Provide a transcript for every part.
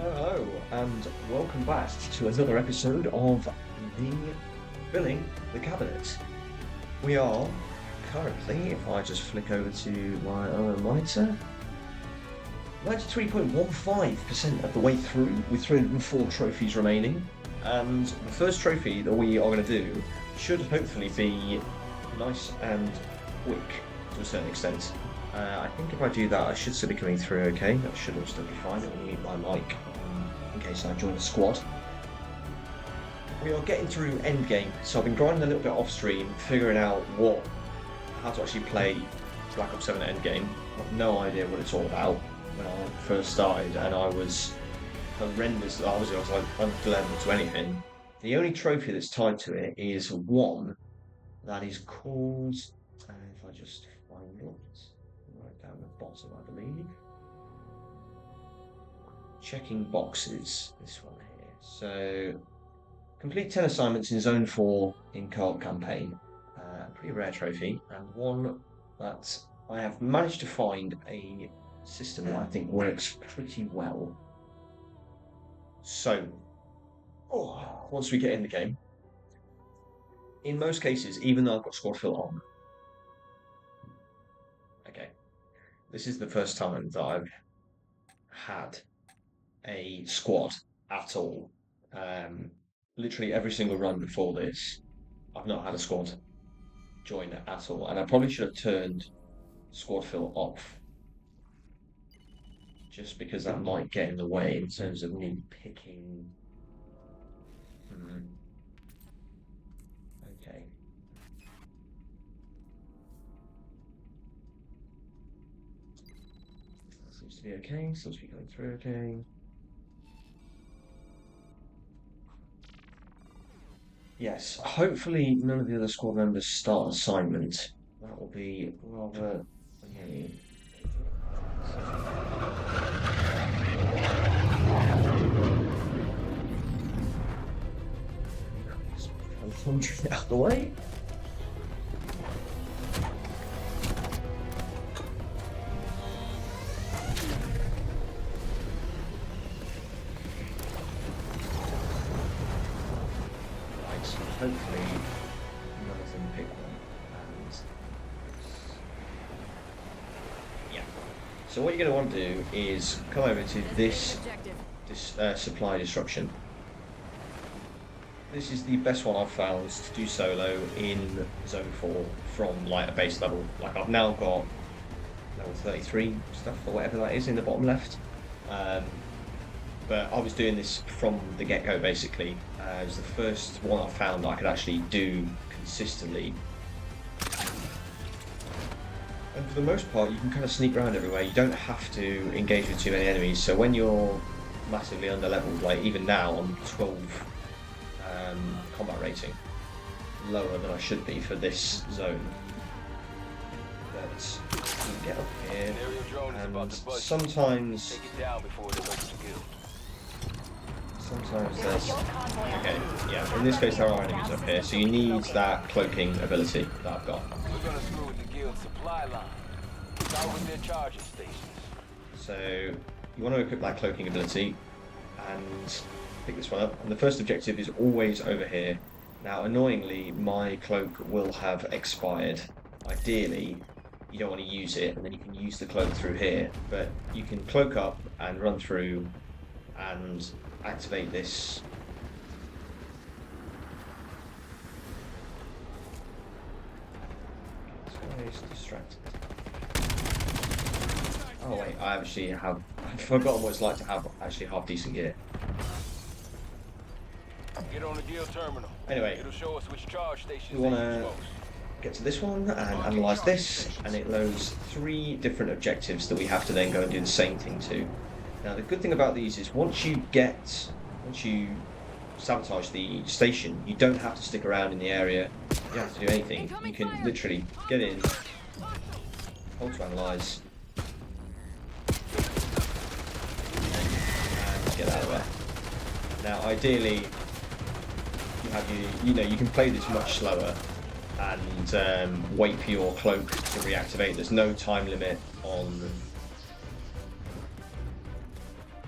Hello, and welcome back to another episode of the Filling the Cabinet. We are currently, if I just flick over to my other monitor, 93.15% of the way through with 304 trophies remaining. And the first trophy that we are going to do should hopefully be nice and quick to a certain extent. I think if I do that, I should still be coming through okay. That should all still be fine. Let me mute my mic in case I join the squad. We are getting through endgame, so I've been grinding a little bit off stream, figuring out how to actually play Black Ops 7 endgame. I've no idea what it's all about when I first started, and I was horrendous. I was like unlevel to anything. The only trophy that's tied to it is one that is called, if I just find it, right down the bottom, I believe. Checking boxes, this one here. So, complete 10 assignments in Zone 4 in CoD campaign. Pretty rare trophy, and one that I have managed to find a system that I think works pretty well. So, once we get in the game, in most cases, even though I've got squad fill on, okay, this is the first time that I've had a squad at all. Literally every single run before this, I've not had a squad join at all, and I probably should have turned squad fill off, just because that might get in the way in terms of me picking. Okay. That seems to be okay. Seems to be going through okay. Yes, hopefully none of the other squad members start assignment. That will be rather. Okay. Out of the way. Right, so hopefully none of them pick one. And yeah. So what you're going to want to do is come over to this supply disruption. This is the best one I've found to do solo in Zone 4 from like a base level. Like I've now got level 33 stuff or whatever that is in the bottom left. But I was doing this from the get-go basically. It was the first one I found that I could actually do consistently. And for the most part, you can kind of sneak around everywhere. You don't have to engage with too many enemies. So when you're massively under-leveled, like even now I'm 12 combat rating, lower than I should be for this zone. But you can get up here, and sometimes there's... Okay, yeah, in this case there are enemies up here, so you need that cloaking ability that I've got. We're gonna screw with the guild supply line. Start with their charging stations. So you want to equip that cloaking ability and pick this one up. And the first objective is always over here. Now, annoyingly, my cloak will have expired. Ideally, you don't want to use it, and then you can use the cloak through here. But you can cloak up and run through and activate this. It's distracted. Oh wait, I've forgotten what it's like to have actually half decent gear. Get on the guild terminal. Anyway, it'll show us which charge stations we want to get to this one and analyze this, and it loads 3 different objectives that we have to then go and do the same thing to. Now the good thing about these is once you sabotage the station, you don't have to stick around in the area. You don't have to do anything. You can literally get in, hold to analyze, and get out of there. Now ideally, you can play this much slower and wait for your cloak to reactivate. There's no time limit on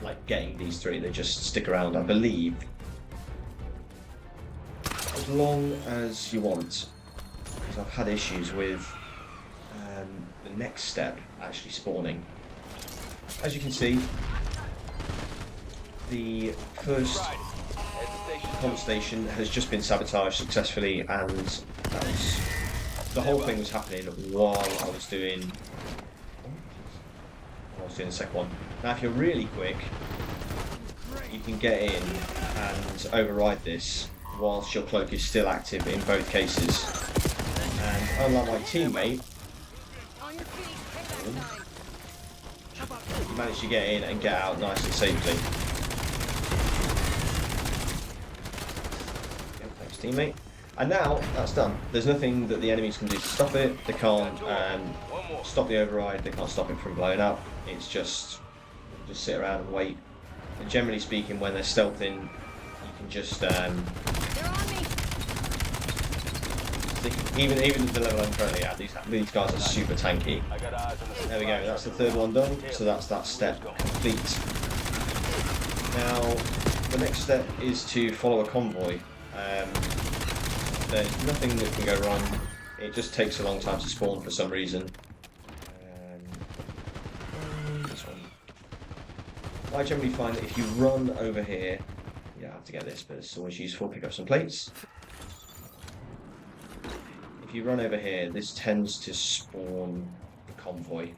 like getting these three. They just stick around, I believe, as long as you want. Because I've had issues with the next step actually spawning. As you can see, the first pump station has just been sabotaged successfully, and the whole thing was happening while I was doing the second one. Now, if you're really quick, you can get in and override this whilst your cloak is still active in both cases. And unlike my teammate, you managed to get in and get out nice and safely. Yep, thanks, teammate. And now that's done. There's nothing that the enemies can do to stop it. They can't stop the override. They can't stop it from blowing up. It's just sit around and wait. And generally speaking, when they're stealthing, you can just even at the level I'm currently at, these guys are super tanky. There we go. That's the third one done. So that's that step complete. Now the next step is to follow a convoy. There's nothing that can go wrong. It just takes a long time to spawn for some reason. This one. I generally find that if you run over here, I have to get this, but it's always useful. Pick up some plates. If you run over here, this tends to spawn the convoy.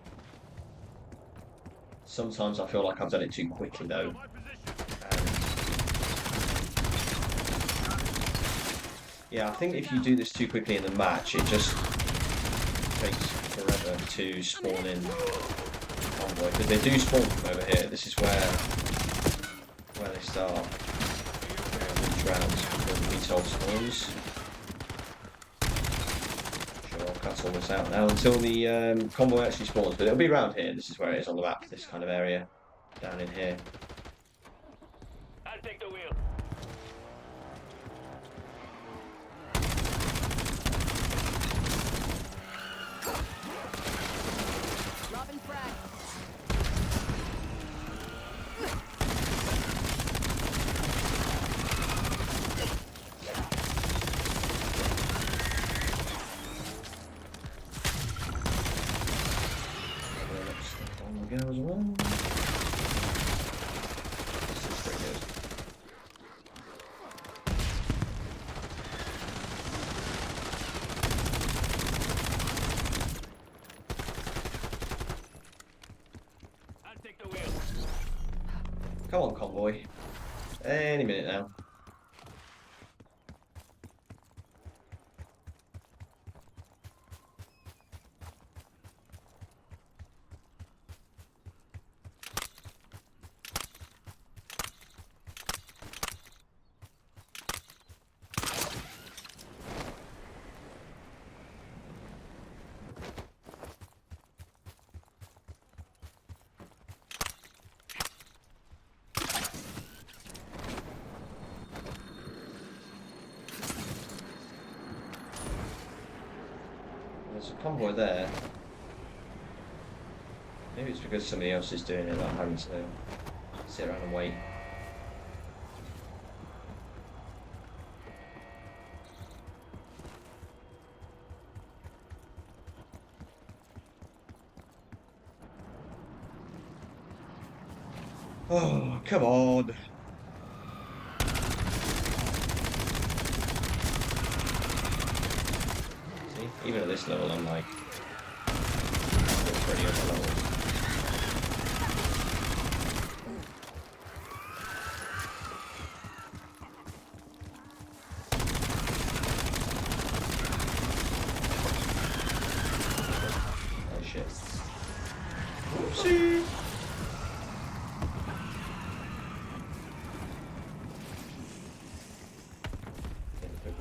Sometimes I feel like I've done it too quickly though. Yeah, I think if you do this too quickly in the match, it just takes forever to spawn in the convoy. Because they do spawn from over here. This is where they start. Each rounds before the VTOL spawns. Sure, I'll cut all this out now until the convoy actually spawns. But it'll be around here. This is where it is on the map. This kind of area down in here. I'll take the wheel. As well. This is pretty good. I'll take the wheel. Come on, convoy. Any minute now. There's a convoy there. Maybe it's because somebody else is doing it that I'm having to sit around and wait. Oh, come on. See, even at this level, I'm like pretty other level. Oh shit. Whoopsie.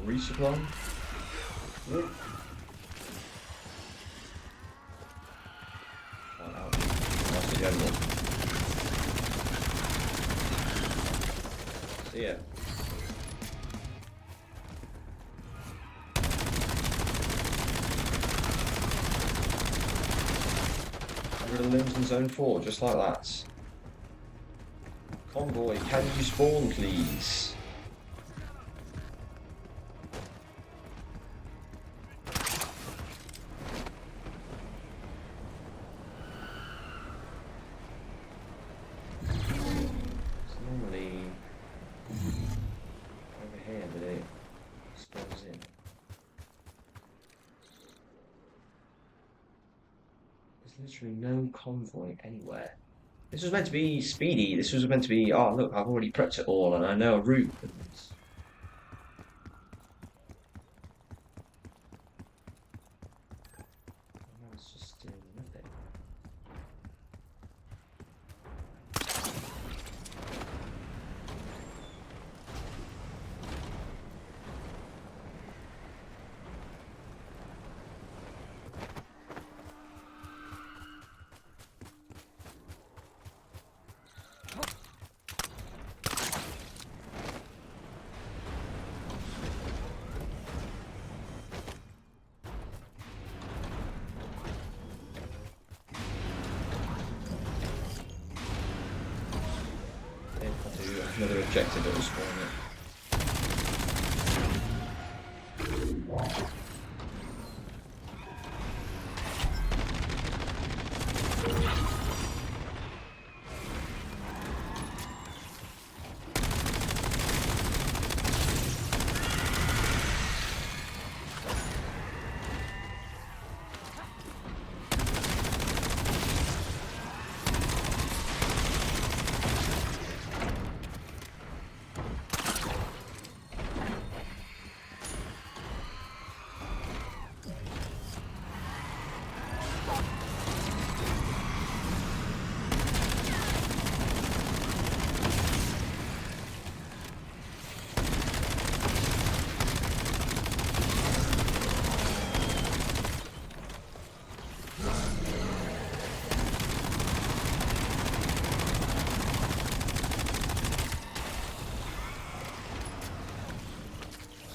Resupply. Yep. That's the general. So yeah. Rid of the limbs in zone 4, just like that. Convoy, can you spawn, please? It's normally over here that it spawns in. There's literally no convoy anywhere. This was meant to be speedy. This was meant to be, oh look, I've already prepped it all and I know a route. And no, it's just doing nothing. I'll do another objective that will spawn it.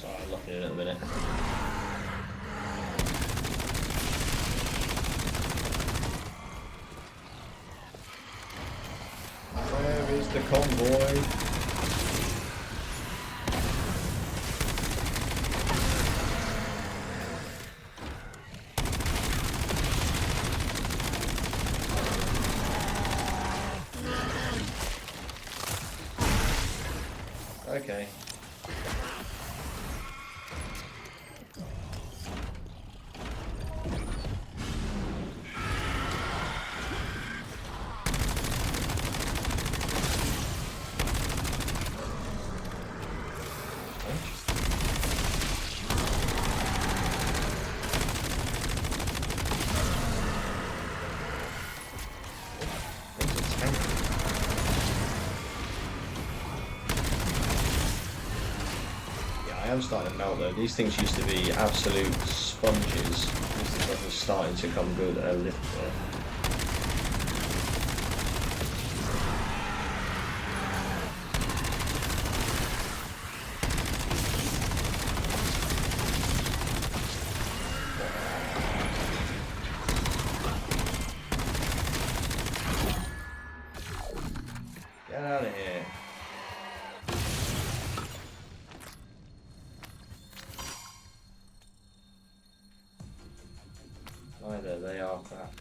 Sorry, I'm locking in at the minute. Where is the convoy? Okay. I am starting to melt though. These things used to be absolute sponges. This thing is starting to come good a little bit. Get out of here. Either they are crap.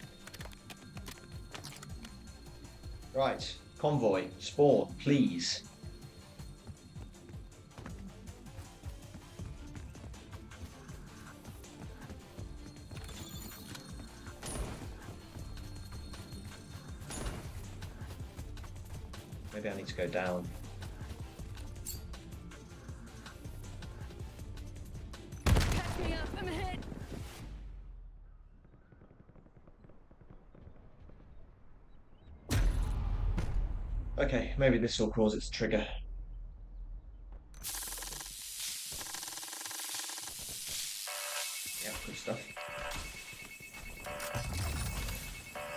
Right, convoy, spawn, please. Maybe I need to go down. Catch me up, I'm hit. Okay, maybe this will cause it to trigger. Yeah, good stuff.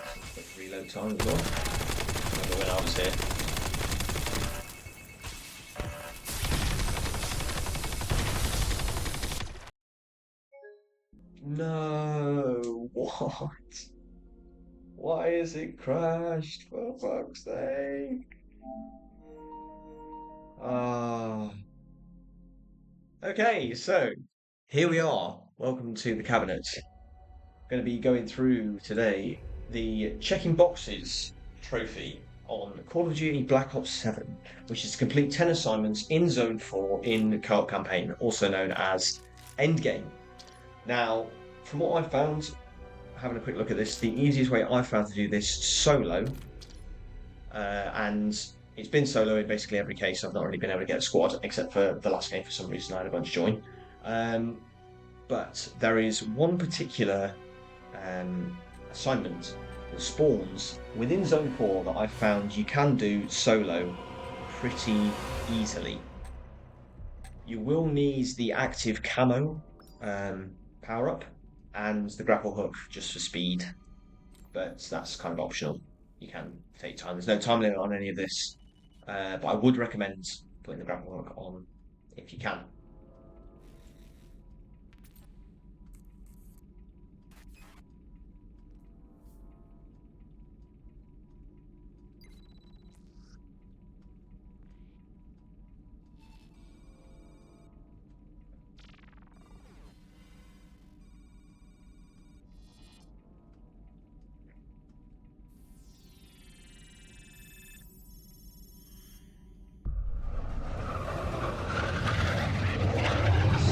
Some quick reload time as well. Remember when I was here. No, what? Why is it crashed? For fuck's sake. Okay, so here we are. Welcome to the cabinet. Going to be going through today the checking boxes trophy on Call of Duty Black Ops 7, which is to complete 10 assignments in Zone 4 in the co-op campaign, also known as Endgame. Now, from what I've found, having a quick look at this, the easiest way I've found to do this solo, and it's been solo in basically every case. I've not really been able to get a squad, except for the last game for some reason I had a bunch join. But there is one particular assignment that spawns within Zone 4 that I found you can do solo pretty easily. You will need the active camo power up and the grapple hook just for speed, but that's kind of optional. You can take time. There's no time limit on any of this, but I would recommend putting the grapple hook on if you can.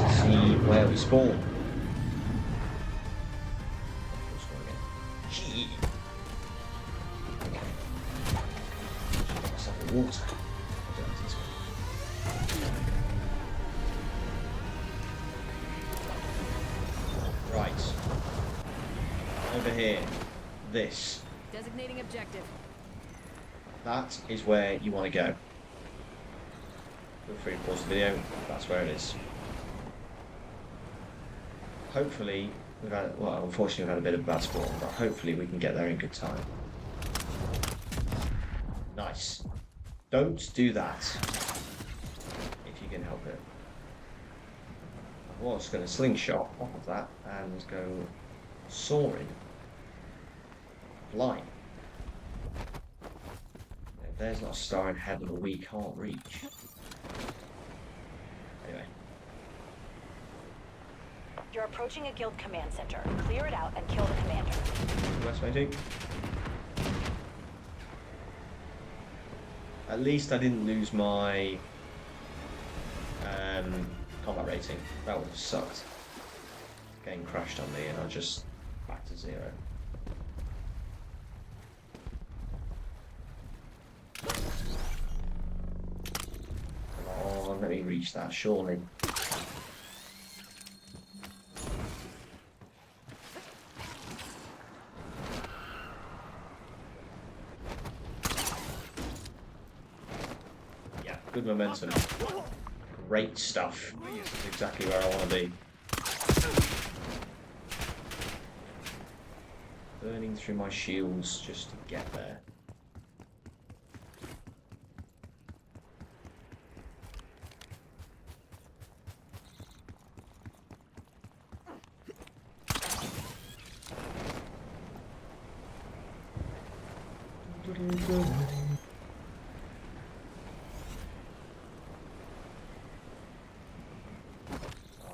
See where we spawn. Water. Right. Over here. This. Designating objective. That is where you want to go. Feel free to pause the video. That's where it is. Hopefully, unfortunately we've had a bit of bad spawn, but hopefully we can get there in good time. Nice. Don't do that if you can help it. I was going to slingshot off of that and go soaring. Flying. If there's not a star in heaven that we can't reach. Anyway. You're approaching a guild command center. Clear it out and kill the commander. West matey. At least I didn't lose my combat rating. That would have sucked. Game crashed on me and I just back to 0. Come on, let me reach that, surely. Good momentum. Great stuff. This is exactly where I want to be. Burning through my shields just to get there.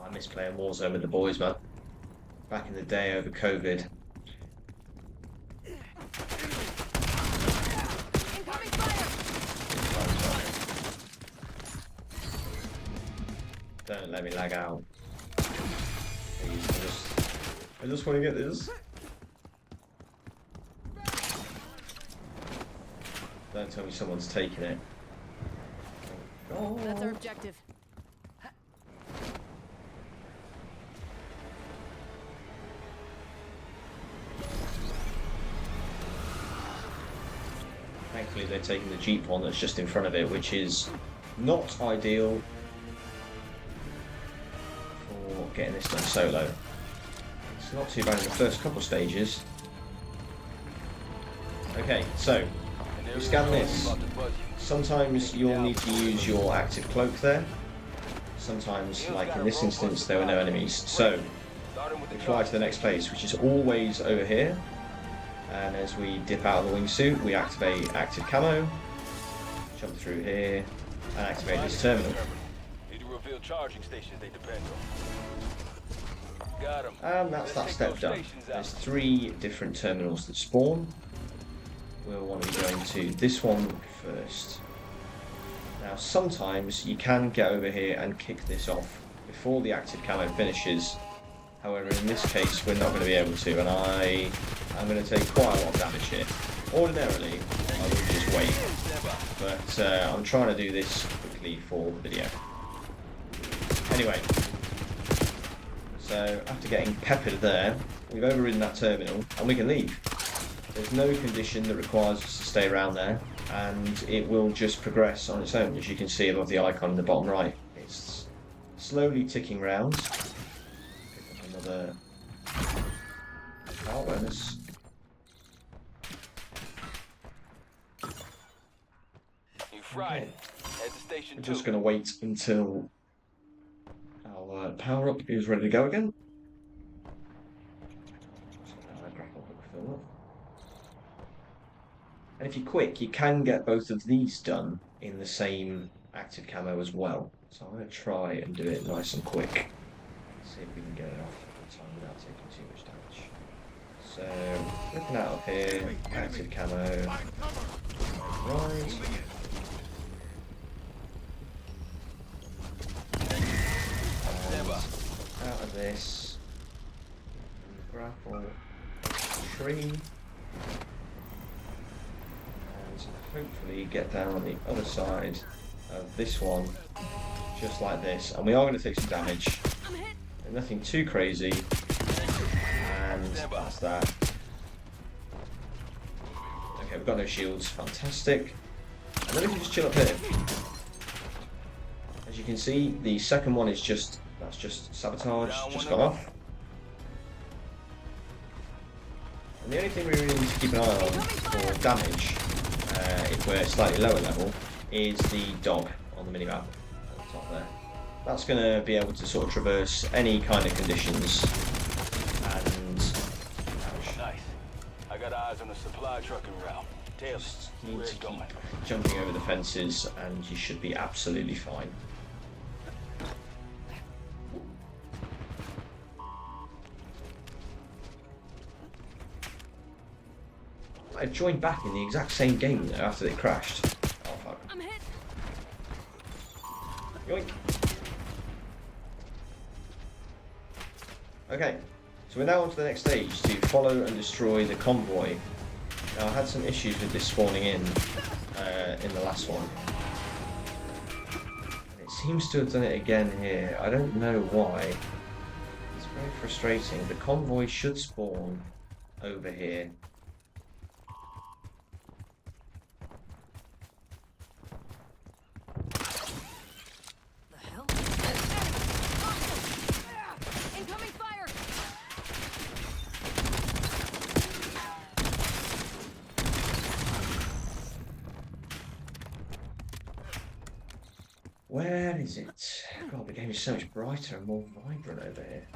I miss playing Warzone with the boys, man. Back in the day over COVID. Incoming fire! Don't let me lag out. Please, I just want to get this. Don't tell me someone's taking it. Oh. That's our objective. Thankfully they're taking the Jeep one that's just in front of it, which is not ideal for getting this done solo. It's not too bad in the first couple stages. Okay, so we scan this. Sometimes you'll need to use your active cloak there. Sometimes, like in this instance, there were no enemies. So we fly to the next place, which is always over here. And as we dip out of the wingsuit, we activate active camo, jump through here, and activate this terminal. Reveal charging stations they depend on. Got 'em. And that's that step done. There's 3 different terminals that spawn. We'll want to be going to this one first. Now, sometimes you can get over here and kick this off before the active camo finishes. However, in this case, we're not going to be able to, and I'm going to take quite a lot of damage here. Ordinarily, I would just wait, but I'm trying to do this quickly for the video. Anyway, so after getting peppered there, we've overridden that terminal, and we can leave. There's no condition that requires us to stay around there, and it will just progress on its own, as you can see above the icon in the bottom right. It's slowly ticking round. Pick up another power bonus. You fried it. Head to station We're 2. just going to wait until our power up is ready to go again. And if you're quick, you can get both of these done in the same active camo as well. So I'm going to try and do it nice and quick. See if we can get it off at the time without taking too much damage. So, looking out up here, active camo. Right. And out of this, grapple tree. Hopefully get down on the other side of this one, just like this, and we are going to take some damage. Nothing too crazy, and that's that. Okay, we've got no shields, fantastic. And then we can just chill up here. As you can see, the second one is just sabotage, just gone off. And the only thing we really need to keep an eye on for damage, if we're slightly lower level, is the dog on the minimap at the top there. That's going to be able to sort of traverse any kind of conditions. And Nice. I got eyes on the supply trucking route. Tail just it. need Where's to it keep going? jumping over the fences, and you should be absolutely fine. I joined back in the exact same game though after they crashed. Oh fuck. I'm hit. Yoink. Okay, so we're now on to the next stage to follow and destroy the convoy. Now I had some issues with this spawning in the last one. And it seems to have done it again here. I don't know why. It's very frustrating. The convoy should spawn over here. Incoming fire! Where is it? God, the game is so much brighter and more vibrant over here.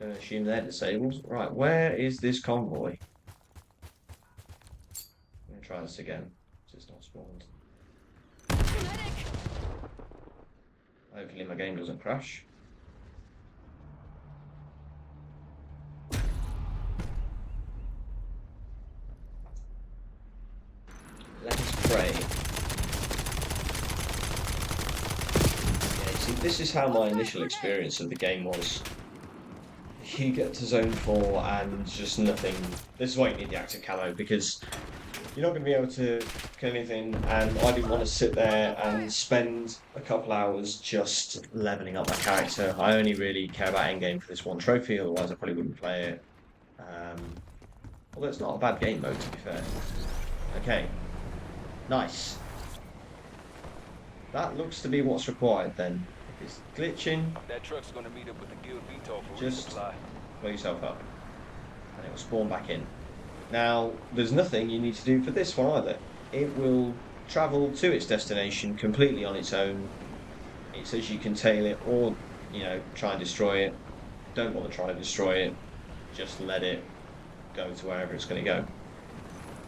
Gonna assume they're disabled. Right, where is this convoy? I'm gonna try this again. It's not spawned. Medic! Hopefully my game doesn't crash. Let us pray. Yeah, see, this is how my initial experience of the game was. You get to zone 4 and just nothing. This is why you need the active camo, because you're not going to be able to kill anything, and I didn't want to sit there and spend a couple hours just leveling up my character. I only really care about endgame for this one trophy, otherwise I probably wouldn't play it. Although it's not a bad game mode, to be fair. Okay, nice. That looks to be what's required then. If it's glitching, That truck's gonna meet up with the guild VTOL for just resupply. blow yourself up, and it will spawn back in. Now, there's nothing you need to do for this one either. It will travel to its destination completely on its own. It says you can tail it or, try and destroy it. Don't want to try and destroy it. Just let it go to wherever it's going to go.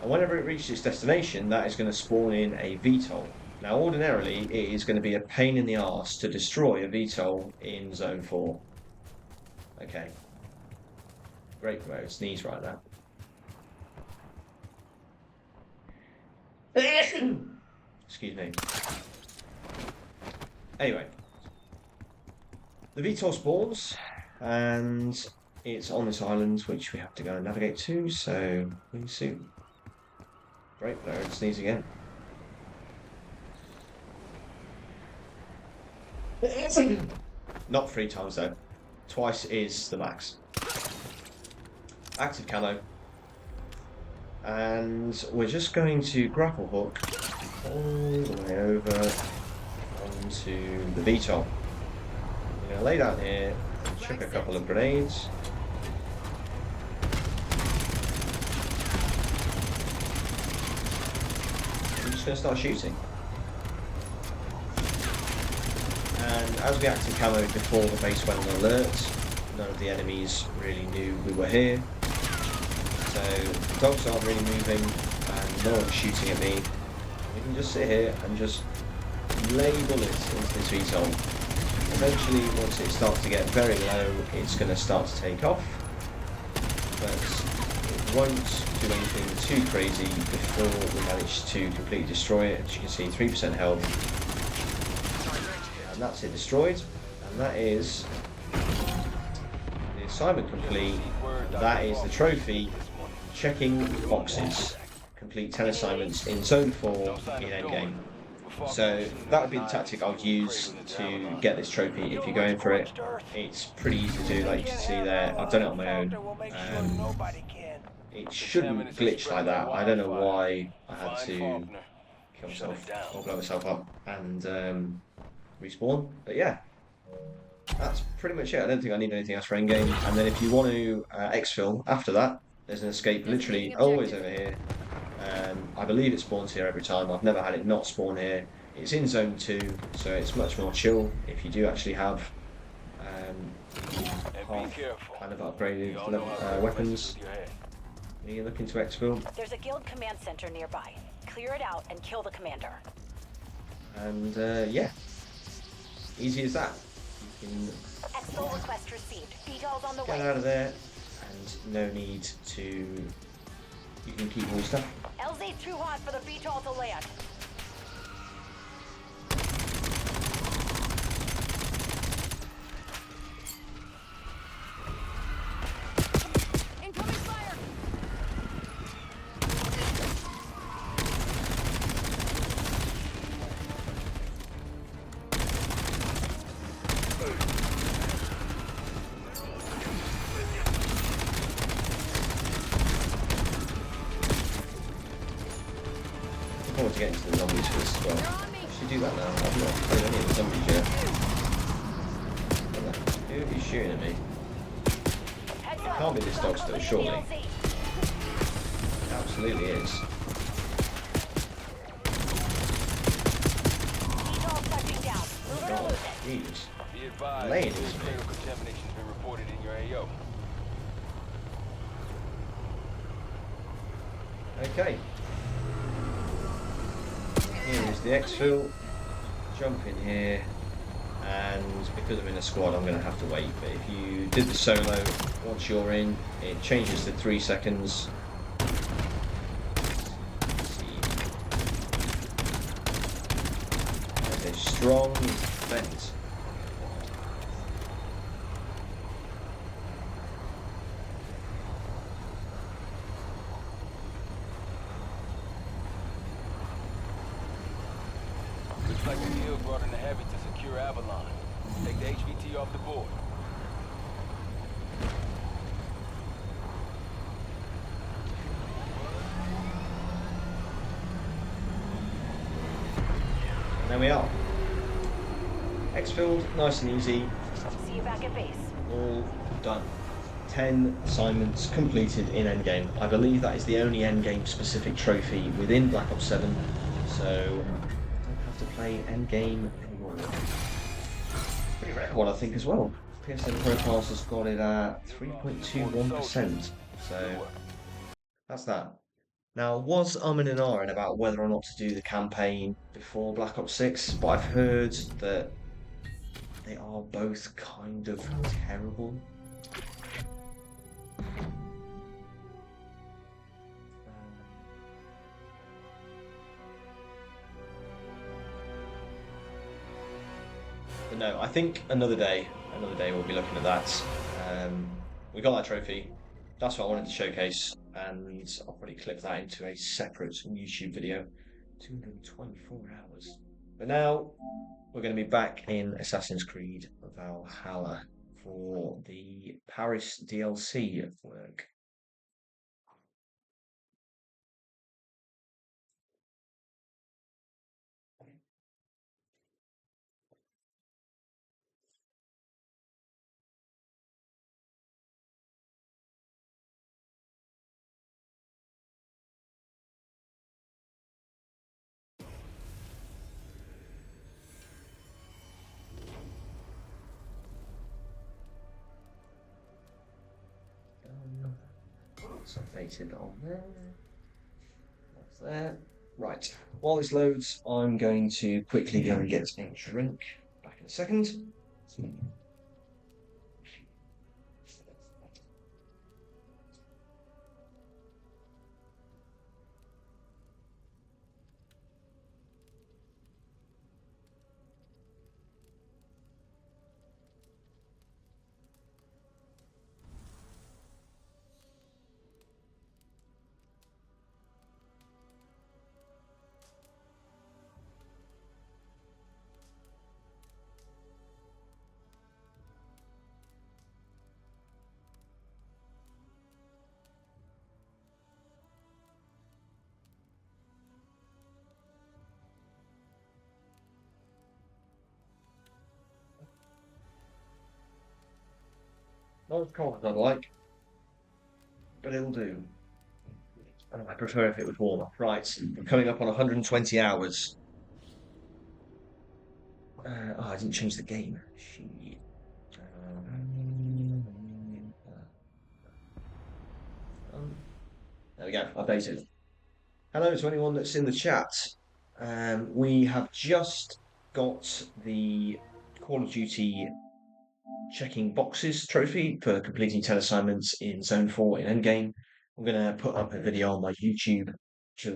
And whenever it reaches its destination, that is going to spawn in a VTOL. Now, ordinarily, it is going to be a pain in the arse to destroy a VTOL in Zone 4. Okay. Great for a sneeze right now. Excuse me. Anyway. The VTOL spawns, and it's on this island, which we have to go and navigate to, so we'll see. Great, there it sneeze again. Not 3 times though. Twice is the max. Active camo. And we're just going to grapple hook all the way over onto the VTOL. We're going to lay down here, chuck a couple of grenades. I'm just going to start shooting. And as we active camoed before the base went on alert, none of the enemies really knew we were here. So the dogs aren't really moving and no one's shooting at me. We can just sit here and just lay bullets into this VTOL. Eventually, once it starts to get very low, it's going to start to take off. But it won't do anything too crazy before we manage to completely destroy it. As you can see, 3% health. And that's it destroyed. And that is the assignment complete. That is the trophy. Checking boxes. Complete 10 assignments in Zone 4 in endgame. So that would be the tactic I would use to get this trophy if you're going for it. It's pretty easy to do, like you can see there. I've done it on my own. It shouldn't glitch like that. I don't know why I had to kill myself or blow myself up and respawn. But yeah, that's pretty much it. I don't think I need anything else for endgame. And then if you want to exfil after that, there's an escape literally always over here. I believe it spawns here every time. I've never had it not spawn here. It's in Zone 2, so it's much more chill if you do actually have half kind of upgraded weapons. You're looking to exfil. There's a guild command center nearby. Clear it out and kill the commander. And yeah, easy as that. You can Exfil request received. Details on the way. get out of there, and no need to. You can keep all your stuff. LZ's too hot for the VTOL to land. Incoming fire! I want to get into the zombies for this as well. I should do that now. I've not played any of the zombies yet. Who are you shooting at me? Heads It up. can't be this dog still, surely. LZ. It absolutely is. VTOL touching down. Move it or God, lose it. jeez. Be advised, Laying material into me. contamination's been reported in your AO. Okay. Here is the exfil. Jump in here, and because I'm in a squad, I'm going to have to wait. But if you did the solo, once you're in, it changes to 3 seconds. Let's see. There's a strong vent. Looks like the guild brought in the heavy to secure Avalon. Take the HVT off the board. And there we are. Exfilled, nice and easy. See you back at base. All done. 10 assignments completed in endgame. I believe that is the only endgame specific trophy within Black Ops 7. so I don't have to play endgame anymore. Pretty rare one, I think, as well. PSN Profiles has got it at 3.21%, so that's that. Now, was umming and ahhing about whether or not to do the campaign before Black Ops 6, but I've heard that they are both kind of terrible. But no, I think another day we'll be looking at that. We got that trophy. That's what I wanted to showcase, and I'll probably clip that into a separate YouTube video. 224 hours. But now we're going to be back in Assassin's Creed Valhalla for the Paris DLC work. It's updated on there. That's there. Right. While this loads, I'm going to quickly go and get a drink. Back in a second. Not as cold as I'd like, but it'll do. I prefer if it was warmer. Right, we're coming up on 120 hours. I didn't change the game. Shit. There we go, updated. Hello to anyone that's in the chat. We have just got the Call of Duty checking boxes trophy for completing 10 assignments in Zone 4 in Endgame. I'm going to put up a video on my YouTube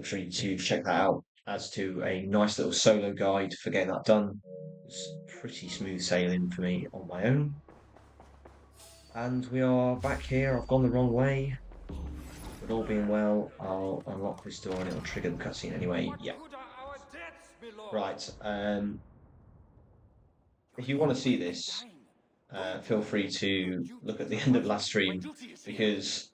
for you to check that out as to a nice little solo guide for getting that done. It's pretty smooth sailing for me on my own. And we are back here. I've gone the wrong way. But all being well, I'll unlock this door and it'll trigger the cutscene anyway. Yeah. Right. If you want to see this, feel free to look at the end of last stream, because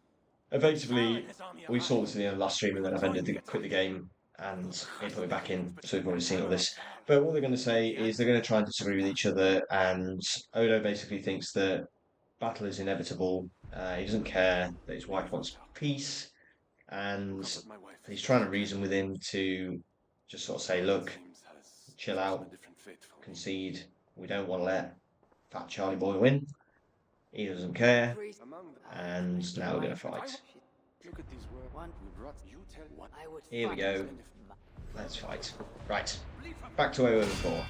effectively we saw this at the end of last stream and then I've quit the game and it put me back in, so we've already seen all this. But what they're going to say is they're going to try and disagree with each other, and Odo basically thinks that battle is inevitable. He doesn't care that his wife wants peace, and he's trying to reason with him to just sort of say, look, chill out, concede. We don't want to let Fat Charlie Boy win. He doesn't care, and now we're going to fight. Here we go. Let's fight. Right, back to where we were before.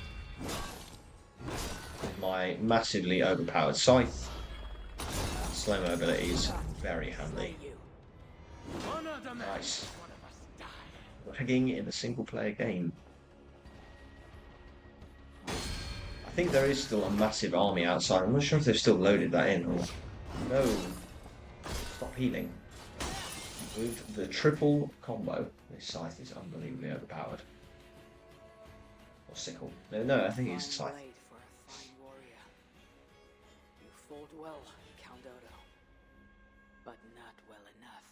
My massively overpowered scythe. Slow-mo ability is very handy. Nice. Lagging in a single-player game. I think there is still a massive army outside. I'm not sure if they've still loaded that in or... No. Stop healing. With the triple combo, this scythe is unbelievably overpowered. Or sickle. No, I think it's a scythe. You fought well, Count Odo, but not well enough.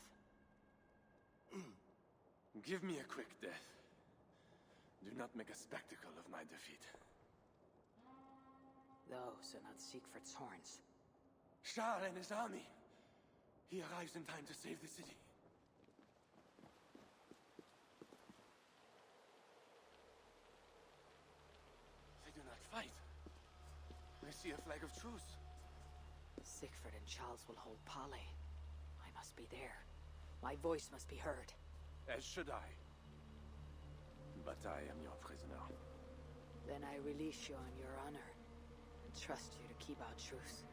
Give me a quick death. Do not make a spectacle of my defeat. Those are not Siegfried's horns. Charles and his army. He arrives in time to save the city. I see a flag of truce. Siegfried and Charles will hold parley. I must be there. My voice must be heard. As should I. But I am your prisoner. Then I release you on your honor, and trust you to keep our truce.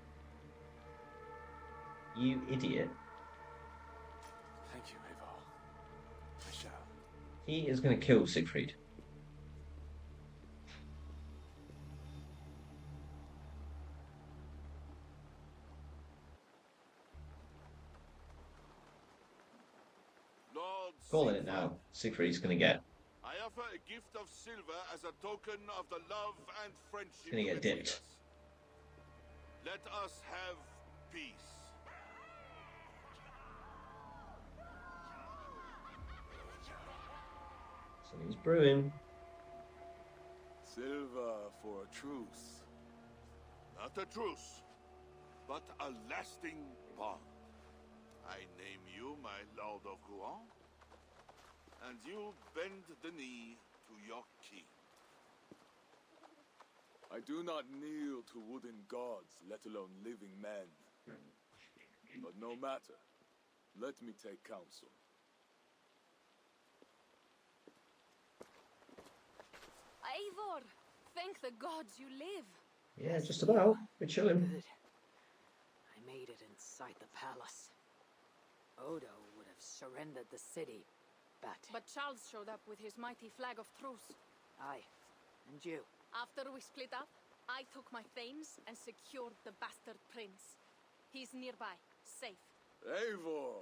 You idiot. Thank you, Eivor. I shall. He is going to kill Siegfried. Lord Calling it Siegfried, now. Siegfried's going to get. I offer a gift of silver as a token of the love and friendship Gonna get between dipped. us. Let us have peace. Something's brewing. Silver for a truce. Not a truce, but a lasting bond. I name you my Lord of Rouen, and you bend the knee to your king. I do not kneel to wooden gods, let alone living men. But no matter. Let me take counsel. Eivor, thank the gods you live. Yeah, just about. We're chilling. Good. I made it inside the palace. Odo would have surrendered the city, But Charles showed up with his mighty flag of truce. Aye, and you. After we split up, I took my thanes and secured the bastard prince. He's nearby, safe. Eivor!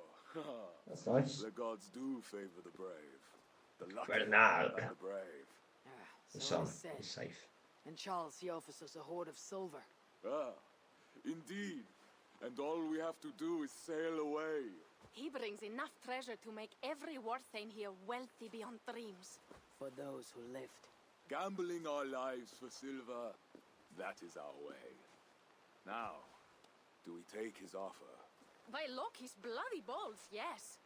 That's nice. The gods do favor the brave. The lucky Better now. and the brave. The So son it is said. is safe. And Charles, he offers us a hoard of silver. Ah, indeed. And all we have to do is sail away. He brings enough treasure to make every Warthane here wealthy beyond dreams. For those who lived. Gambling our lives for silver, that is our way. Now, do we take his offer? By Loki's bloody balls, yes.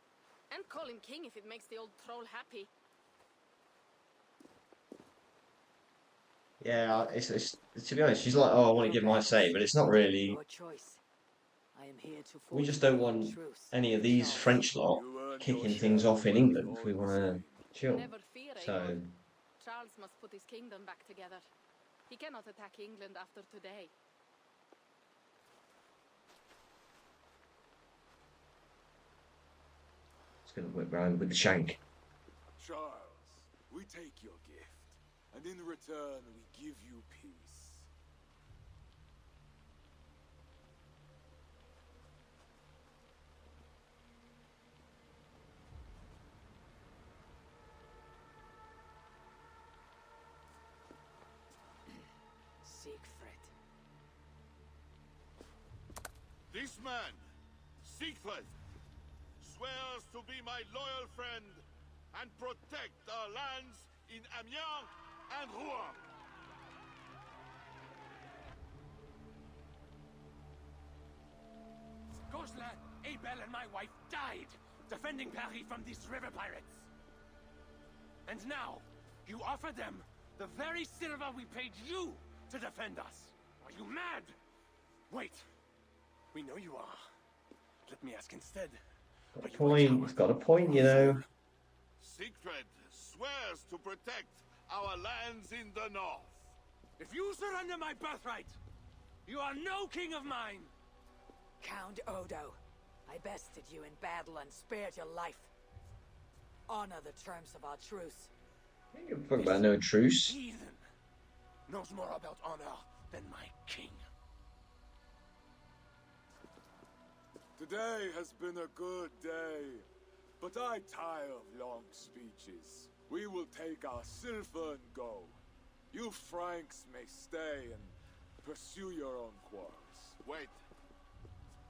And call him king if it makes the old troll happy. Yeah, it's to be honest, she's like, oh, I want to give my say, but it's not really. Your choice. I am here to We forge just a don't deal want of truce. any of these Charles. French lot You earned kicking your things share off in of England blood if we all want the to same. chill. Never fear, So, Eivor. Charles must put his kingdom back together. He cannot attack England after today. it's going to whip round with the shank. Charles, we take your gift, and in return we give you peace. Siegfried. This man, Siegfried, swears to be my loyal friend and protect our lands in Amiens and Rouen. Goslan, Abel and my wife died defending Paris from these river pirates. And now, you offer them the very silver we paid you to defend us. Are you mad? Wait. We know you are. Let me ask instead. Got Are a you point. coward It's got a or point, you know. fool? Siegfried swears to protect our lands in the north. If you surrender my birthright, you are no king of mine. Count Odo. I bested you in battle and spared your life. Honor the terms of our truce. I don't give a fuck about no truce. Heathen knows more about honor than my king. Today has been a good day, but I tire of long speeches. We will take our silver and go. You Franks may stay and pursue your own quarrels. Wait.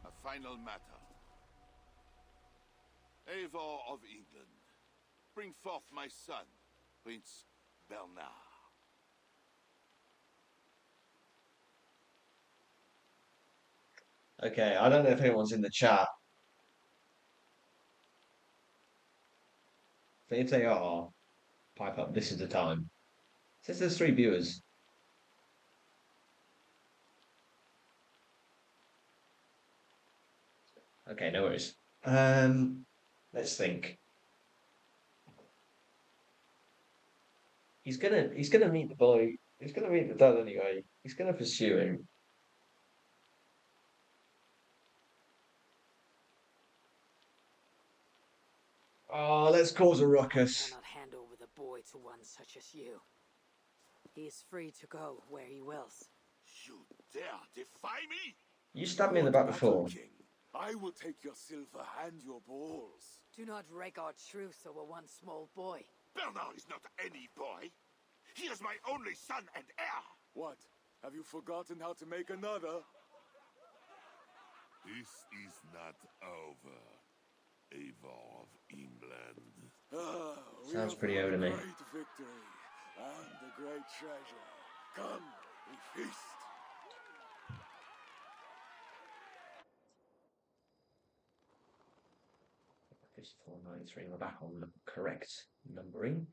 A final matter. Eivor of England, bring forth my son, Prince Bernard. Okay, I don't know if anyone's in the chat, but if they are, pipe up. This is the time. Since there's 3 viewers, Okay, no worries. Let's think. He's gonna meet the boy. He's gonna meet the dad anyway. He's gonna pursue him. Oh, let's cause a I ruckus. cannot hand over the boy to one such as you. He is free to go where he wills. You dare defy me? You stabbed me in the Lord back before. Battle King, I will take your silver and your balls. Do not wreak our truce over one small boy. Bernard is not any boy. He is my only son and heir. What? Have you forgotten how to make another? This is not over, Eivor of England. We Sounds have pretty won old to a me. great victory and a great treasure. Come, we feast. 5493. We're back on the correct numbering.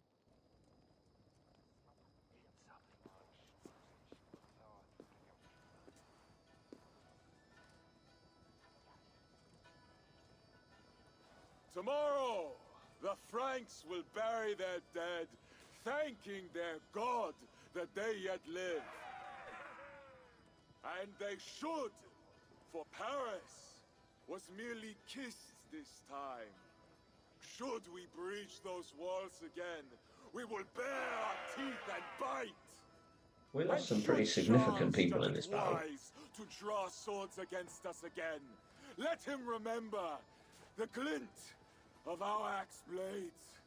Tomorrow, the Franks will bury their dead, thanking their god that they yet live. And they should, for Paris was merely kissed this time. Should we breach those walls again, we will bare our teeth and bite. We lost And some pretty should significant Charles people in judge this it battle. wise to draw swords against us again, let him remember the glint of our axe blades.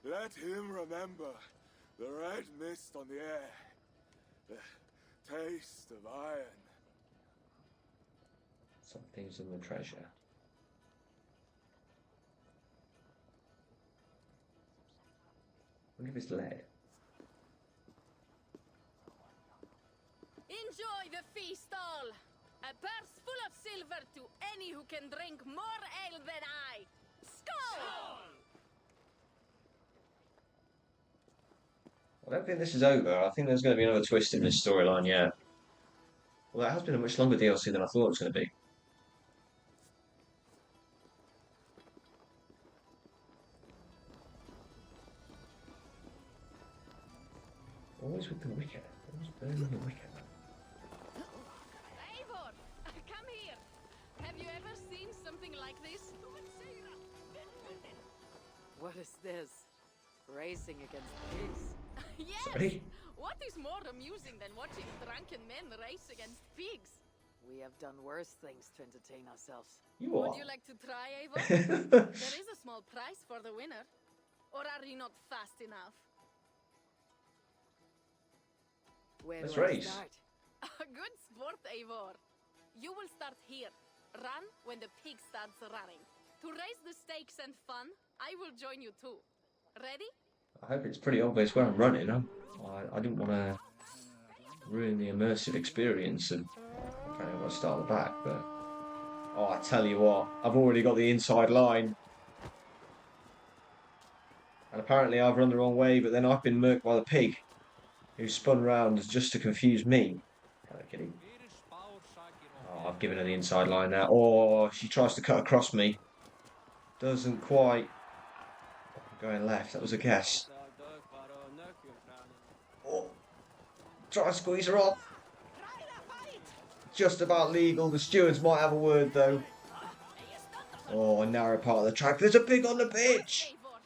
Let him remember the red mist on the air, the taste of iron. Something's in the treasure. I wonder if it's lead. Enjoy the feast all! A purse full of silver to any who can drink more ale than I! Skål! I don't think this is over. I think there's going to be another twist in this storyline, yeah. Well, that has been a much longer DLC than I thought it was going to be. Always with the wicked. Always burning the wicked. Eivor, come here! Have you ever seen something like this? What is this? Racing against pigs? Yes! Sorry? What is more amusing than watching drunken men race against pigs? We have done worse things to entertain ourselves. You are. Would you like to try, Eivor? There is a small prize for the winner. Or are you not fast enough? Where Let's do I race. start? Good sport, Eivor. You will start here. Run when the pig starts running. To raise the stakes and fun, I will join you too. Ready? I hope it's pretty obvious where I'm running. I didn't want to ruin the immersive experience of trying to start at the back, but oh, I tell you what, I've already got the inside line. And apparently I've run the wrong way, but then I've been murked by the pig, who spun round just to confuse me. Kind of kidding. Oh, I've given her the inside line now. Oh, she tries to cut across me. Doesn't quite. Going left, that was a guess. Oh, try to squeeze her off. Just about legal. The stewards might have a word though. Oh, a narrow part of the track. There's a pig on the pitch. Eivor,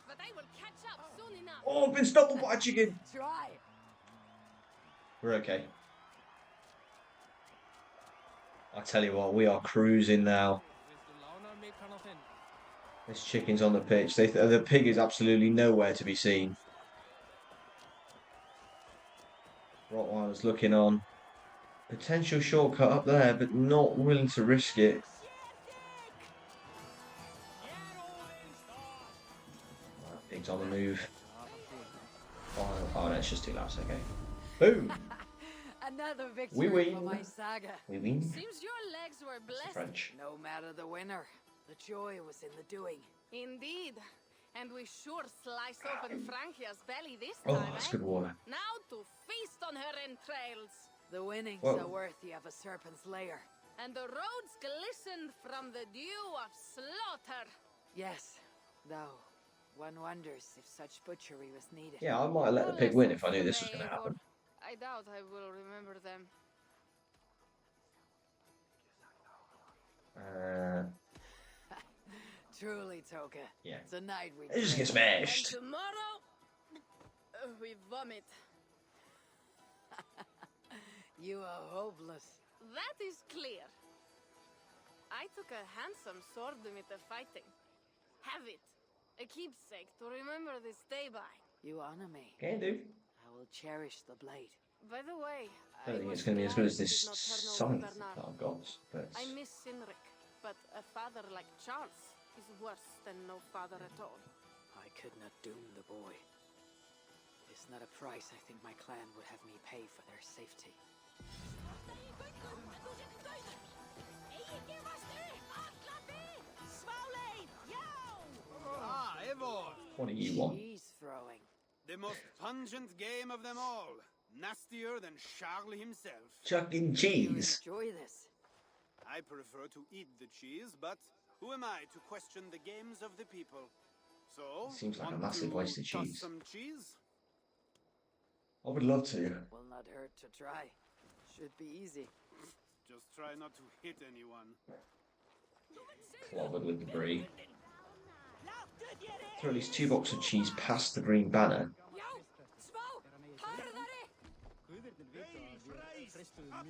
but I will catch up soon enough. Oh, I've been stumbled by a chicken. Try! We're okay. I tell you what, we are cruising now. This chicken's on the pitch. The pig is absolutely nowhere to be seen. Rottweiler's looking on. Potential shortcut up there, but not willing to risk it. Pig's on the move. Oh, no, it's just 2 laps, okay. Boom! Another victory We win. for my saga. We win. Seems your legs were That's blessed. French. No matter the winner, the joy was in the doing. Indeed. And we sure slice open Frankia's belly this Oh, time, that's eh? good water. Now to feast on her entrails. The winnings Whoa. are worthy of a serpent's lair. And the roads glistened from the dew of slaughter. Yes, though one wonders if such butchery was needed. Yeah, I might have let the No pig win if I lessons knew for this was me, going to Eivor. happen. I doubt I will remember them. Truly, Toka. Yeah. Tonight we It just drink. gets And smashed. tomorrow, we vomit. You are hopeless. That is clear. I took a handsome sword with the fighting. Have it. A keepsake to remember this day by. You honor me. Can do. I will cherish the blade. By the way, I don't think was it's going to be as good as glad this you did not turn over scythe Bernard. that I've got, but I miss Sinric, but a father like Charles is worse than no father at all. I could not doom the boy. It is not a price I think my clan would have me pay for their safety. Ah, Eivor! what do you want? Cheese throwing. The most pungent game of them all. Nastier than Charles himself. Chuck E. You Cheese. enjoy this? I prefer to eat the cheese, but who am I to question the games of the people? So, Seems like a want massive to waste of toss cheese. some cheese? I would love to. Will not hurt to try. Should be easy. Just try not to hit anyone. Clobbered with debris. Throw at least 2 boxes of cheese past the green banner.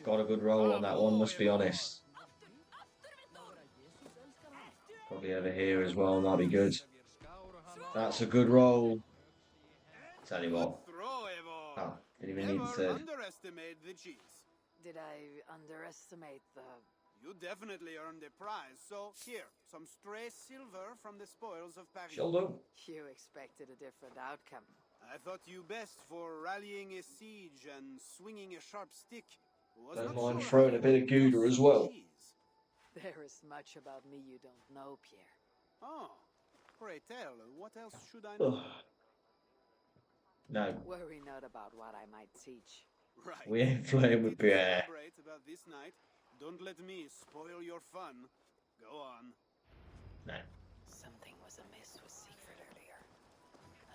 Got a good roll on that one, must be honest. Probably over here as well, might be good. That's a good roll. Tell you what. Throw, Eivor. Ah, didn't even need the Never third. underestimate the cheese. Did I underestimate the... You definitely earned a prize, so here, some stray silver from the spoils of Paris. Shall do. You expected a different outcome. I thought you best for rallying a siege and swinging a sharp stick. Was Don't not mind sure throwing how a bit of you Gouda toss as some well. cheese. There is much about me you don't know, Pierre. Oh, pray tell, what else should I know? Ugh. No, Worry not about what I might teach. Right. we ain't playing with Need to Pierre. celebrate about this night. Don't let me spoil your fun. Go on. No. Something was amiss with Siegfried earlier.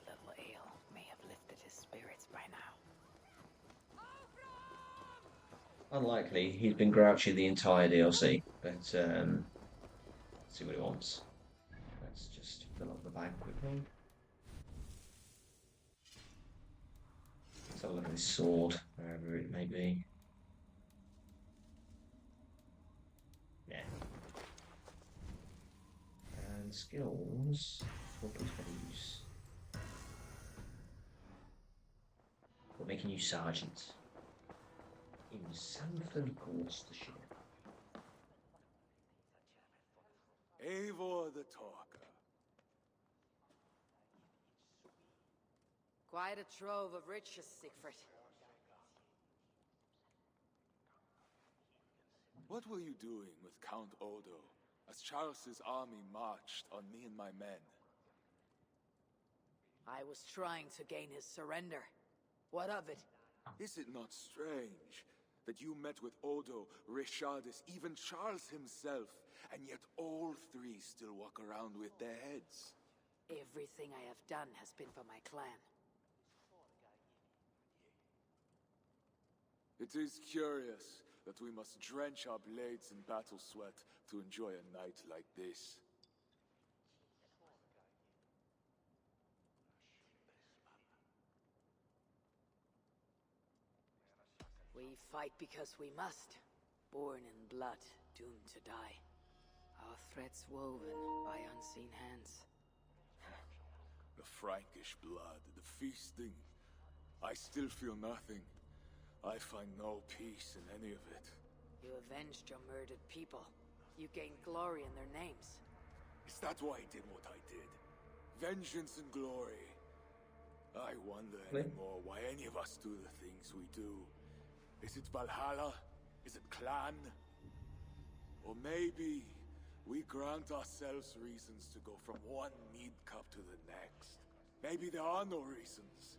A little ale may have lifted his spirits by now. Unlikely. He's been grouchy the entire DLC. But, let's see what he wants. Let's just fill up the bag quickly. Let's have a look at his sword, wherever it may be. Yeah. And skills. What can we use? We're making you sergeant. In Sanford, Gloucestershire. Eivor the Talker. Quite a trove of riches, Siegfried. What were you doing with Count Odo as Charles's army marched on me and my men? I was trying to gain his surrender. What of it? Is it not strange that you met with Odo, Richardis, even Charles himself, and yet all three still walk around with their heads? Everything I have done has been for my clan. It is curious that we must drench our blades in battle sweat to enjoy a night like this. We fight because we must. Born in blood, doomed to die. Our threats woven by unseen hands. The Frankish blood, the feasting. I still feel nothing. I find no peace in any of it. You avenged your murdered people. You gained glory in their names. Is that why I did what I did? Vengeance and glory. I wonder anymore why any of us do the things we do. Is it Valhalla? Is it clan? Or maybe we grant ourselves reasons to go from one mead cup to the next. Maybe there are no reasons,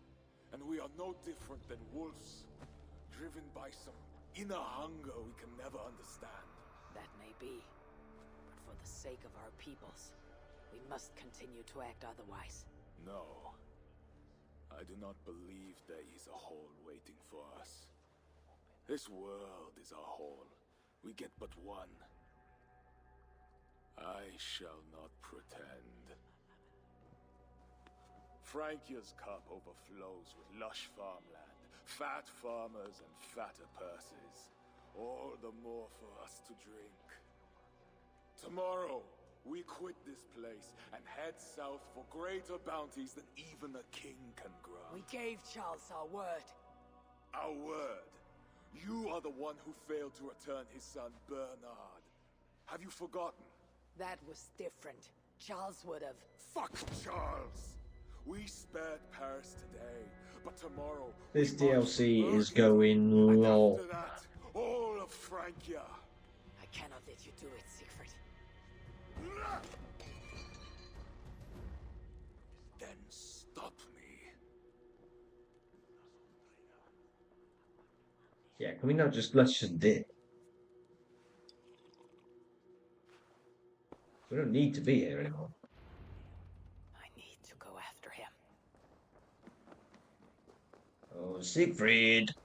and we are no different than wolves, driven by some inner hunger we can never understand. That may be, but for the sake of our peoples, we must continue to act otherwise. No. I do not believe there is a hole waiting for us. This world is a hole. We get but one. I shall not pretend. Francia's cup overflows with lush farmland, fat farmers and fatter purses. All the more for us to drink. Tomorrow, we quit this place and head south for greater bounties than even a king can grant. We gave Charles our word. Our word? You are the one who failed to return his son, Bernard. Have you forgotten? That was different. Charles would have... Fuck Charles! We spared Paris today, but tomorrow... This we march to DLC is Burgundy, going and long. after that, all of Francia. I cannot let you do it, Siegfried. Then stop me. Yeah, can we not just let's just dip? We don't need to be here anymore. I need to go after him. Oh, Siegfried!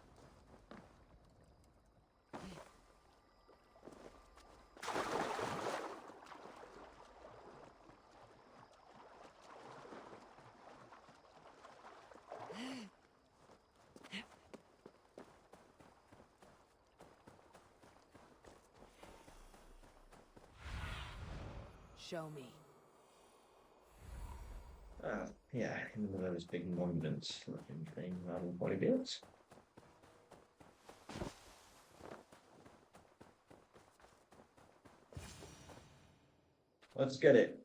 Show me. Yeah, in one of those big monuments looking thing around quite a bit. Let's get it.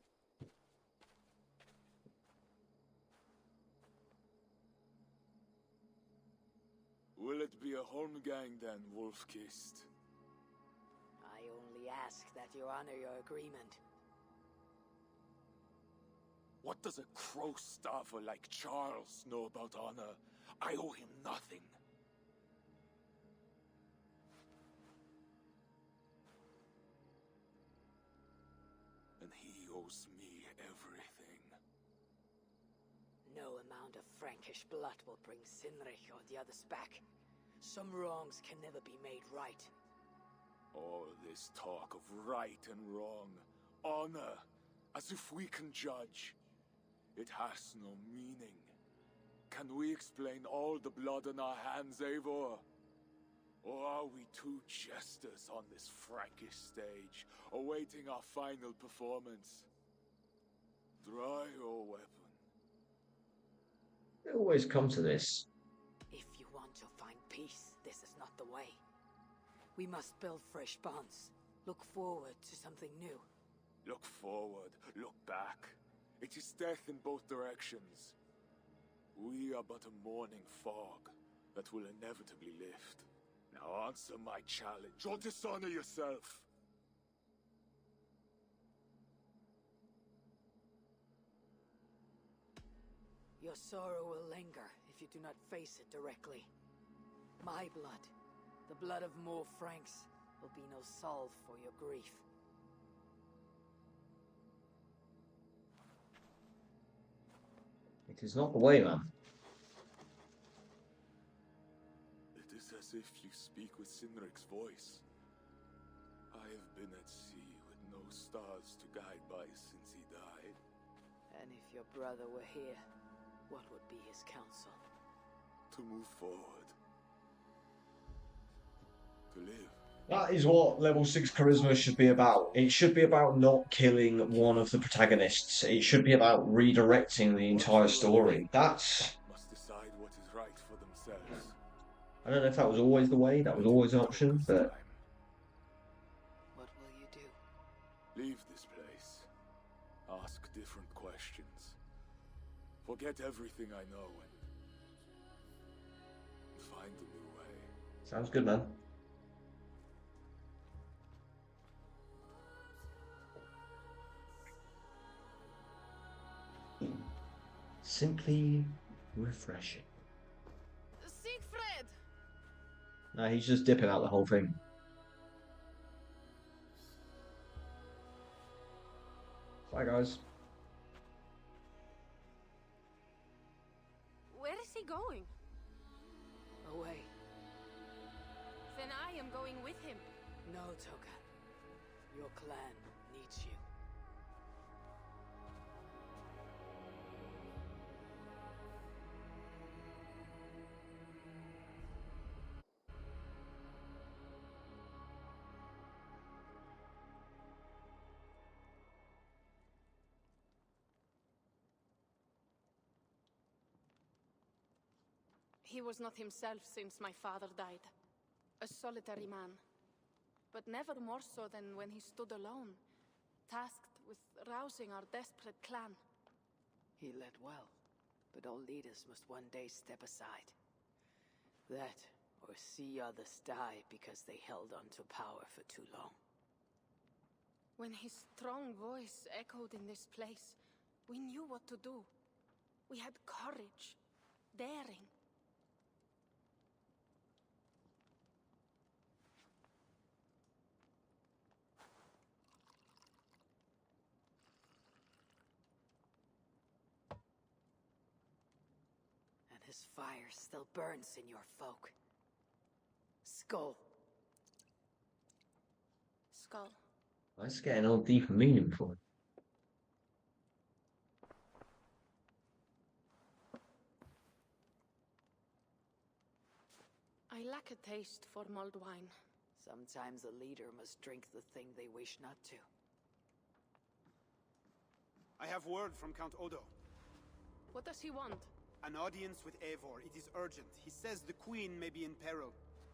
Will it be a Holmgang then, Wolf-Kissed? I only ask that you honor your agreement. What does a crow staffer like Charles know about honor? I owe him nothing. And he owes me everything. No amount of Frankish blood will bring Sinrich or the others back. Some wrongs can never be made right. All this talk of right and wrong, honor, as if we can judge. It has no meaning. Can we explain all the blood on our hands, Eivor? Or are we two jesters on this Frankish stage, awaiting our final performance? Draw your weapon. It always come to this. If you want to find peace, this is not the way. We must build fresh bonds. Look forward to something new. Look forward, look back. It is death in both directions. We are but a morning fog that will inevitably lift. Now answer my challenge, or dishonor yourself. Your sorrow will linger if you do not face it directly. My blood, the blood of more Franks, will be no salve for your grief. It is not the way, man. It is as if you speak with Sinric's voice. I have been at sea with no stars to guide by since he died. And if your brother were here, what would be his counsel? To move forward. To live. That is what level 6 charisma should be about. It should be about not killing one of the protagonists. It should be about redirecting the entire story. That's... Must decide what is right for themselves. I don't know if that was always the way, that was always an option, but... What will you do? Leave this place. Ask different questions. Forget everything I know and find a new way. Sounds good, man. Simply refreshing. Siegfried! No, he's just dipping out the whole thing. Bye, guys. Where is he going? Away. Then I am going with him. No, Toka. Your clan needs you. He was not himself since my father died. A solitary man. But never more so than when he stood alone, tasked with rousing our desperate clan. He led well, but all leaders must one day step aside. That, or see others die because they held on to power for too long. When his strong voice echoed in this place, we knew what to do. We had courage, daring. And his fire still burns in your folk. Skull. Skull. That's getting all deep and meaningful. I lack a taste for mulled wine. Sometimes a leader must drink the thing they wish not to. I have word from Count Odo. What does he want? An audience with Eivor. It is urgent. He says the queen may be in peril.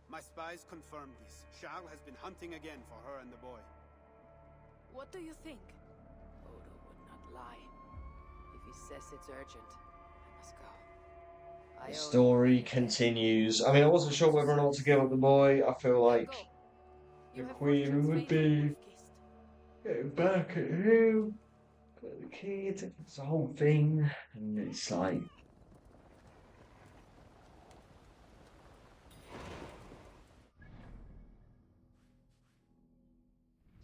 My spies confirmed this. Charles has been hunting again for her and the boy. What do you think? Odo would not lie. If he says it's urgent, I must go. I The owe story him. continues. I mean, I wasn't sure whether or not to give up the boy. I feel like Go. the You have queen fortune's would favor, be Wolf-Kissed. getting back at him. But the kid, it's a whole thing. And it's like,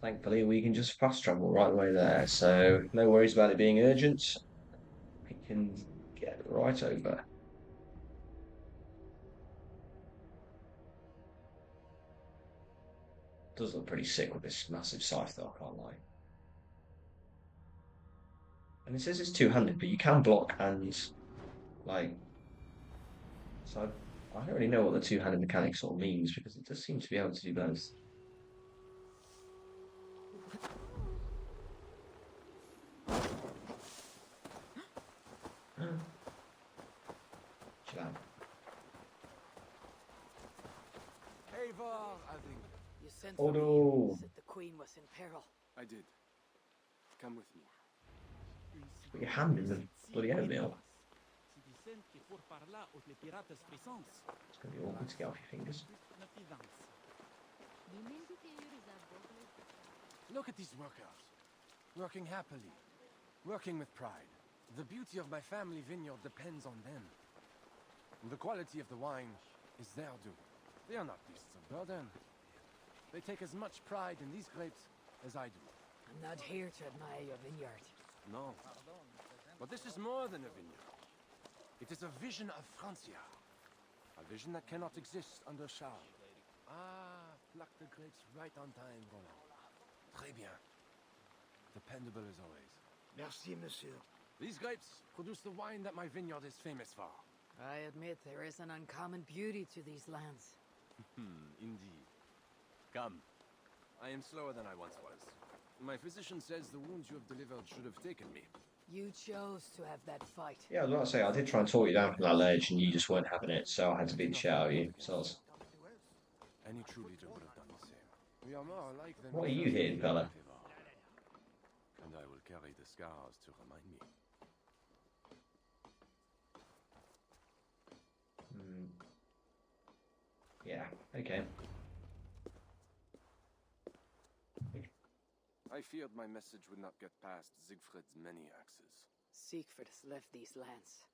thankfully, we can just fast travel right away there. So, no worries about it being urgent. We can get right over. Does look pretty sick with this massive scythe, though, I can't lie. And it says it's two-handed, but you can block and, like... So, I don't really know what the two-handed mechanic sort of means, because it does seem to be able to do both. Chill out. Eivor, I think. You sent for Odo. me, said the queen was in peril. I did. Come with me. Put your hand in the bloody oatmeal. It's going to be awkward to get off your fingers. Look at these workers. Working happily. Working with pride. The beauty of my family vineyard depends on them. And the quality of the wine is their due. They are not beasts of burden. They take as much pride in these grapes as I do. I'm not here to admire your vineyard. No. But this is more than a vineyard. It is a vision of Francia. A vision that cannot exist under Charles. Ah, pluck the grapes right on time, Roland. Très bien. Dependable as always. Merci, monsieur. These grapes produce the wine that my vineyard is famous for. I admit there is an uncommon beauty to these lands. Indeed. Come. I am slower than I once was. My physician says the wounds you have delivered should have taken me. You chose to have that fight. Yeah, I was about to say, I did try and talk you down from that ledge, and you just weren't having it, so I had to beat the shit out of you. So Any true leader would have done the same. We are more alike than... what are you hitting, fella? And I will carry the scars to remind me. Yeah, okay. I feared my message would not get past Siegfried's many axes. Siegfried has left these lands.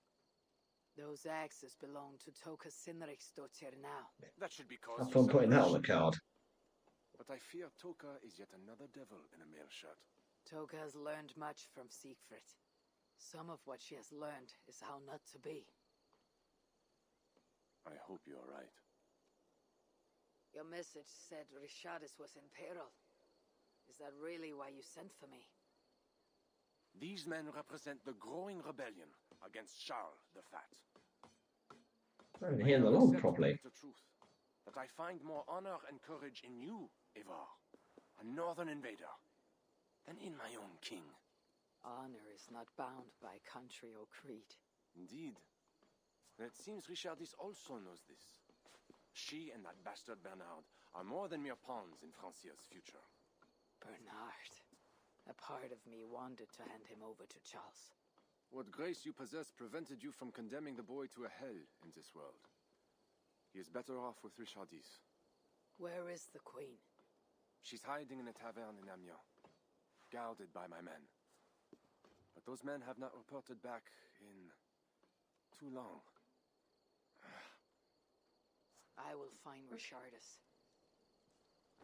Those axes belong to Toka Sinriksdottir now. That should be cause Have for fun putting that on the celebration. card. But I fear Toka is yet another devil in a mail shirt. Toka has learned much from Siegfried. Some of what she has learned is how not to be. I hope you're right. Your message said Richardis was in peril. Is that really why you sent for me? These men represent the growing rebellion against Charles the Fat. I haven't heard the log properly. The truth, that I find more honor and courage in you, Eivor, a northern invader, than in my own king. Honor is not bound by country or creed. Indeed. And it seems Richardis also knows this. She and that bastard Bernard are more than mere pawns in Francia's future. Bernard. A part of me wanted to hand him over to Charles. What grace you possess prevented you from condemning the boy to a hell in this world. He is better off with Richardis. Where is the queen? She's hiding in a tavern in Amiens, guarded by my men. But those men have not reported back in too long. I will find Richardis.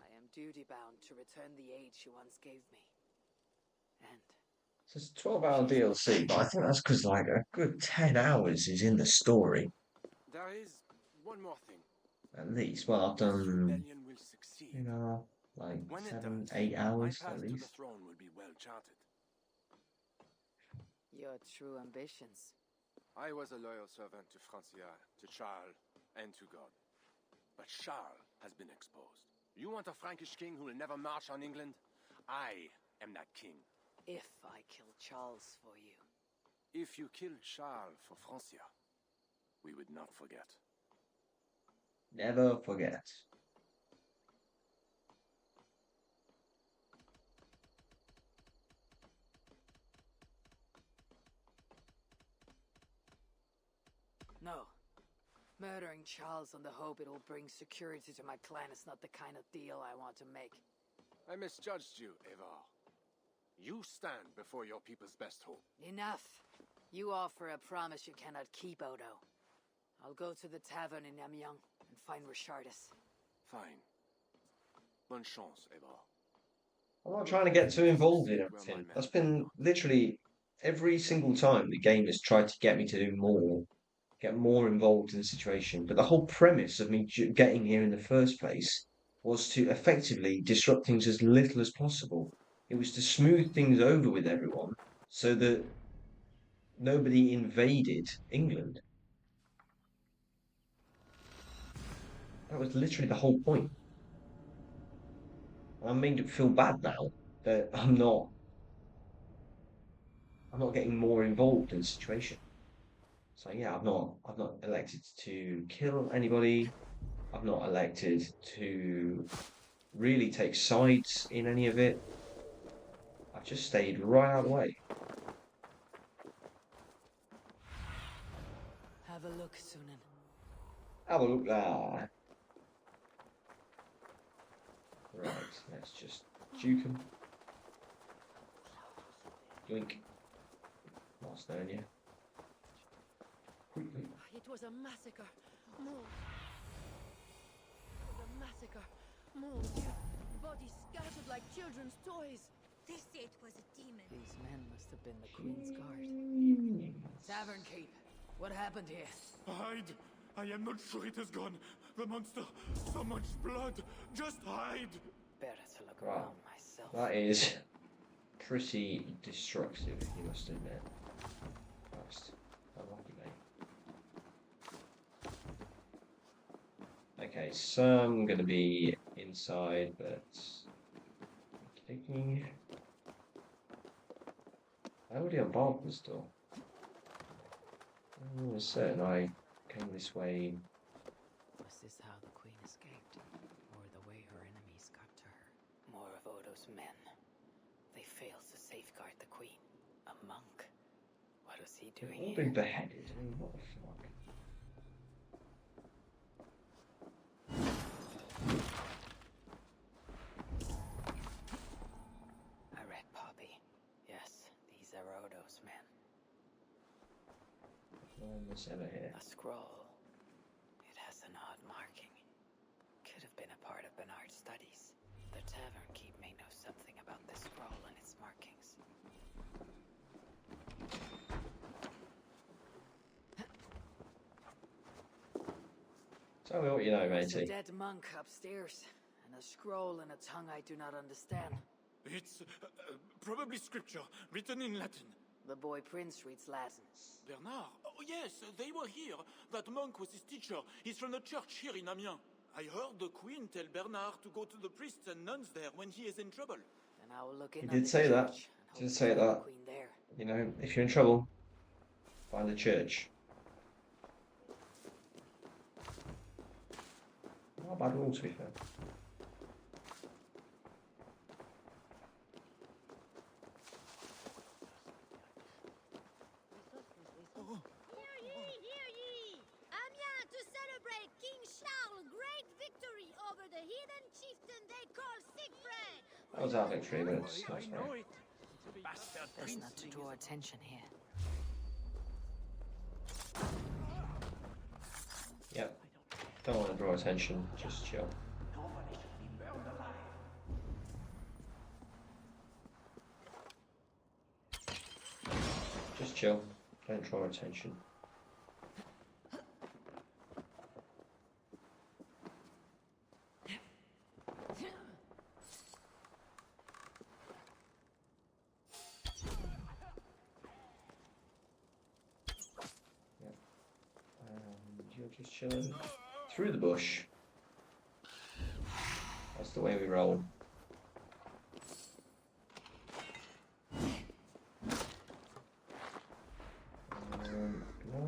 I am duty-bound to return the aid she once gave me. And So it's a 12-hour DLC, but I think that's because like a good 10 hours is in the story. There is one more thing. At least. Well, I've done, Rebellion will succeed. like When it 7, does, 8 hours my path at to the least. throne will be well charted. your true ambitions. I was a loyal servant to Francia, to Charles, and to God. But Charles has been exposed. You want a Frankish king who will never march on England? I am that king. If I kill Charles for you. If you killed Charles for Francia, we would not forget. Never forget. No. Murdering Charles on the hope it will bring security to my clan is not the kind of deal I want to make. I misjudged you, Eivor. You stand before your people's best hope. Enough. You offer a promise you cannot keep, Odo. I'll go to the tavern in Amiens and find Richardis. Fine. Bonne chance, Eivor. I'm not trying to get too involved in everything. That's been literally every single time the game has tried to get me to do more, get more involved in the situation. But the whole premise of me getting here in the first place was to effectively disrupt things as little as possible. It was to smooth things over with everyone so that nobody invaded England. That was literally the whole point. I'm made to feel bad now that I'm not getting more involved in the situation. So yeah, I've not elected to kill anybody. I've not elected to really take sides in any of it. I've just stayed right out of the way. Have a look, Sunan. Have a look there. Right, let's just juke him. Yoink. Last known, yeah. Quickly. It was a massacre. Move. It was a massacre. Move. Bodies scattered like children's toys. They say it was a demon. These men must have been the Queen's Guard. Tavern Keep. What happened here? Hide! I am not sure it has gone. The monster, so much blood. Just hide! Better to look Wow. around myself. That is pretty destructive, you must admit. Christ. Unlucky, mate. Okay, some gonna be inside, but taking. I already unbarred this door. I'm almost certain I came this way. Was this how the Queen escaped? Or the way her enemies got to her? More of Odo's men. They failed to safeguard the Queen. A monk. What was he They've doing all here? been beheaded. I mean, what the fuck? I read Poppy. Yes, these are Odo's men. What's ever here? A scroll. It has an odd marking. Could have been a part of Bernard's studies. The tavern keep may know something about this scroll and its markings. Tell me what you know, There's a matey. dead monk upstairs, and a scroll in a tongue I do not understand. It's probably scripture, written in Latin. The boy Prince reads Latin. Bernard? Oh, yes, they were here. That monk was his teacher. He's from the church here in Amiens. I heard the queen tell Bernard to go to the priests and nuns there when he is in trouble. And I will look He in did on the say that. church and He did hope to say find the that. queen there. You know, if you're in trouble, find the church. Not a bad rule, to be fair. Hear ye, hear ye! Amiens to celebrate King Charles' great victory over the heathen chieftain they call Siegfried! That was our victory, but it's not very. Best not to draw attention here. Yep. Don't want to draw attention, just chill. Just chill. Don't draw attention. Yep. And you're just chilling through the bush. That's the way we roll.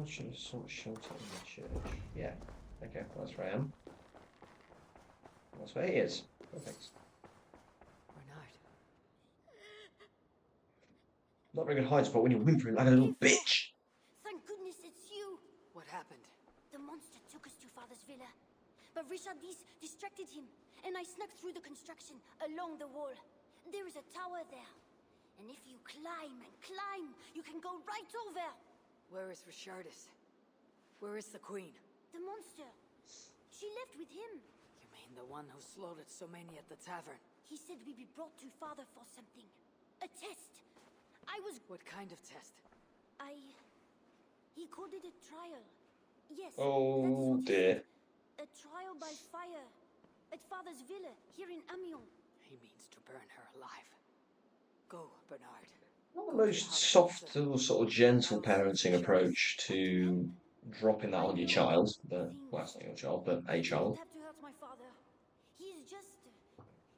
Should have sought shelter in the church. Yeah. Okay, well, that's where I am. That's where he is. Perfect. Bernard. Not very good hide spot when you're whimpering like a little bitch. Thank goodness it's you! What happened? The monster took us to Father's villa. But Richard distracted him, and I snuck through the construction along the wall. There is a tower there. And if you climb and climb, you can go right over. Where is Richardus? Where is the queen? The monster. She left with him. You mean the one who slaughtered so many at the tavern? He said we'd be brought to Father for something. A test. I was... What kind of test? He called it a trial. Yes. Oh that's dear. a trial by fire. At Father's villa, here in Amiens. He means to burn her alive. Go, Bernard. Not the most soft or sort of gentle parenting approach to dropping that on your child, but well, it's not your child, but a You child. don't have to hurt my father. He's just...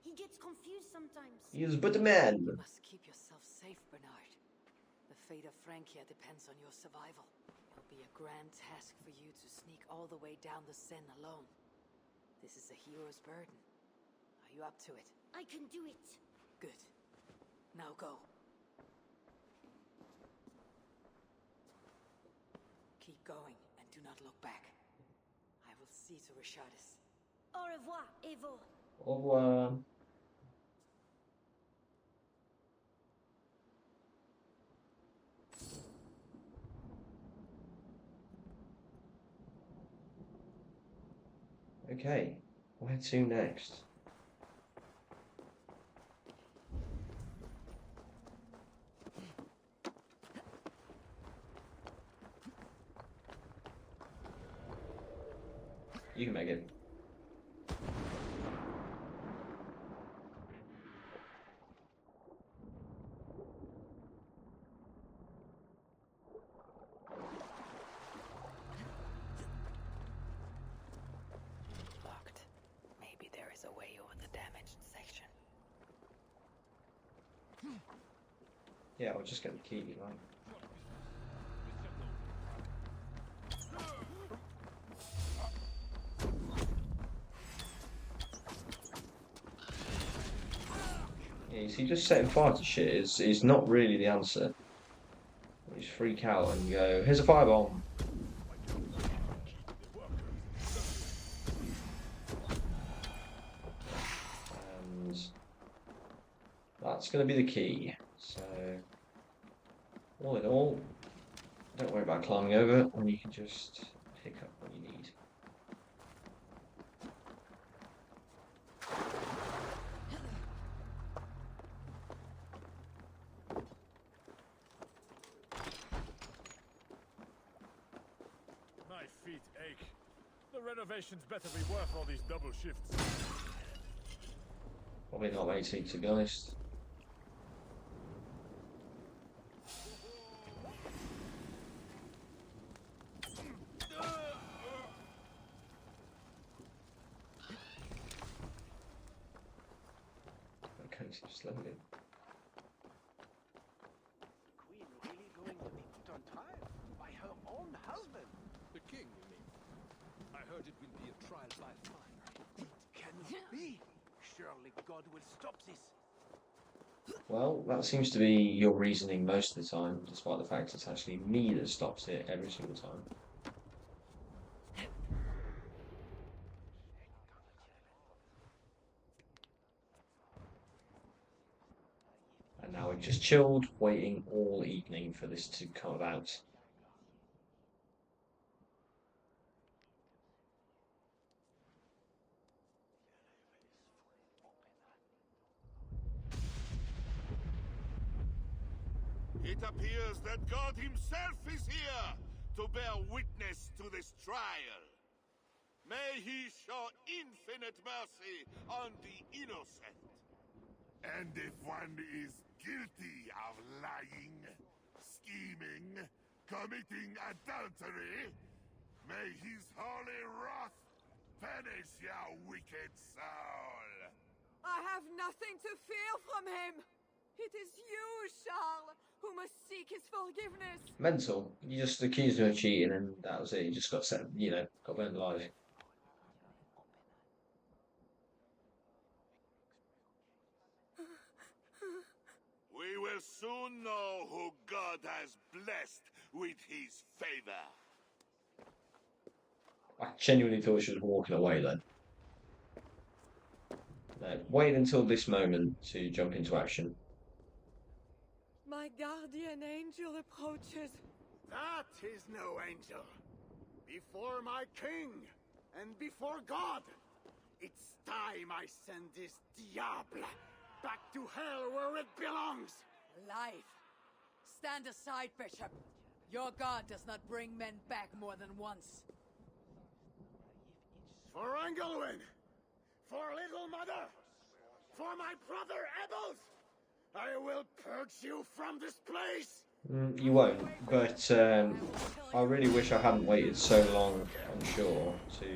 he gets confused sometimes. He is but a man. You must keep yourself safe, Bernard. The fate of Francia depends on your survival. It'll be a grand task for you to sneak all the way down the Seine alone. This is a hero's burden. Are you up to it? I can do it. Good. Now go. Keep going and do not look back. I will see to Richardus. Au revoir, Evo. Au revoir. Okay, where to next? You can make it. Locked. Maybe there is a way over the damaged section. Yeah, I'll just get the key, right? Yeah, you see, just setting fire to shit is not really the answer. You just freak out and go, here's a firebomb. And that's going to be the key. So, all in all, don't worry about climbing over it when you can just pick up what you need. My feet ache. The renovations better be worth all these double shifts. Probably not, matey, to be honest. Okay, just let me. Queen really going to be put on trial by her own husband? The king, you mean? I heard it will be a trial by fire. It cannot be. Surely God will stop this. Well, that seems to be your reasoning most of the time, despite the fact it's actually me that stops it every single time. And now we've just chilled, waiting all evening for this to come about. It appears that God himself is here to bear witness to this trial. May he show infinite mercy on the innocent. And if one is guilty of lying, scheming, committing adultery, may his holy wrath punish your wicked soul. I have nothing to fear from him. It is you, Charles, who must seek his forgiveness. Mental. You just accused him of cheating and that was it. You just got set, got burned alive. We will soon know who God has blessed with his favor. I genuinely thought she was walking away then. No, wait until this moment to jump into action. My guardian angel approaches. That is no angel. Before my king and before God, it's time I send this diable back to hell where it belongs. Life. Stand aside, Bishop. Your God does not bring men back more than once. For Engelwin, for Little Mother, for my brother Ebels, I will purge you from this place. You won't, but I really wish I hadn't waited so long on shore to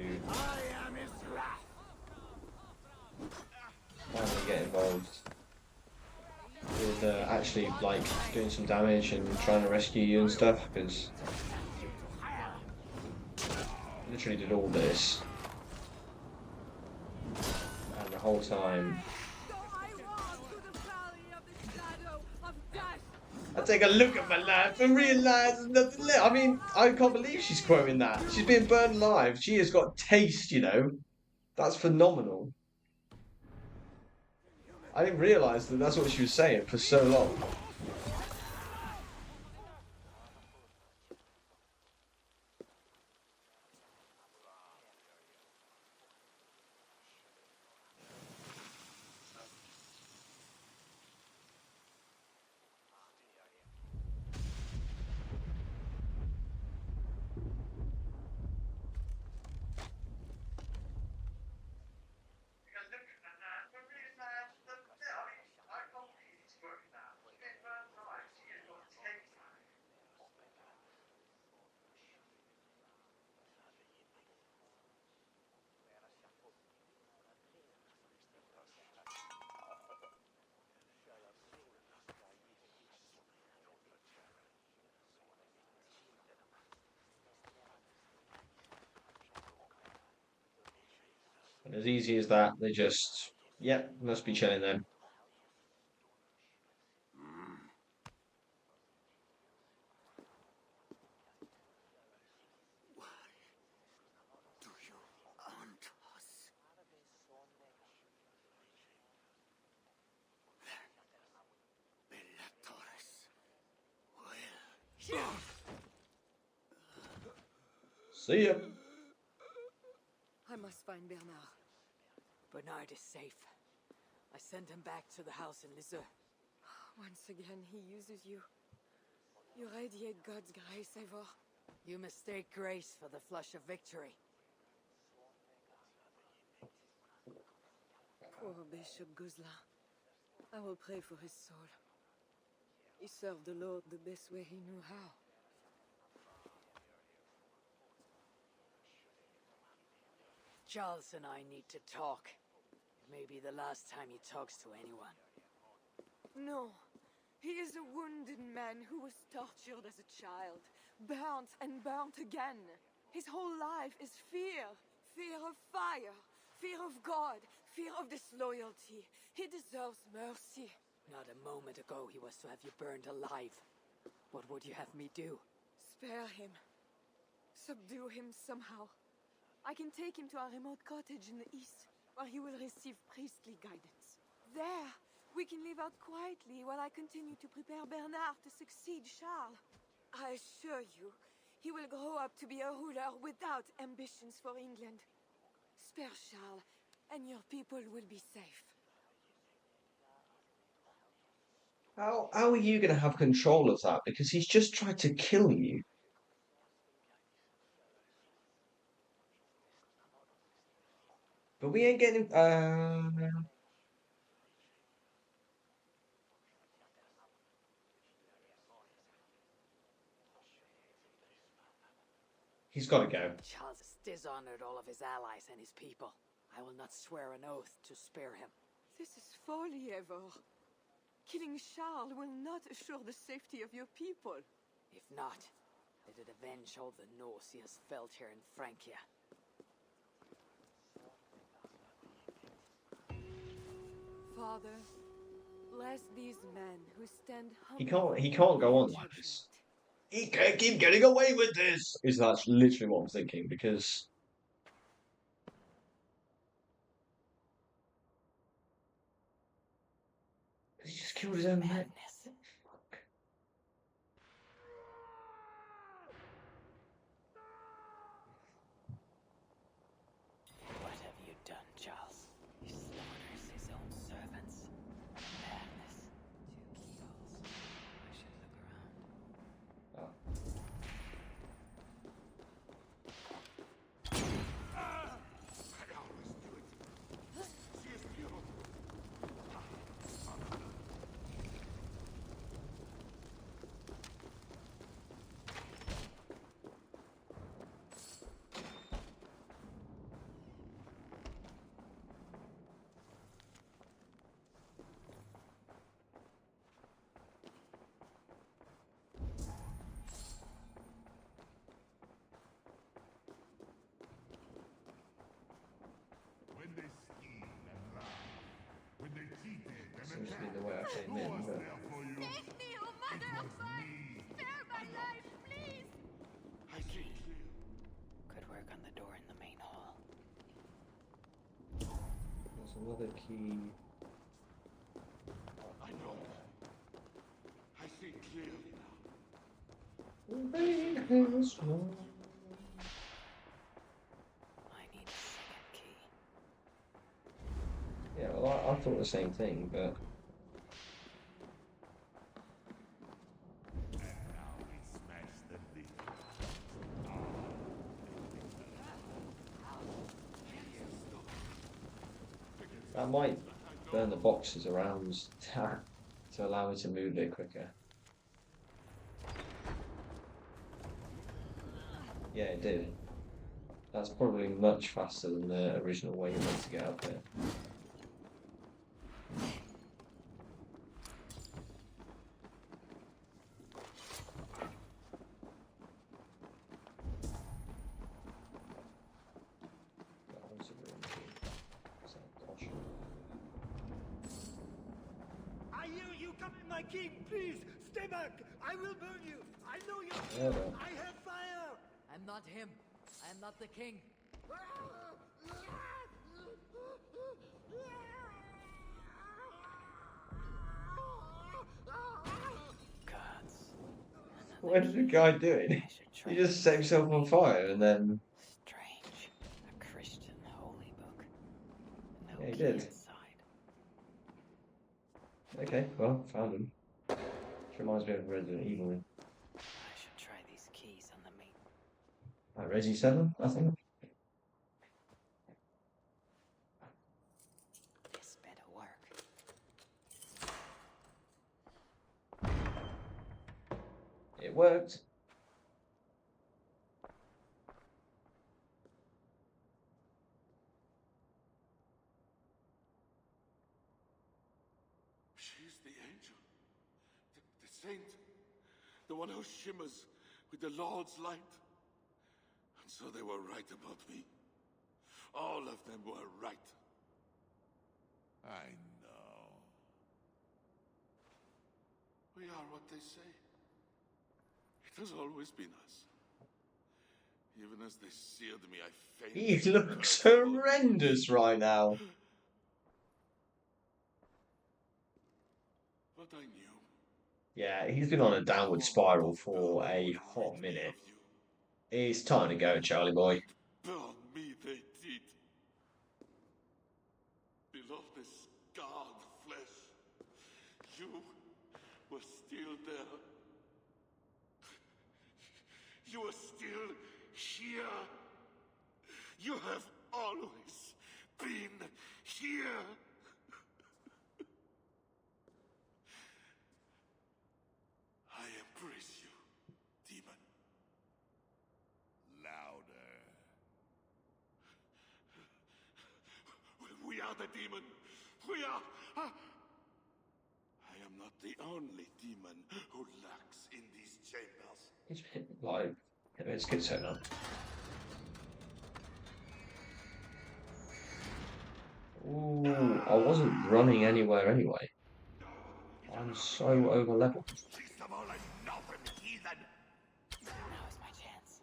finally get involved with actually like doing some damage and trying to rescue you and stuff, because I literally did all this and the whole time I take a look at my life and realise there's nothing left. I mean, I can't believe she's quoting that. She's being burned alive. She has got taste, That's phenomenal. I didn't realise that that's what she was saying for so long. And as easy as that, they just, must be chilling then. Do you want us? Bellatorus will. See ya. I must find Bernard. Bernard is safe. I sent him back to the house in Lisieux. Once again, he uses you. You radiate God's grace, Eivor. You mistake grace for the flush of victory. Poor Bishop Guzla. I will pray for his soul. He served the Lord the best way he knew how. Charles and I need to talk. It may be the last time he talks to anyone. No. He is a wounded man who was tortured as a child, burnt and burnt again. His whole life is fear. Fear of fire. Fear of God. Fear of disloyalty. He deserves mercy. Not a moment ago he was to have you burned alive. What would you have me do? Spare him. Subdue him somehow. I can take him to our remote cottage in the east, where he will receive priestly guidance. There, we can live out quietly while I continue to prepare Bernard to succeed Charles. I assure you, he will grow up to be a ruler without ambitions for England. Spare Charles, and your people will be safe. How are you going to have control of that? Because he's just tried to kill you. But we ain't getting... He's got to go. Charles has dishonored all of his allies and his people. I will not swear an oath to spare him. This is folly, Eivor. Killing Charles will not assure the safety of your people. If not, let it avenge all the Norse he has felt here in Francia. Father, bless these men who stand He can't go on like this. He can't keep getting away with this. That's literally what I'm thinking, because he just killed his own men. What have you done, Charles? He slaughters his own servants. Madness. 2 kills. I should look around. When they schemed and lied, when they cheated and Seems to be attacked, the way I came who in, was but... there for you? Save me, oh mother of God! Spare my life, please! A key. Could work on the door in the main hall. There's another key. I know. I see clearly now. I need a second key. Yeah, well, I thought the same thing, but... And now we smash the lid. That might burn the boxes around to allow me to move it quicker. Yeah, it did. That's probably much faster than the original way you meant to get up there. That was a room key. So, gosh. I hear you, Captain my king. Please, stay back. I will burn you. I know you. Yeah, well. I have fire. I'm not him. I am not the king. Gods. What is the guy doing? He just set himself on fire and then... Strange. A Christian holy book. No Yeah, he key did. inside. Okay, well, found him. Which reminds me of Resident Evil. I should try these keys on the main Resi 7, I think. This better work. It worked. She's the angel. The saint. The one who shimmers with the Lord's light. And so they were right about me. All of them were right. I know. We are what they say. It has always been us. Even as they seared me, I fainted. He looks horrendous right now. But I knew. Yeah, he's been on a downward spiral for a hot minute. It's time to go, Charlie boy. Burn me they did. Below the scarred flesh, you were still there. You are still here. You have always been here. I embrace you, demon. Louder. We are the demon. We are. I am not the only demon who lurks in these chambers. It's like, it's good so now. Ooh, I wasn't running anywhere anyway. I'm so over leveled. Now is my chance.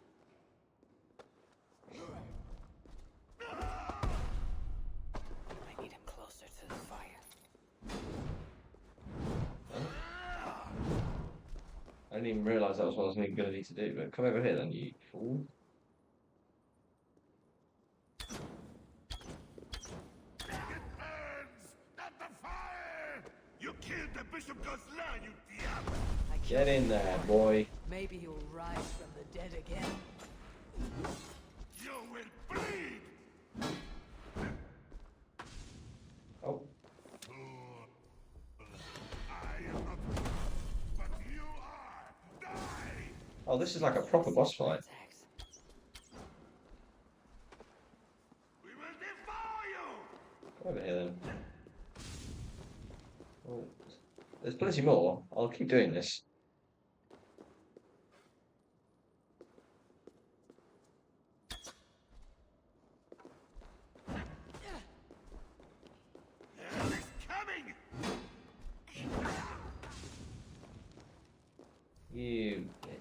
I need him closer to the fire. I didn't even realise that was what I was going to need to do, but come over here then, you fool. You killed the Bishop Gosselin, you diable! Get in there, boy. Maybe you'll rise from the dead again. You will bleed! Oh. Oh, this is like a proper boss fight. We will devour you! Come over here then. Oh, there's plenty more. I'll keep doing this. Hell is coming! You bitch.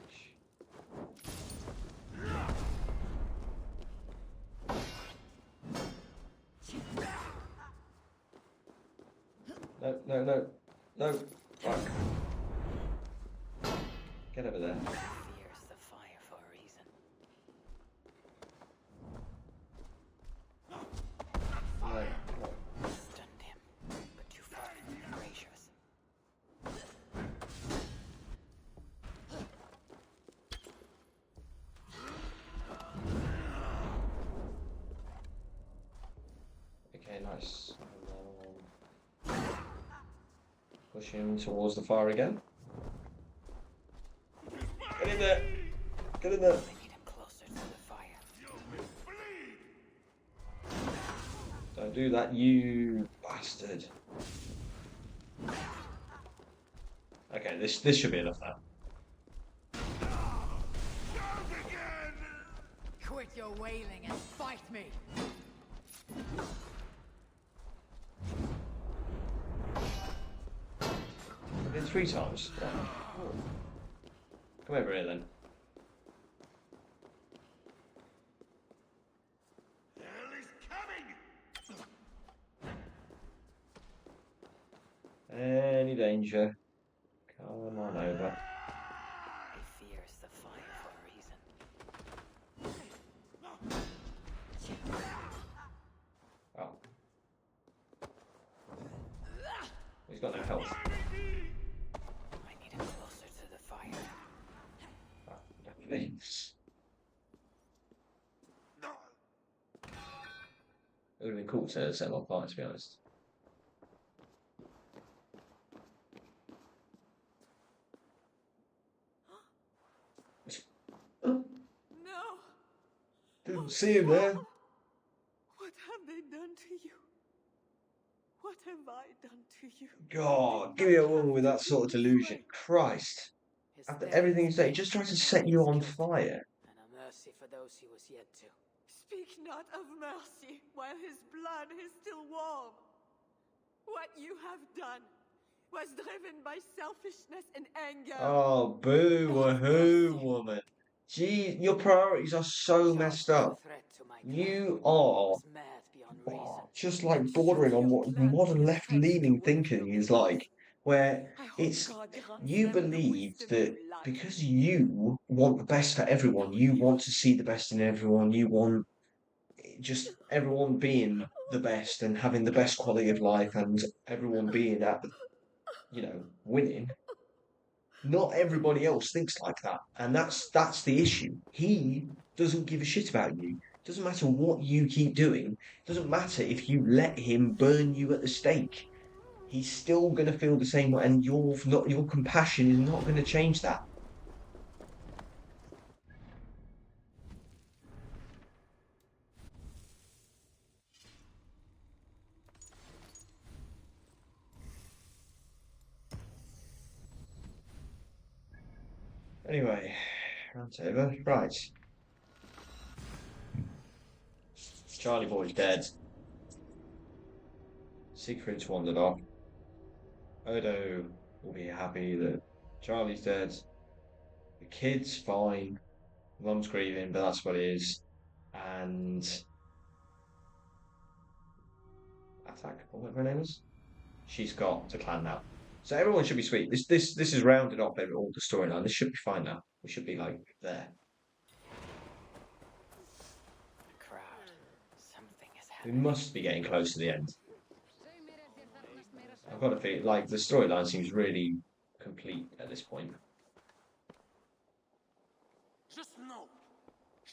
No, no, no. No. Fuck. Get over there. Fears the fire for a reason. No, no. Stunned him, but too far from the braziers. Okay, nice. Push him towards the fire again. Get in there! Get in there! I need him closer to the fire. Don't do that, you bastard. Okay, this should be enough now. Quit your wailing and fight me! I did 3 times. Oh. Come over here then. Hell is coming! Any danger? Come on over. He fears the fire for a reason. Oh. He's got no health. I need him closer to the fire. Ah, definitely. It would have been cool to set them on fire, to be honest. No! Didn't see him there. What have they done to you? What have I done to you? God, give me a woman with that sort of delusion. Christ. After everything you say, he just tries to set you on fire. And a mercy for those he was yet to. Speak not of mercy while his blood is still warm. What you have done was driven by selfishness and anger. Oh, boo-wahoo, woman. Gee, your priorities are so messed up. You are just like bordering on what modern left-leaning thinking is like, where it's you believe that because you want the best for everyone, you want to see the best in everyone, you want just everyone being the best and having the best quality of life and everyone being at the, winning. Not everybody else thinks like that, and that's the issue. He doesn't give a shit about you. Doesn't matter what you keep doing. Doesn't matter if you let him burn you at the stake. He's still gonna feel the same way, and your compassion is not gonna change that. Anyway, round's over. Right. Charlie Boy's dead. Siegfried's wandered off. Odo will be happy that Charlie's dead. The kid's fine. Mum's grieving, but that's what it is. And Attack, or whatever her name is, she's got the clan now. So everyone should be sweet. This is rounded off all the storyline. This should be fine now. We should be like there. Crowd. Something is We happening. must be getting close to the end. I've got to feel like the storyline seems really complete at this point. Just know,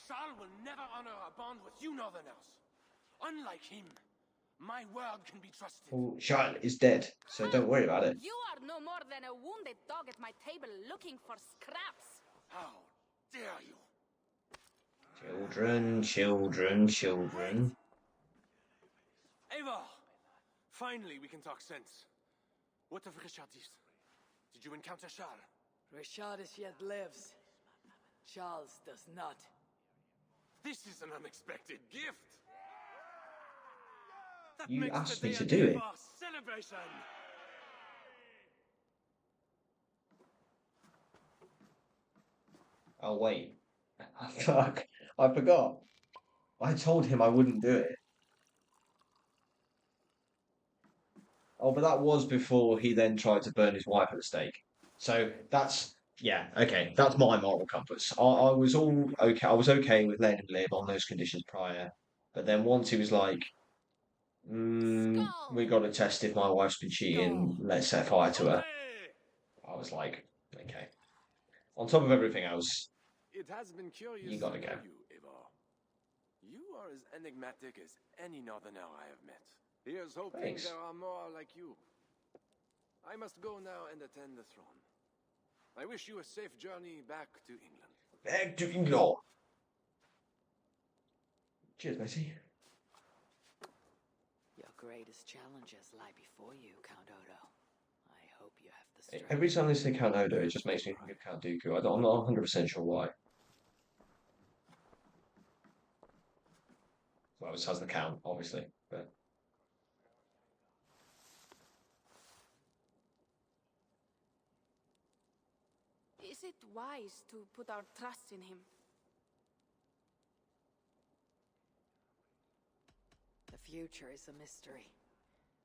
Charles will never honor a bond with you Northerners. Unlike him, my word can be trusted. Well, Charlotte is dead, so don't worry about it. You are no more than a wounded dog at my table looking for scraps. How dare you? Children. Eivor, finally we can talk sense. What of Richardis? Did you encounter Charles? Richardis yet lives. Charles does not. This is an unexpected gift. That You makes asked me today to a do day it. for celebration. Oh wait, fuck! I forgot. I told him I wouldn't do it. Oh, but that was before he then tried to burn his wife at the stake. So yeah, okay. That's my moral compass. I was all okay. I was okay with letting him live on those conditions prior, but then once he was like, we got to test if my wife's been cheating. Let's set fire to her. I was like, okay. On top of everything else, It has been curious you gotta to go. know you, Eivor. You are as enigmatic as any Northerner I have met. Here's hoping Thanks. there are more like you. I must go now and attend the throne. I wish you a safe journey back to England. Back to England. Cheers, Messi. Your greatest challenges lie before you, Count Odo. I hope you have the strength. Every time they say Count Odo, it just makes me think of Count Dooku. I'm not 100% sure why. Well, it has the Count, obviously, but Is it wise to put our trust in him? The future is a mystery.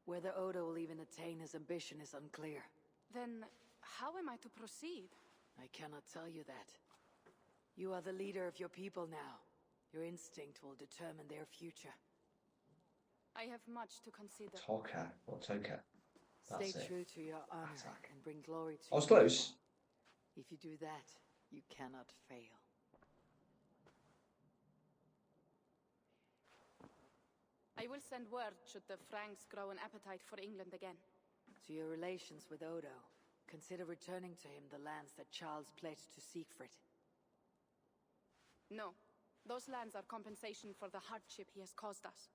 Whether Odo will even attain his ambition is unclear. Then how am I to proceed? I cannot tell you that. You are the leader of your people now. Your instinct will determine their future. I have much to consider. Toka or Toka. Stay That's it. true to your honor and bring glory to I was your close. people. If you do that, you cannot fail. I will send word should the Franks grow an appetite for England again. To your relations with Odo, consider returning to him the lands that Charles pledged to Siegfried. No. Those lands are compensation for the hardship he has caused us.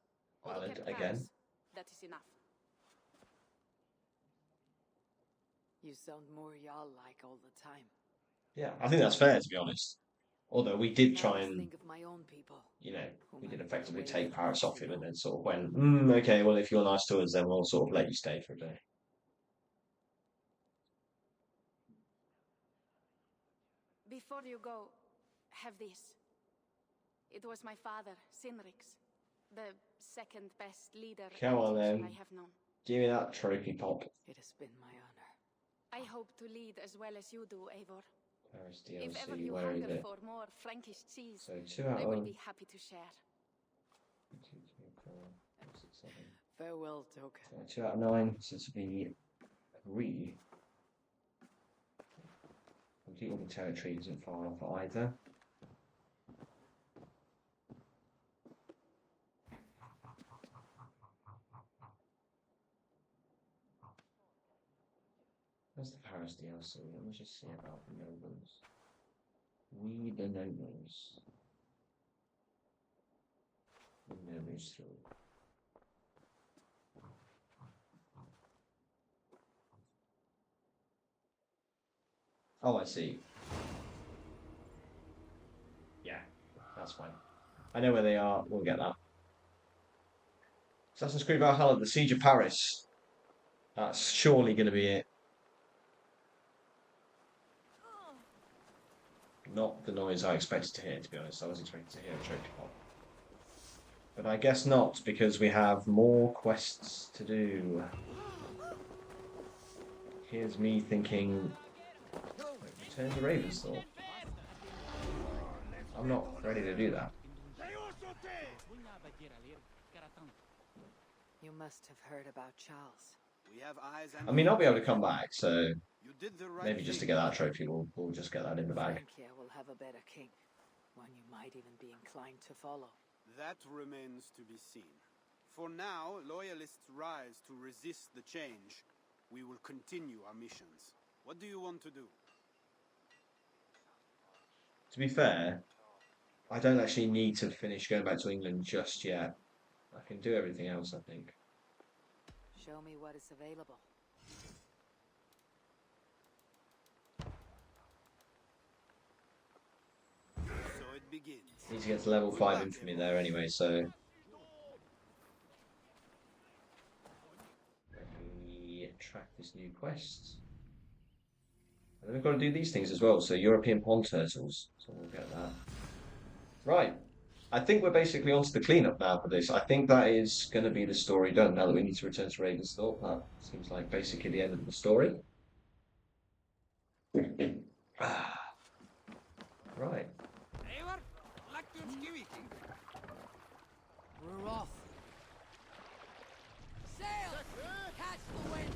Valid kept again. Paris. That is enough. You sound more Jarl-like all the time. Yeah, I think that's fair, to be honest. Although we did Now try let's and, think of my own people. you know, we Whom did I've effectively put away take for Paris off months him and ago. then sort of went, okay, well, if you're nice to us, then we'll sort of let you stay for a day. Before you go, have this. It was my father, Sinrix, the second best leader Come on, and teacher then. I have known. Give me that trophy pop. It has been my honor. I hope to lead as well as you do, Eivor. Paris If ever DLC, you where is hunger it? for more Frankish cheese, So 2 out I of will be happy to share. 2, 3, 4, 5, 6, 7. Farewell, Toka. So 2 out of 9, so to be 3. Complete all the territory isn't far off either. Where's the Paris DLC? Let me just see about the nobles. We the nobles. The nobles through. Oh, I see. Yeah, that's fine. I know where they are. We'll get that. Assassin's Creed Valhalla, the Siege of Paris. That's surely going to be it. Not the noise I expected to hear, to be honest. I was expecting to hear a trophy pop. But I guess not, because we have more quests to do. Here's me thinking, return to Ravensthorpe. I'm not ready to do that. You must have heard about Charles. We have eyes and I mean, I'll be able to come back, so you did the right maybe just to thing. get that trophy, we'll just get that in the bag. Francia will have a better king, one you might even be inclined to follow. That remains to be seen. For now, loyalists rise to resist the change. We will continue our missions. What do you want to do? To be fair, I don't actually need to finish going back to England just yet. I can do everything else, I think. Show me what is available. So it begins. Need to get to level 5 infamy there anyway, so... Let me track this new quest. And then we've got to do these things as well, so European pond turtles. So we'll get that. Right. I think we're basically onto the cleanup now for this. I think that is going to be the story done now that we need to return to Ravensthorpe. That seems like basically the end of the story. Right. We're off. Sail! Catch the wind!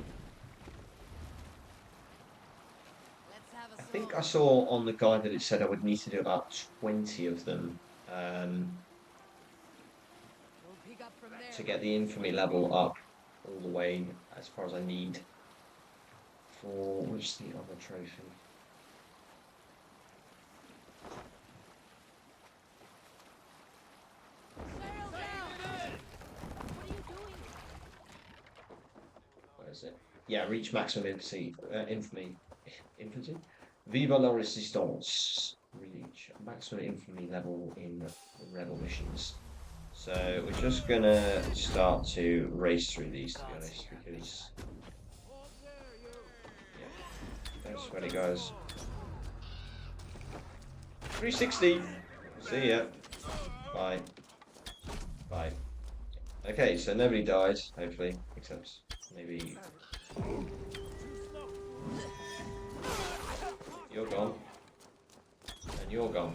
Let's have a I think I saw on the guide that it said I would need to do about 20 of them to get the infamy level up all the way as far as I need for which the other trophy. Where is it? Yeah, reach maximum infamy. Infantry? Viva la Resistance. Reach maximum infamy level in rebel missions. So we're just gonna start to race through these, to be honest, because yeah, don't sweat it, guys. 360. See ya. Bye. Bye. Okay, so nobody died, hopefully, except maybe. You're gone. And you're gone.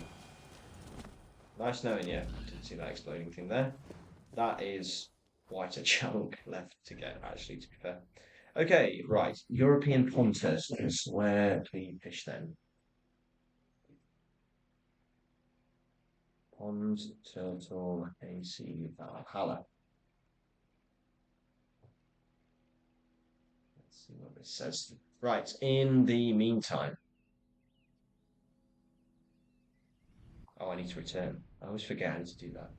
Nice knowing you. Didn't see that exploding thing there. That is quite a chunk left to get, actually, to be fair. Okay, right. European pond turtles. Where do we fish them? Pond turtle AC Valhalla. See what this says. Right, in the meantime. Oh, I need to return. I always forget I need to do that.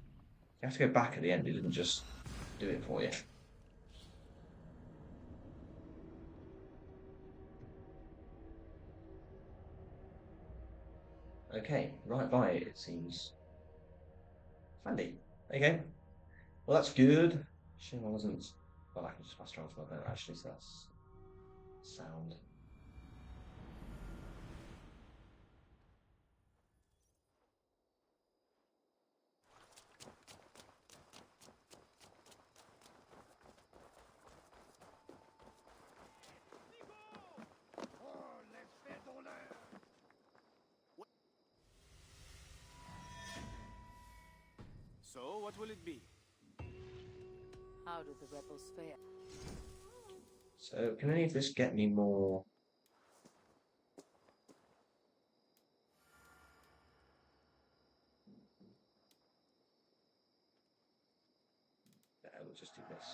You have to go back at the end, it doesn't just do it for you. Okay, right by it, it seems. Handy. Okay. Well, that's good. Shame I wasn't. Well, I can just pass around for my boat actually, so that's sound. So, what will it be? How did the rebels fare? So, can any of this get me more? No, we'll just do this.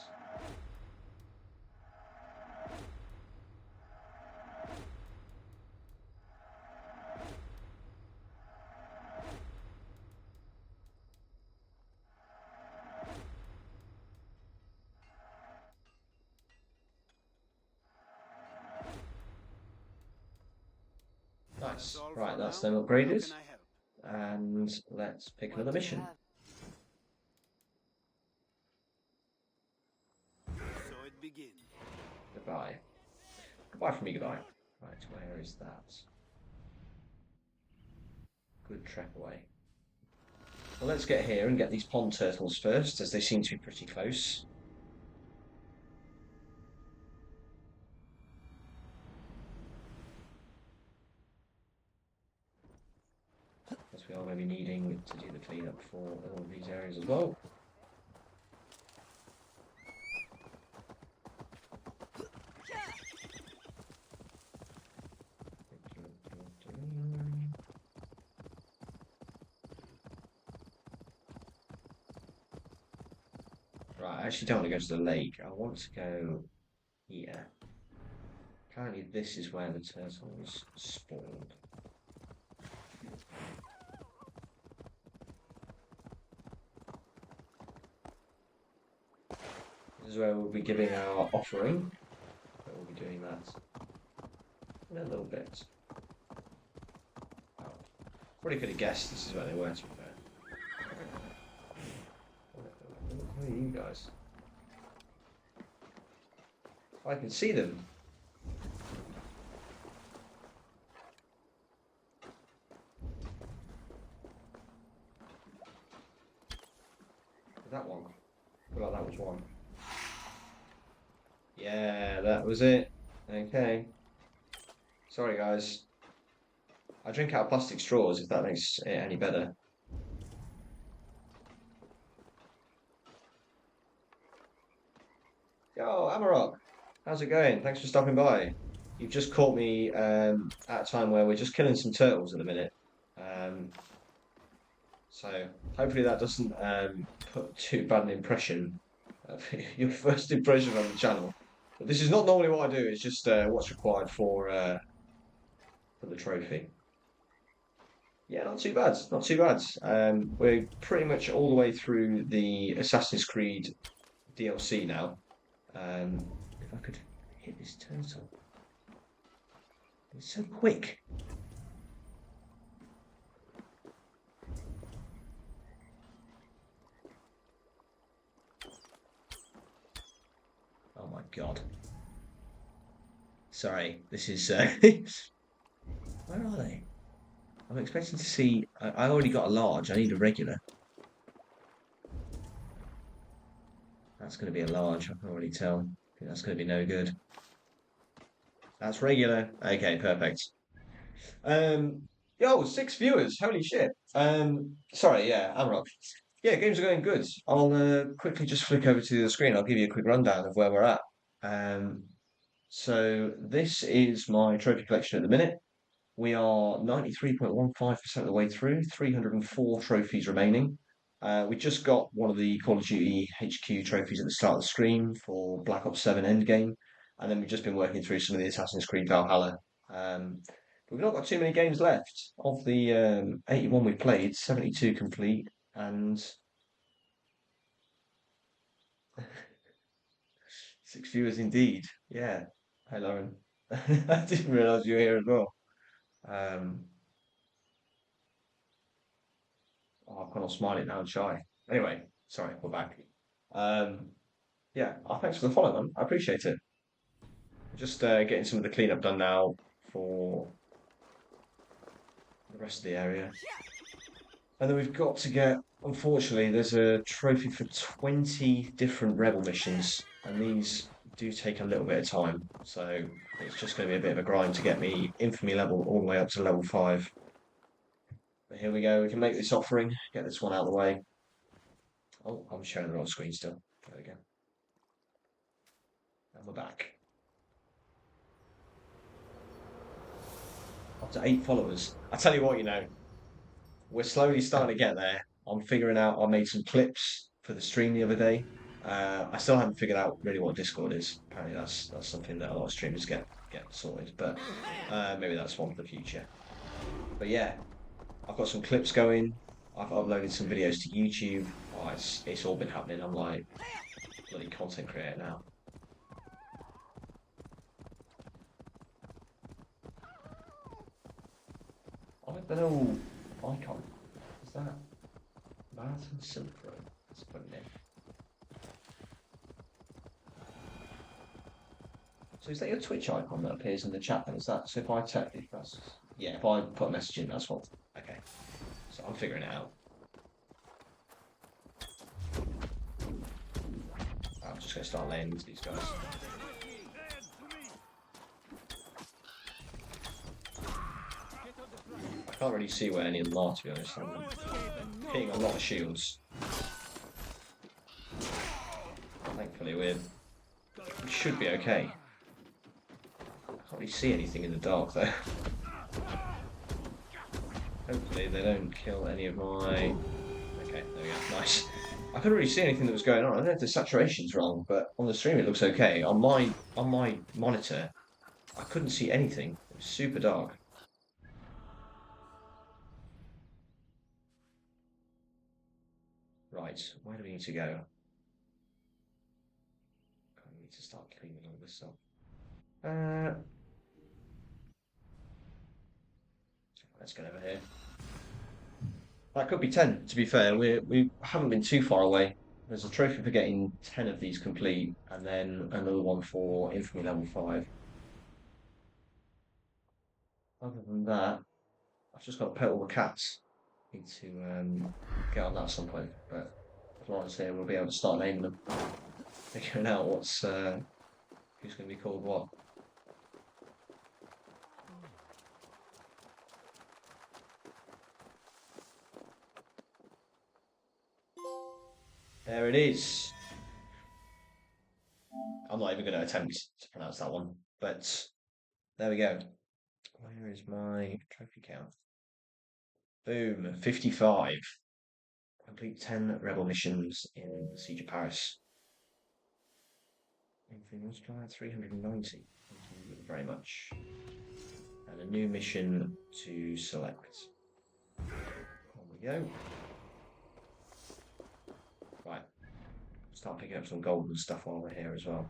Nice. Right, that's them upgraded. And let's pick another mission. So it begins. Goodbye. Goodbye from me, goodbye. Right, where is that? Good trek away. Well, let's get here and get these pond turtles first, as they seem to be pretty close. Because we are going to be needing to do the cleanup for all of these areas as well. Right, I actually don't want to go to the lake. I want to go here. Apparently this is where the turtles spawned. This is where we'll be giving our offering. But we'll be doing that in a little bit. Oh, probably could have guessed this is where they were, to be fair. Who are you guys? Oh, I can see them. That one. I feel like that was one. Yeah, that was it. Okay. Sorry, guys. I drink out of plastic straws, if that makes it any better. Yo, Amarok. How's it going? Thanks for stopping by. You've just caught me at a time where we're just killing some turtles at the minute. So hopefully that doesn't put too bad an impression of your first impression on the channel. But this is not normally what I do. It's just what's required for the trophy. Yeah, not too bad. Not too bad. We're pretty much all the way through the Assassin's Creed DLC now. If I could hit this turtle. It's so quick. Oh my god. Sorry, this is... Where are they? I'm expecting to see... I already got a large. I need a regular. That's going to be a large. I can already tell. I think that's going to be no good. That's regular. Okay, perfect. Yo, 6 viewers. Holy shit. Sorry, yeah, Amrock. Yeah, games are going good. I'll quickly just flick over to the screen. I'll give you a quick rundown of where we're at. So this is my trophy collection at the minute. We are 93.15% of the way through, 304 trophies remaining. We just got one of the Call of Duty HQ trophies at the start of the stream for Black Ops 7 Endgame. and then we've just been working through some of the Assassin's Creed Valhalla. But we've not got too many games left. Of the 81 we've played, 72 complete, and 6 viewers indeed. Yeah. Hi, Lauren. I didn't realise you were here as well. Um, oh, I've gone all smiley now and shy. Anyway, sorry, we're back. Um, yeah, thanks for the follow, man. I appreciate it. Just getting some of the cleanup done now for the rest of the area. And then we've got to get, unfortunately, there's a trophy for 20 different rebel missions, and these do take a little bit of time. So it's just going to be a bit of a grind to get me infamy level all the way up to level 5. But here we go, we can make this offering, get this one out of the way. Oh, I'm showing the wrong screen still. There we go. And we're back. Up to 8 followers. I tell you what, we're slowly starting to get there. I'm figuring out, I made some clips for the stream the other day. I still haven't figured out really what Discord is. Apparently that's something that a lot of streamers get sorted, but maybe that's one for the future. But yeah, I've got some clips going. I've uploaded some videos to YouTube. Oh, it's all been happening. I'm like bloody content creator now. I don't know icon. Is that Martin Silver? Let's put it in. So is that your Twitch icon that appears in the chat then? Is that so if I technically press yeah, if I put a message in, that's what okay. So I'm figuring it out. I'm just gonna start laying into these guys. I can't really see where any of them are, to be honest. I'm hitting a lot of shields. Thankfully we should be okay. I can't really see anything in the dark though. Hopefully they don't kill any of my... Okay, there we go, nice. I couldn't really see anything that was going on. I don't know if the saturation's wrong, but on the stream it looks okay. On my monitor, I couldn't see anything. It was super dark. Right, where do we need to go? I need to start cleaning all this up. Let's get over here. That could be 10, to be fair. We haven't been too far away. There's a trophy for getting 10 of these complete, and then another one for infamy level 5. Other than that, I've just got to pet all the cats. Need to get on that at some point, but as long as here, we'll be able to start naming them. Figuring out who's going to be called what. There it is. I'm not even going to attempt to pronounce that one, but there we go. Where is my trophy count? Boom, 55. Complete 10 rebel missions in the Siege of Paris. Anything else? 390. Thank you very much. And a new mission to select. There we go. Right. Start picking up some gold and stuff while we're here as well.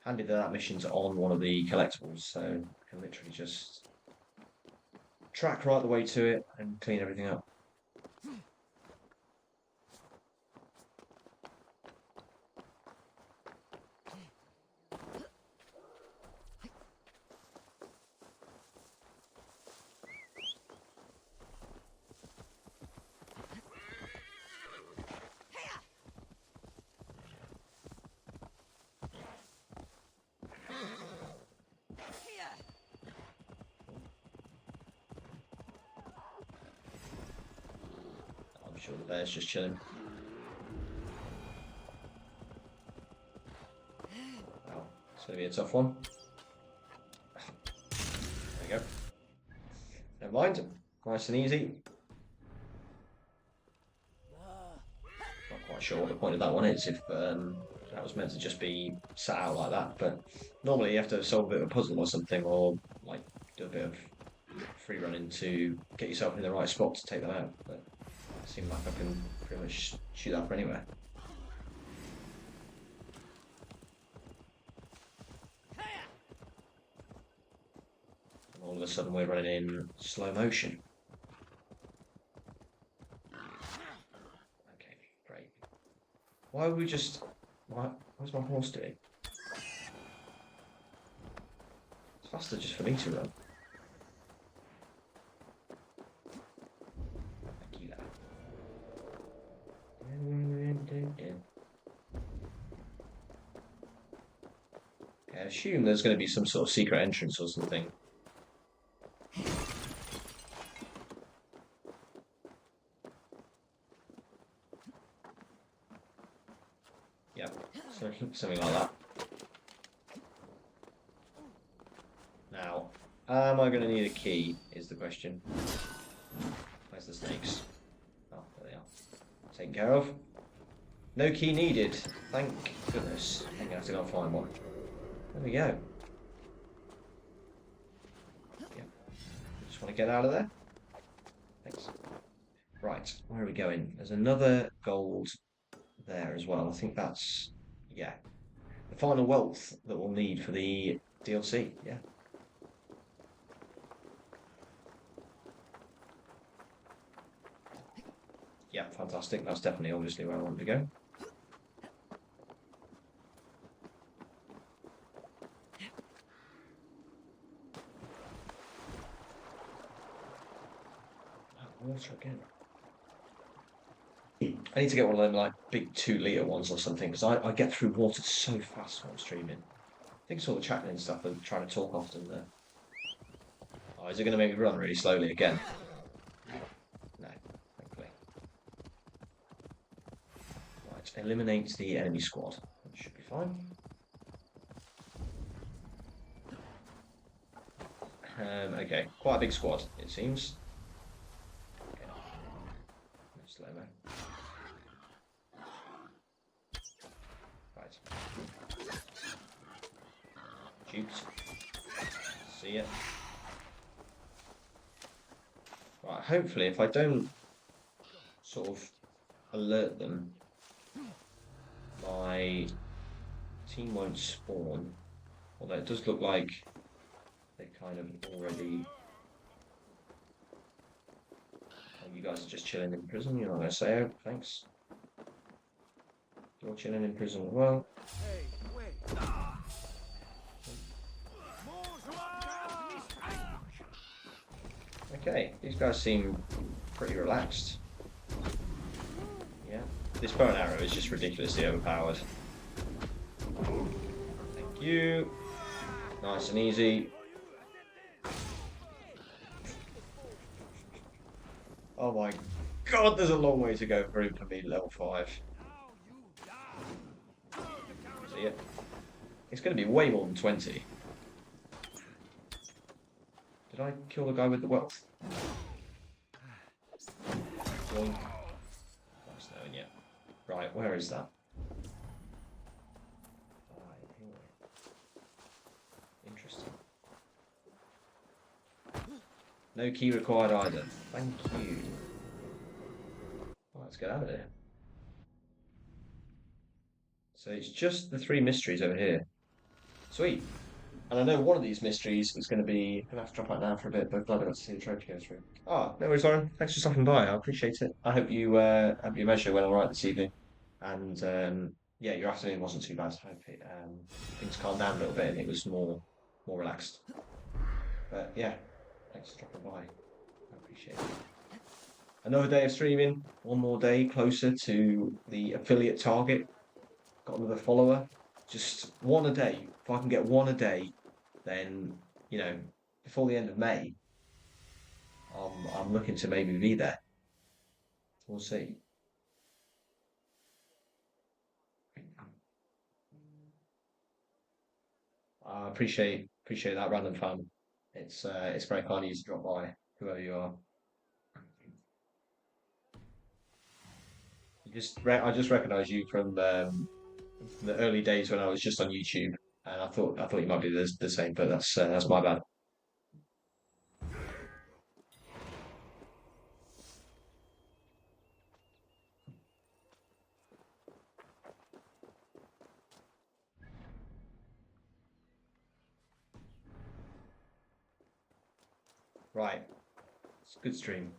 Handy that mission's on one of the collectibles, so I can literally just track right the way to it and clean everything up. Sure the bear's just chilling. Wow, it's going to be a tough one. There we go. Never mind. Nice and easy. Not quite. Not sure what the point of that one is, if that was meant to just be sat out like that. But normally you have to solve a bit of a puzzle or something, or like do a bit of free running to get yourself in the right spot to take them out. But it seems like I can pretty much shoot that from anywhere. And all of a sudden we're running in slow motion. Okay, great. Why would we just... What's my horse doing? It's faster just for me to run. Thank you, I assume there's going to be some sort of secret entrance or something. Yep, something like that. Now, am I going to need a key, is the question. Where's the snakes? Oh, there they are. Taken care of. No key needed. Thank goodness. I'm going to have to go and find one. There we go. Yep. Just want to get out of there. Thanks. Right, where are we going? There's another gold there as well. I think that's, yeah, the final wealth that we'll need for the DLC. Yeah. Yeah, fantastic. That's definitely obviously where I want to go. Water again. I need to get one of them like big 2 litre ones or something, because I get through water so fast when I'm streaming. I think it's all the chatting and stuff and trying to talk often there. Oh, is it going to make me run really slowly again? No, thankfully. Right, eliminate the enemy squad. That should be fine. Okay, quite a big squad, it seems. Okay. No slow-mo. Right. Shoot. See it. Right, hopefully if I don't sort of alert them, my team won't spawn. Although it does look like they kind of already... Oh, you guys are just chilling in prison, you're not going to say oh, thanks. You're chilling in prison as well. Hey, wait. Okay, these guys seem pretty relaxed. Yeah, this bow and arrow is just ridiculously overpowered. Thank you. Nice and easy. Oh my god, there's a long way to go for him to be level 5. See it? It's going to be way more than 20. Did I kill the guy with the wealth? Wrong. Nice knowing you. Right, where is that? Interesting. No key required either. Thank you. Well, let's get out of here. So it's just the 3 mysteries over here. Sweet. And I know one of these mysteries is going to be... I'm going to have to drop out now for a bit, but glad I got to see the trophy go through. Oh, no worries, Lauren. Thanks for stopping by. I appreciate it. I hope your measure went all right this evening. And yeah, your afternoon wasn't too bad. I hope things calmed down a little bit and it was more relaxed. But yeah, thanks for dropping by. I appreciate it. Another day of streaming. One more day closer to the affiliate target. Got another follower. Just one a day. If I can get one a day, then, you know, before the end of May, I'm looking to maybe be there. We'll see. I appreciate that, random fan. It's very kind of you to drop by, whoever you are. You I just recognise you from the early days when I was just on YouTube, and I thought you might be the same, but that's my bad. Right, it's a good stream,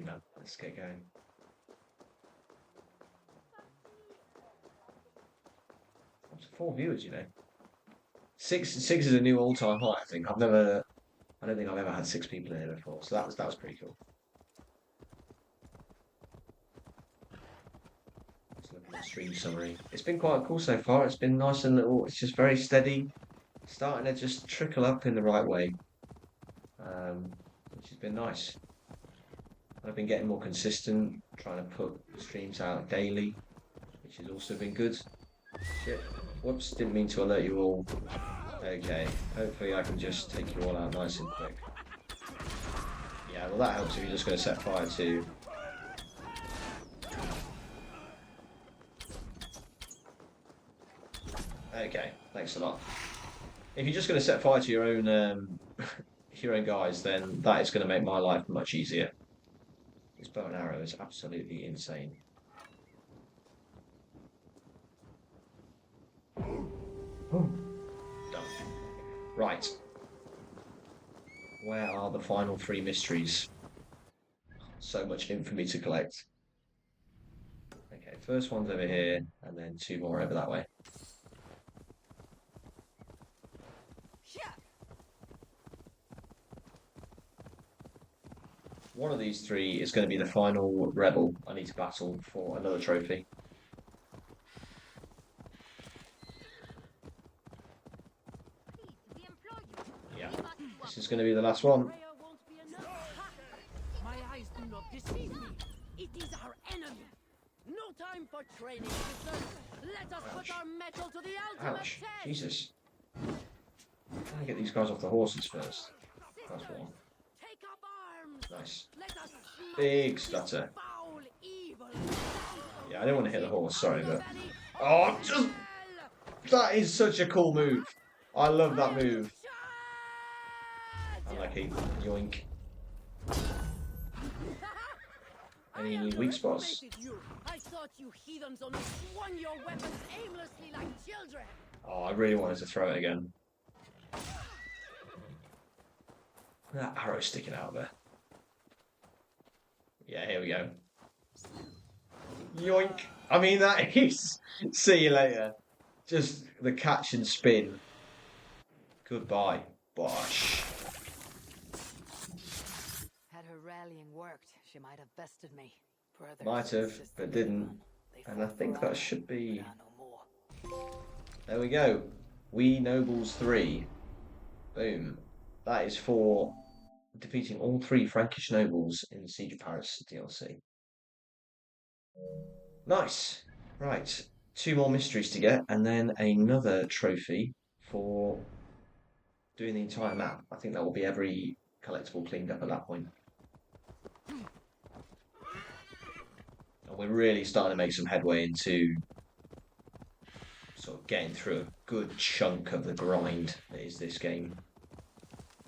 man. Let's get going. Up to 4 viewers, you know. Six is a new all-time high. I think I don't think I've ever had 6 people in here before, so that was pretty cool. Let's look at the stream summary. It's been quite cool so far. It's been nice and little. It's just very steady, starting to just trickle up in the right way, which has been nice. I've been getting more consistent, trying to put streams out daily, which has also been good. Shit. Whoops, didn't mean to alert you all. Okay, hopefully I can just take you all out nice and quick. Yeah, well that helps if you're just going to set fire to... Okay, thanks a lot. If you're just going to set fire to your own your own guys, then that is going to make my life much easier. This bow and arrow is absolutely insane. Oh. Done. Right. Where are the final 3 mysteries? So much infamy to collect. Okay, first one's over here, and then 2 more over that way. One of these 3 is going to be the final rebel I need to battle for another trophy. Yeah, this is going to be the last one. My eyes do not deceive me. It is our enemy. No time for training, sisters. Let us put our metal to the ultimate Ouch. test. Jesus. I'm trying to get these guys off the horses first. That's one. Take up arms. Nice. Let us Big stutter. foul evil. Yeah, I didn't want to hit the horse, sorry, but... Oh, just... That is such a cool move. I love that move. Unlucky. Yoink. Any weak spots? I thought you heathens only swung your weapons aimlessly like children. Oh, I really wanted to throw it again. That arrow sticking out there. Yeah, here we go. Yoink. I mean, that is... See you later. Just the catch and spin. Goodbye. Bosh. Had her rallying worked, she might have bested me. Brothers Might have, but didn't. And I think that should be... There we go. We Nobles 3. Boom. That is for defeating all 3 Frankish nobles in the Siege of Paris DLC. Nice. Right. 2 more mysteries to get, and then another trophy for doing the entire map. I think that will be every collectible cleaned up at that point. And we're really starting to make some headway into sort of getting through a good chunk of the grind that is this game.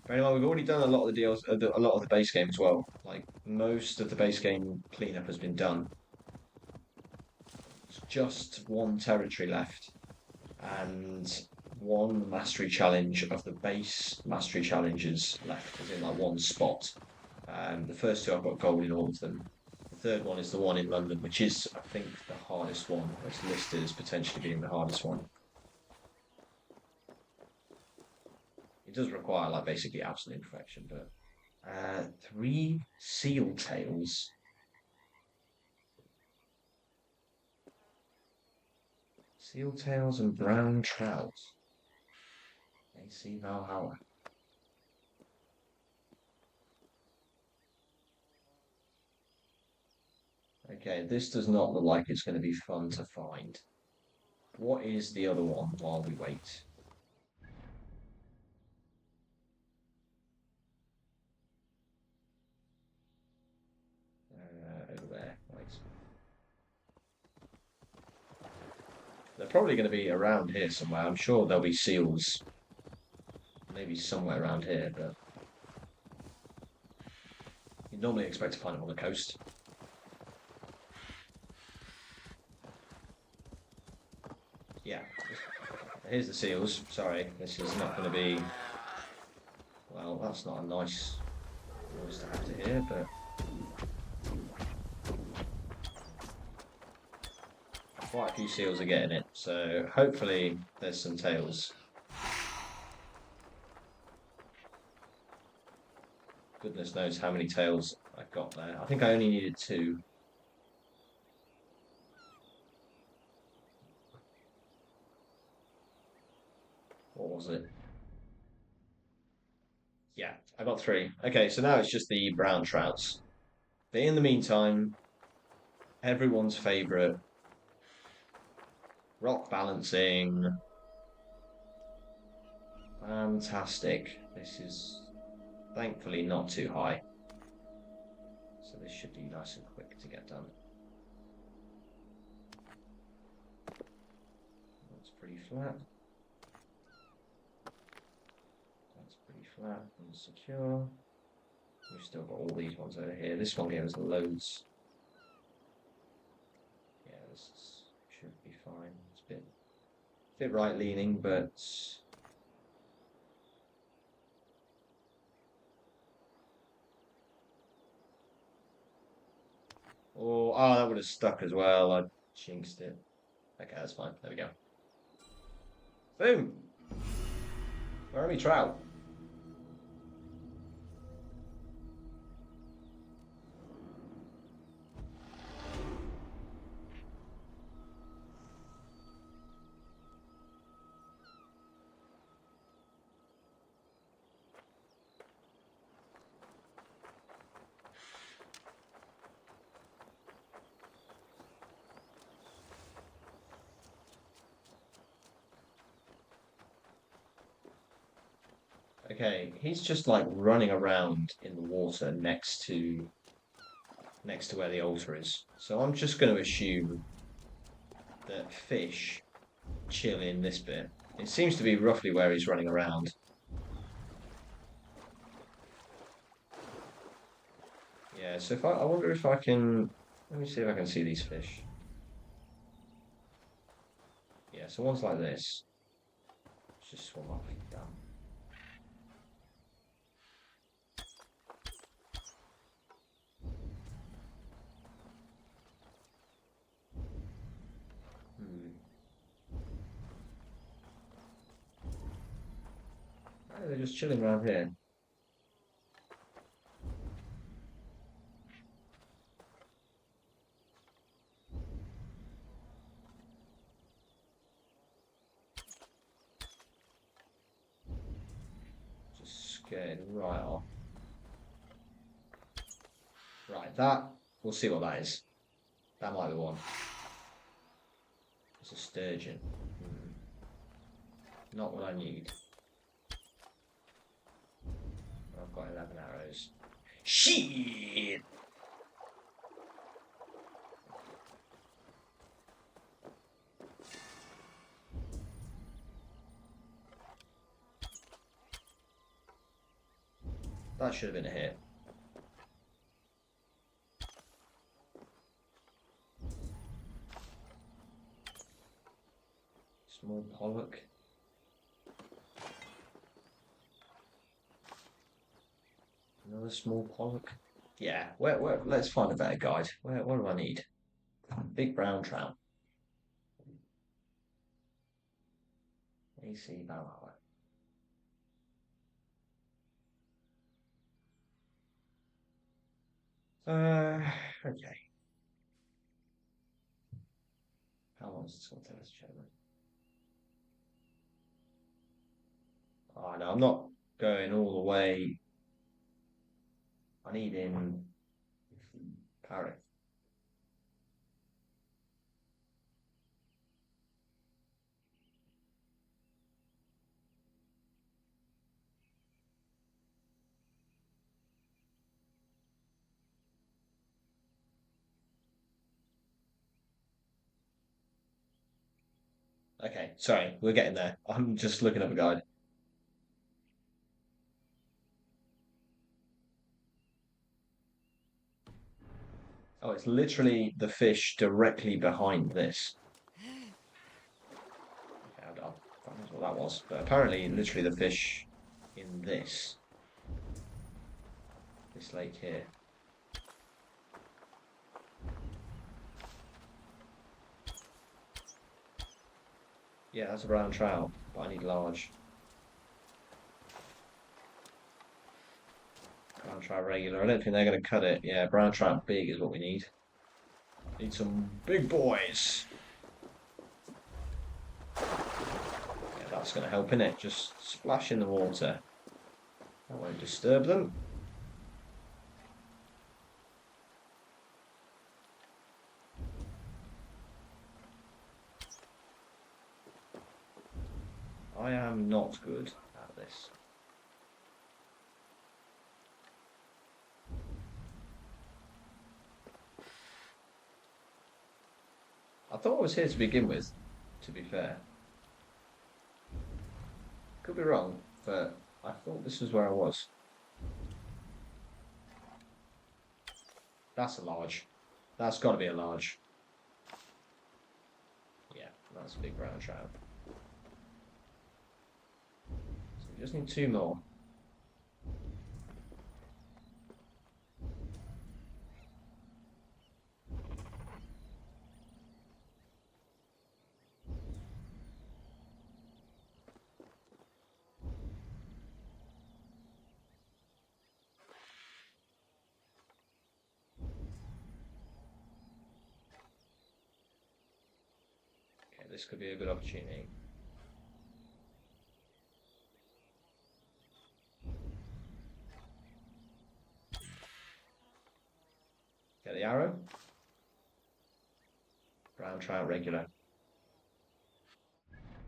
But anyway, we've already done a lot of the deals, a lot of the base game as well. Like most of the base game cleanup has been done. It's just 1 territory left, and 1 mastery challenge of the base mastery challenges left, as in like 1 spot. The first 2 I've got gold in all of them. The 3rd one is the one in London, which is, I think, the hardest one. It's listed as potentially being the hardest one. It does require, like, basically absolute perfection, but... 3 seal tails. Seal tails and brown trout. AC Valhalla. Okay, this does not look like it's going to be fun to find. What is the other one while we wait? Over there, right. They're probably going to be around here somewhere. I'm sure there'll be seals. Maybe somewhere around here, but you normally expect to find them on the coast. Yeah. Here's the seals. Sorry, this is not going to be... Well, that's not a nice noise to have to hear, but... Quite a few seals are getting it, so hopefully there's some tails. Goodness knows how many tails I've got there. I think I only needed 2. What was it? Yeah, I got 3. Okay, so now it's just the brown trouts. But in the meantime, everyone's favourite rock balancing. Fantastic. This is thankfully not too high. So this should be nice and quick to get done. That's pretty flat. That's pretty flat and secure. We've still got all these ones over here. This one gave us loads. Yeah, should be fine. It's a bit right leaning, but oh, that would have stuck as well. I jinxed it. Okay, that's fine. There we go. Boom! Where are we, trout? Okay, he's just like running around in the water next to where the altar is. So I'm just going to assume that fish chill in this bit. It seems to be roughly where he's running around. Yeah, so I wonder if I can... Let me see if I can see these fish. Yeah, so one's like this. Let's just swim up and down. Oh, they're just chilling around here. Just scared right off. Right, we'll see what that is. That might be one. It's a sturgeon. Not what I need. I've got 11 arrows. Shit! That should have been a hit. Small pollock. Another small pollock. Yeah, let's find a better guide. What do I need? Big brown trout. AC Valhalla. Okay. How long is this going to take us, Chairman? Oh, no, I'm not going all the way. I need in Paris. Okay, sorry, we're getting there. I'm just looking up a guide. Oh, it's literally the fish directly behind this. Okay, I'll find out what that was. But apparently, literally the fish in this lake here. Yeah, that's a brown trout, but I need large. Brown trout regular. I don't think they're going to cut it. Yeah, brown trout big is what we need. Need some big boys. Yeah, that's going to help, innit? Just splash in the water. That won't disturb them. I am not good at this. I thought I was here to begin with, to be fair. Could be wrong, but I thought this was where I was. That's a large. That's got to be a large. Yeah, that's a big brown trout. So we just need two more. Okay, this could be a good opportunity. Get the arrow. Brown trout regular.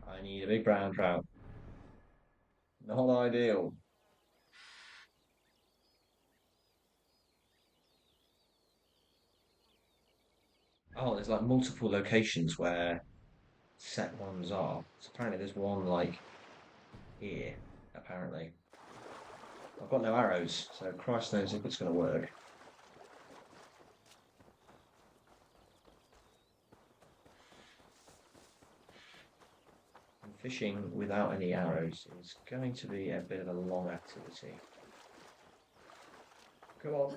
I need a big brown trout. Not ideal. Oh, there's like multiple locations where set ones are. So apparently there's one like here, apparently. I've got no arrows, so Christ knows if it's going to work. And fishing without any arrows is going to be a bit of a long activity. Come on.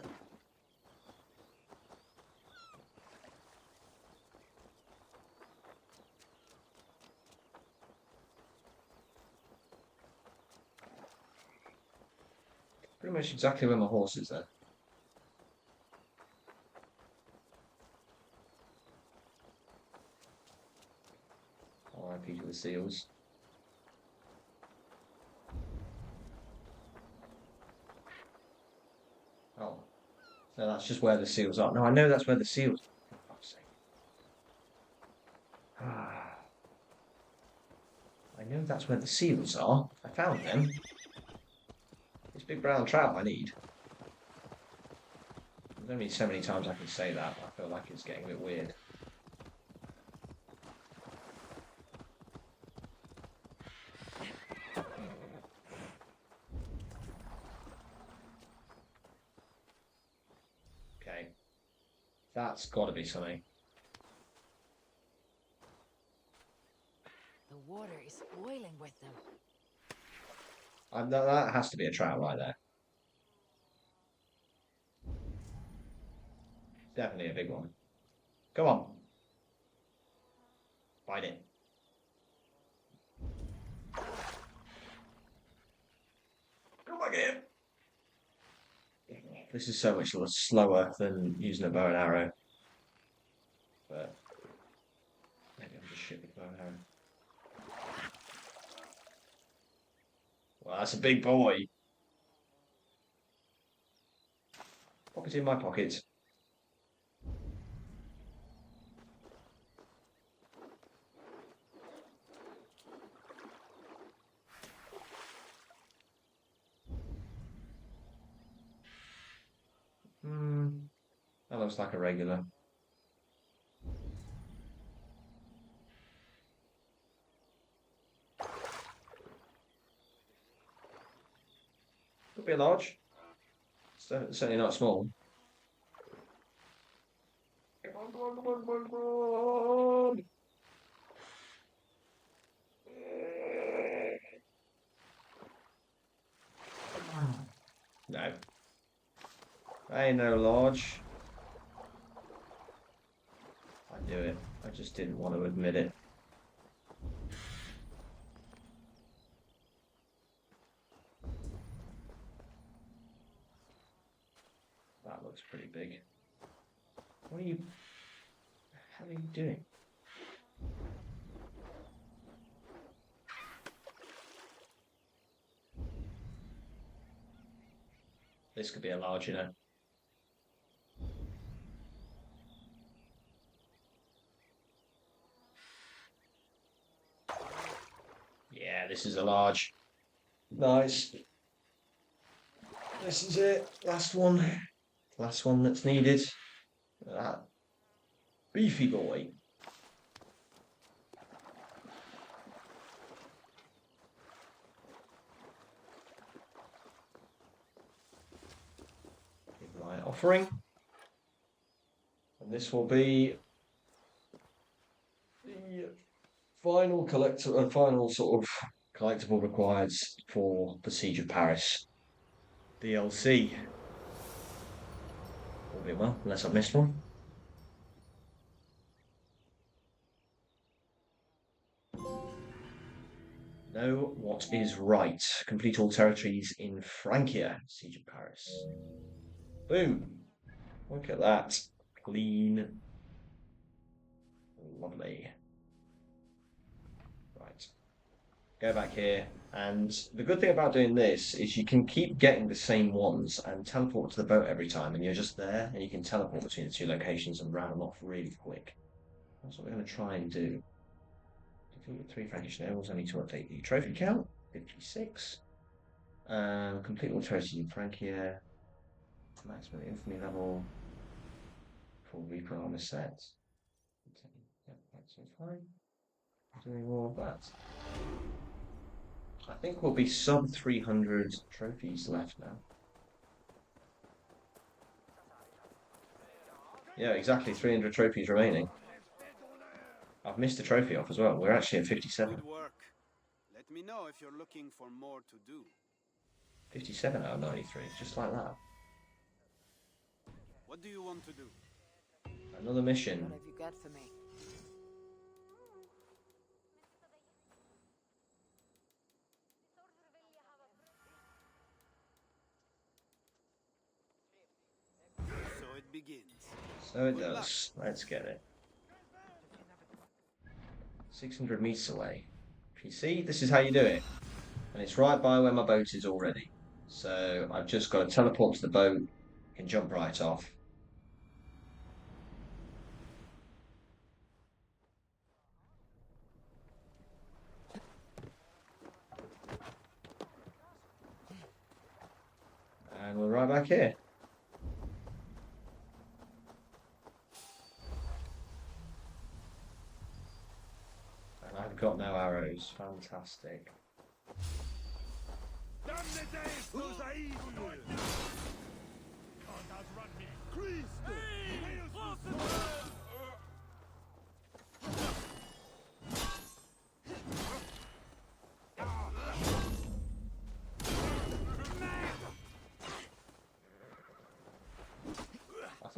Pretty much exactly where my horse is there. RIP to the seals. Oh. No, that's just where the seals are. No, I know that's where the seals are. For fuck's sake. I know that's where the seals are. I found them. This big brown trout I need. There's only so many times I can say that. I feel like it's getting a bit weird. Okay. That's got to be something. The water is boiling with them. That has to be a trout right there. Definitely a big one. Come on. Bite it. Come back here. This is so much slower than using a bow and arrow. But maybe I'm just shit with bow and arrow. Well, that's a big boy. Pop it in my pocket. That looks like a regular. Could be a large. Certainly not small. Come on, come on, come on, come on, come on. No. Ain't no large. I knew it. I just didn't want to admit it. That looks pretty big. What are you... How are you doing? This could be a large, you know. Yeah, this is a large. Nice. This is it. Last one. Last one that's needed. That beefy boy. Right, offering. And this will be the final final sort of collectible required for the Siege of Paris. DLC. All be well, unless I've missed one. Know what is right. Complete all territories in Francia. Siege of Paris. Boom. Look at that. Clean. Lovely. Right. Go back here. And the good thing about doing this is you can keep getting the same ones and teleport to the boat every time, and you're just there, and you can teleport between the two locations and round them off really quick. That's what we're going to try and do. Defeat 3 Frankish nobles. I need to update the trophy count. 56. Complete all territories in Francia. Maximum infamy level. Full Reaper armor set. Yep, that's fine. Doing all of that. I think we'll be sub 300 trophies left now. Yeah, exactly 300 trophies remaining. I've missed a trophy off as well. We're actually at 57. Good work. Let me know if you're looking for more to do. 57 out of 93, just like that. What do you want to do? Another mission. What have you got for me? So it begins. So it does. Let's get it. 600 meters away. You see, this is how you do it. And it's right by where my boat is already. So I've just got to teleport to the boat, can jump right off. And we're right back here. And I've got no arrows. Fantastic.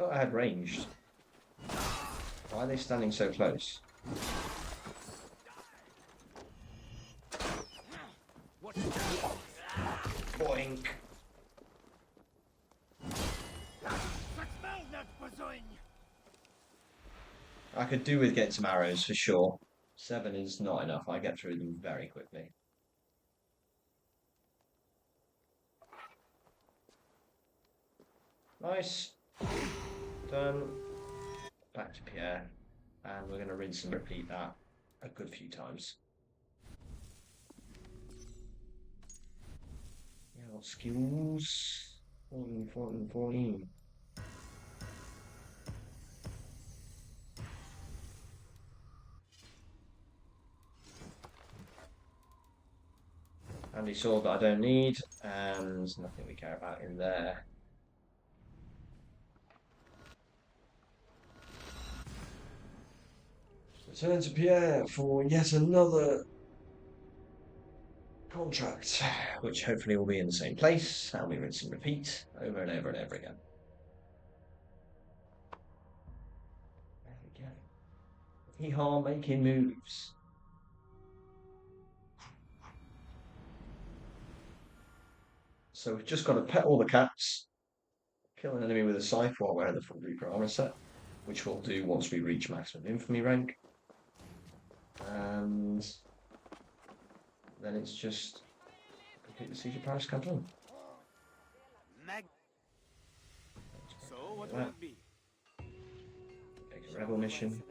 I thought I had ranged. Why are they standing so close? Boink. I could do with getting some arrows for sure. 7 is not enough. I get through them very quickly. Nice. Done. Back to Pierre. And we're going to rinse and repeat that a good few times. Yeah, skills. 14, 14, 14. Handy sword that I don't need, and and nothing we care about in there. Return to Pierre for yet another contract, which hopefully will be in the same place, and we rinse and repeat over and over and over again. There we go. Hee-haw making moves. So we've just got to pet all the cats, kill an enemy with a scythe while wearing the full Reaper armor set, which we'll do once we reach maximum infamy rank. And then it's just complete the Siege of Paris Canton. So what will it be? Take a rebel mission.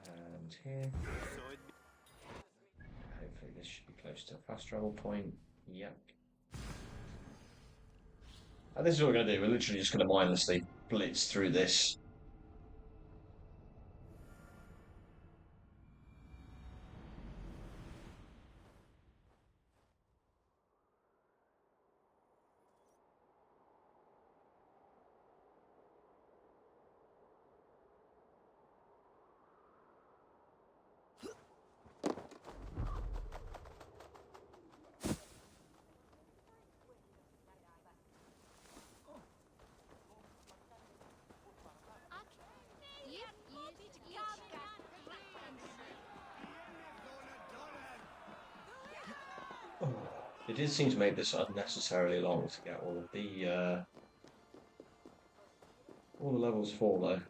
And here. Hopefully this should be close to a fast travel point. Yep. And this is what we're going to do. We're literally just going to mindlessly blitz through this. It did seem to make this unnecessarily long to get all the levels full though.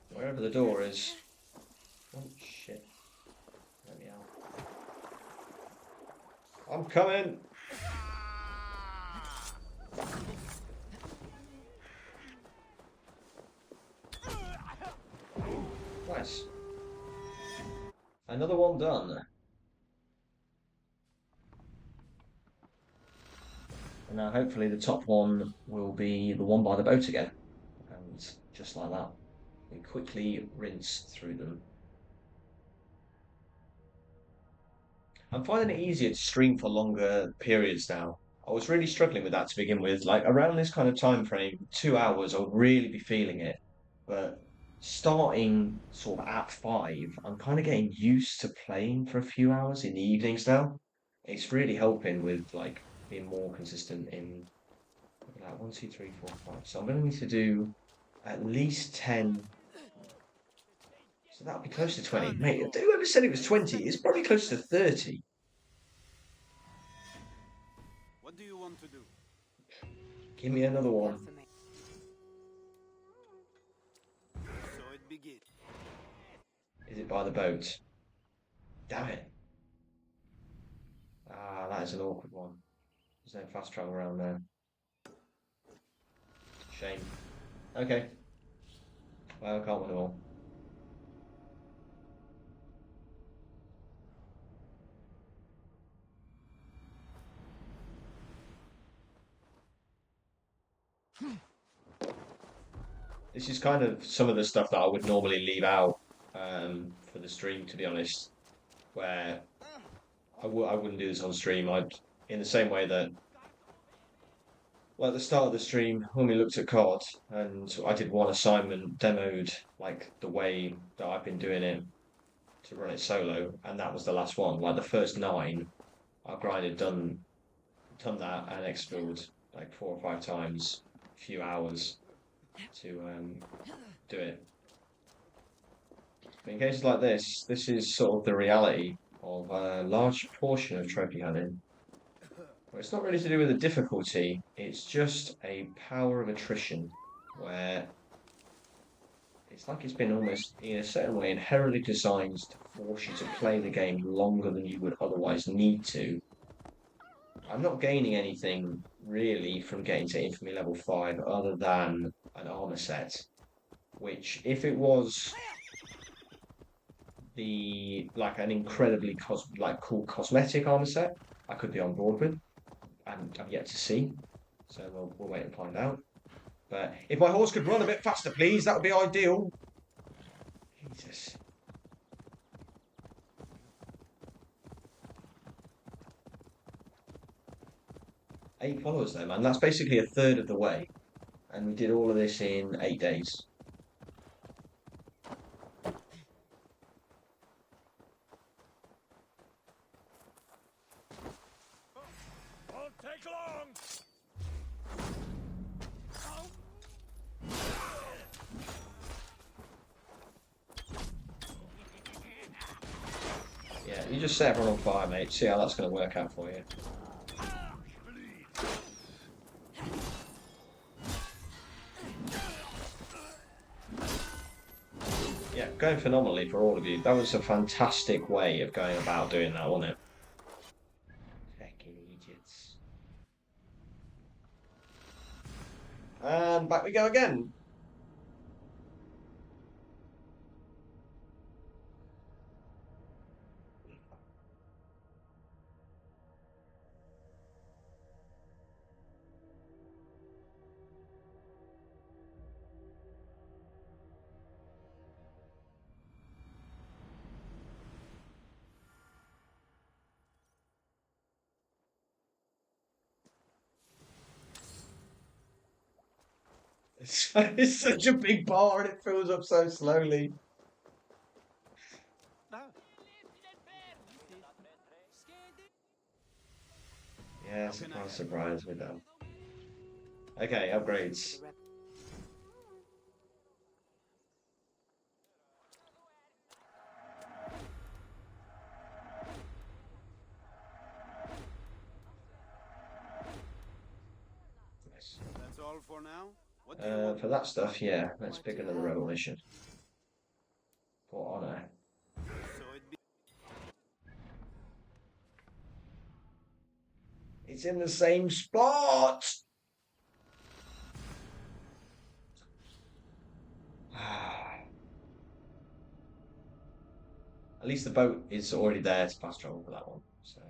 Wherever the door is. Oh shit. Let me out. I'm coming! Nice. Another one done. And now hopefully the top one will be the one by the boat again. And just like that, we quickly rinse through them. I'm finding it easier to stream for longer periods now. I was really struggling with that to begin with. Like around this kind of time frame, 2 hours, I'll really be feeling it. But starting sort of at 5, I'm kind of getting used to playing for a few hours in the evenings now. It's really helping with like being more consistent in like 1, 2, 3, 4, 5. So I'm going to need to do at least 10. So that'll be close to 20. Mate, whoever said it was 20, it's probably close to 30. What do you want to do? Give me another one. So it begins. Is it by the boat? Damn it. Ah, that is an awkward one. There's no fast travel around there. Shame. Okay. Well, can't win it all. This is kind of some of the stuff that I would normally leave out for the stream, to be honest. Where I wouldn't do this on stream. In the same way that, well, at the start of the stream, when we looked at CoD, and I did one assignment, demoed like the way that I've been doing it to run it solo, and that was the last one. Like the first 9, I've grinded, done that, and expilled like 4 or 5 times, a few hours to do it. But in cases like this is sort of the reality of a large portion of trophy hunting, Well, it's not really to do with the difficulty, it's just a power of attrition where it's like it's been almost, in a certain way, inherently designed to force you to play the game longer than you would otherwise need to. I'm not gaining anything really from getting to Infamy level 5 other than an armor set, which if it was like an incredibly cool cosmetic armor set, I could be on board with, and I've yet to see. So we'll wait and find out. But if my horse could run a bit faster, please, that would be ideal. Jesus. 8 followers though, man. That's basically a third of the way. And we did all of this in 8 days. Won't take long. Yeah, you just set everyone on fire, mate. See how that's going to work out for you. Yeah, going phenomenally for all of you. That was a fantastic way of going about doing that, wasn't it? Fucking idiots. And back we go again. It's such a big bar and it fills up so slowly. Yeah, surprise, surprise, we're done. Okay, upgrades. Nice. That's all for now. What For that stuff, yeah, let's pick another rebel mission. For honor. It's in the same spot! At least the boat is already there to fast travel for that one. So.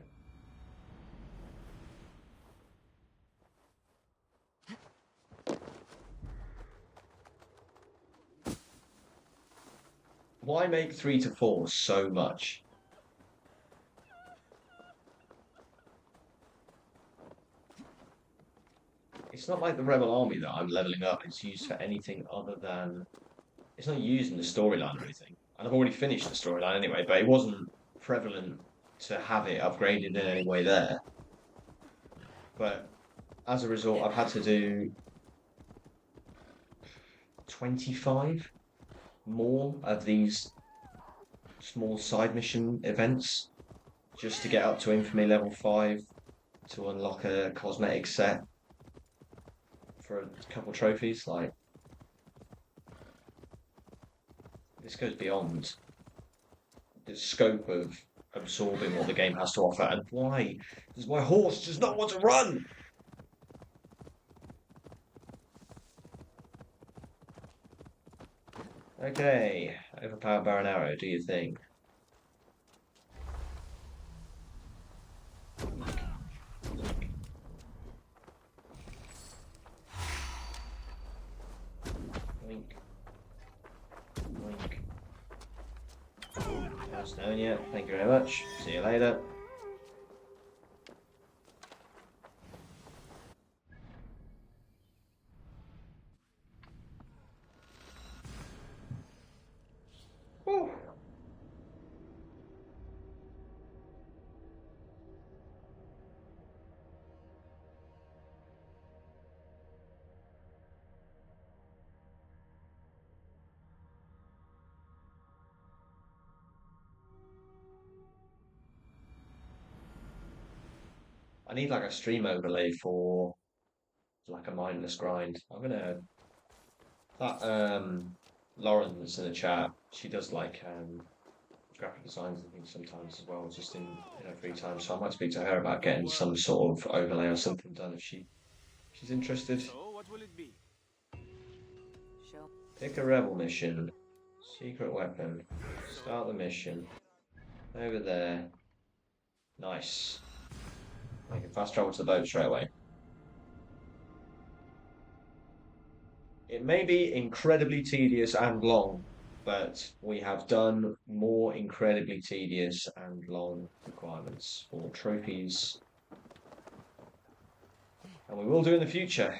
Why make 3 to 4 so much? It's not like the Rebel Army that I'm leveling up. It's used for anything other than... It's not used in the storyline or anything. And I've already finished the storyline anyway, but it wasn't prevalent to have it upgraded in any way there. But as a result, I've had to do 25 more of these small side mission events just to get up to Infamy level 5 to unlock a cosmetic set for a couple trophies. Like, this goes beyond the scope of absorbing what the game has to offer. And why does my horse just not want to run? Okay, overpowered bow and arrow, do you think? Wink. Wink. That's down yet. Thank you very much. See you later. Whew. I need like a stream overlay for like a mindless grind. I'm gonna that Lauren that's in the chat. She does like graphic designs and things sometimes as well, just in her free time. So I might speak to her about getting some sort of overlay or something done if she's interested. So, what will it be? Pick a rebel mission, secret weapon, start the mission. Over there. Nice. I can fast travel to the boat straight away. It may be incredibly tedious and long, but we have done more incredibly tedious and long requirements for trophies. And we will do in the future.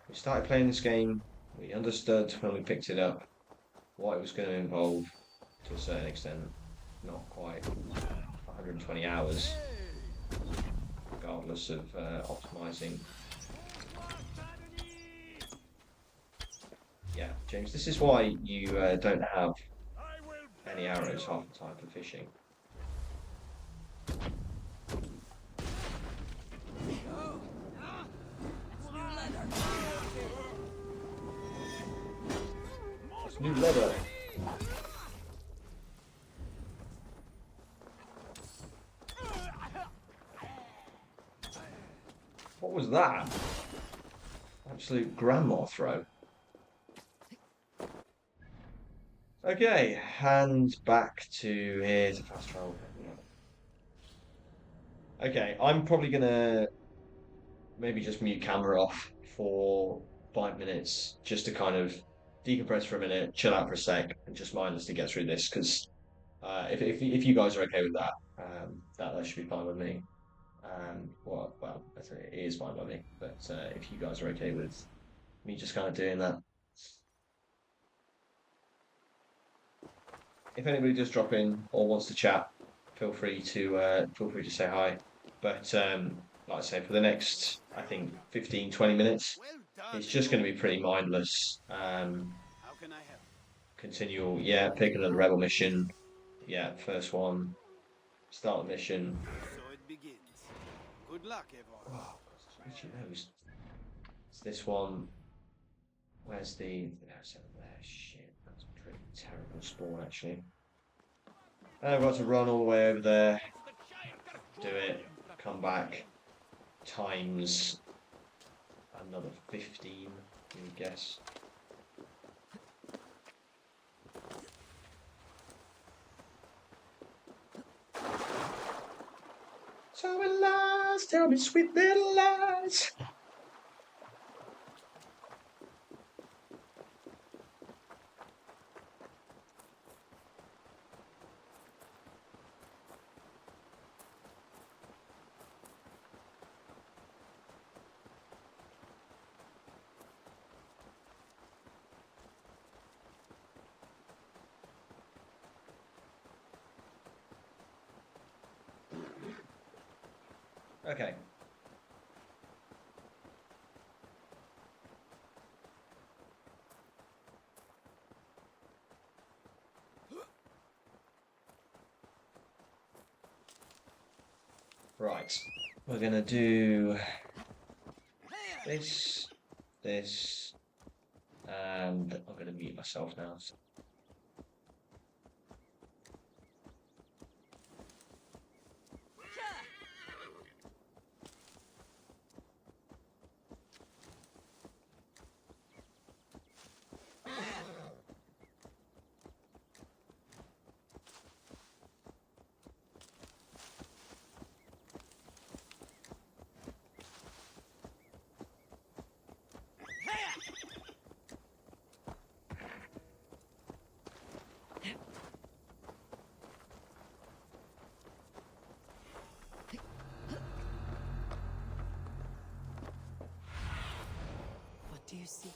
We started playing this game, we understood when we picked it up what it was going to involve to a certain extent. Not quite 120 hours, regardless of optimizing. Yeah, James, this is why you don't have any arrows half the time for fishing. It's new leather. What was that? Absolute grandma throw. Okay, and back to here to fast travel. Okay, I'm probably gonna maybe just mute camera off for 5 minutes just to kind of decompress for a minute, chill out for a sec, and just mindlessly get through this. Because if you guys are okay with that, that should be fine with me. Well, it is fine by me. But if you guys are okay with me just kind of doing that. If anybody does drop in or wants to chat, feel free to say hi. But like I say, for the next, I think 15-20 minutes, it's just going to be pretty mindless. How can I help? Continual, yeah, pick another rebel mission. Yeah, first one. Start the mission. So it begins. Good luck, everyone. Oh, which knows? It's this one. Where's the? There's there. Shit, that's a pretty terrible spawn actually. I've got to run all the way over there. Do it. Come back. Times another 15. You would guess. Tell me lies, tell me sweet little lies. Okay. Right. We're gonna do this, and I'm gonna mute myself now. So. What do you see?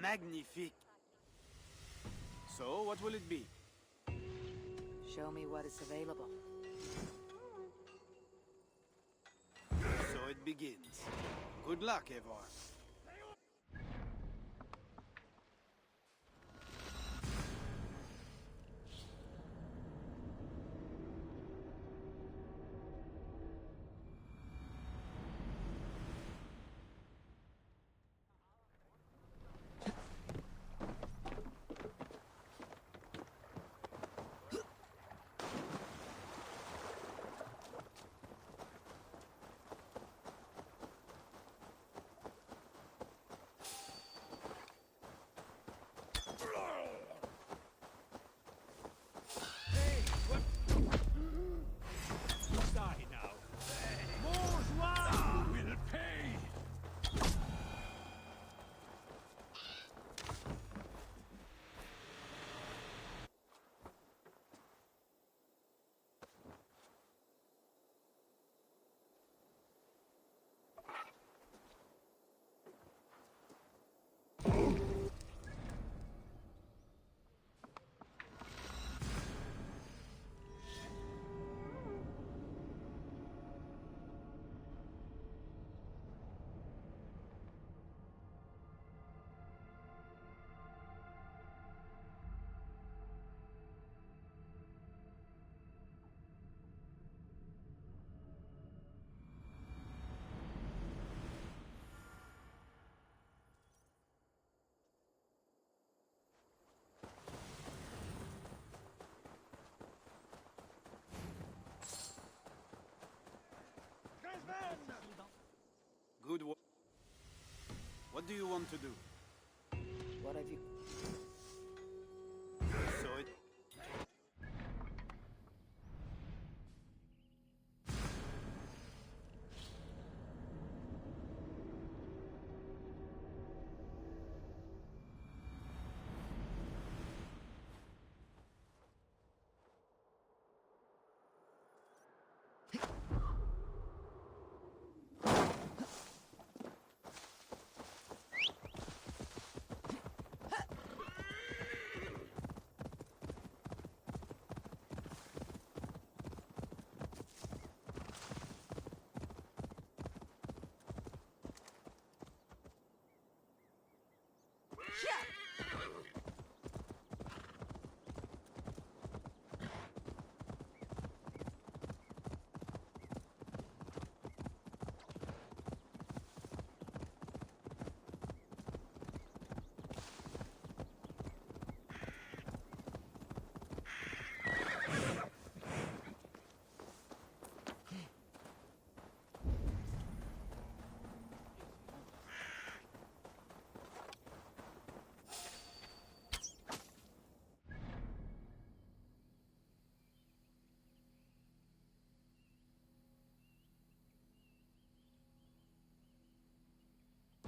Magnifique. So, what will it be? Show me what is available. So it begins. Good luck, Eivor. Good work. What do you want to do? What have you... So it...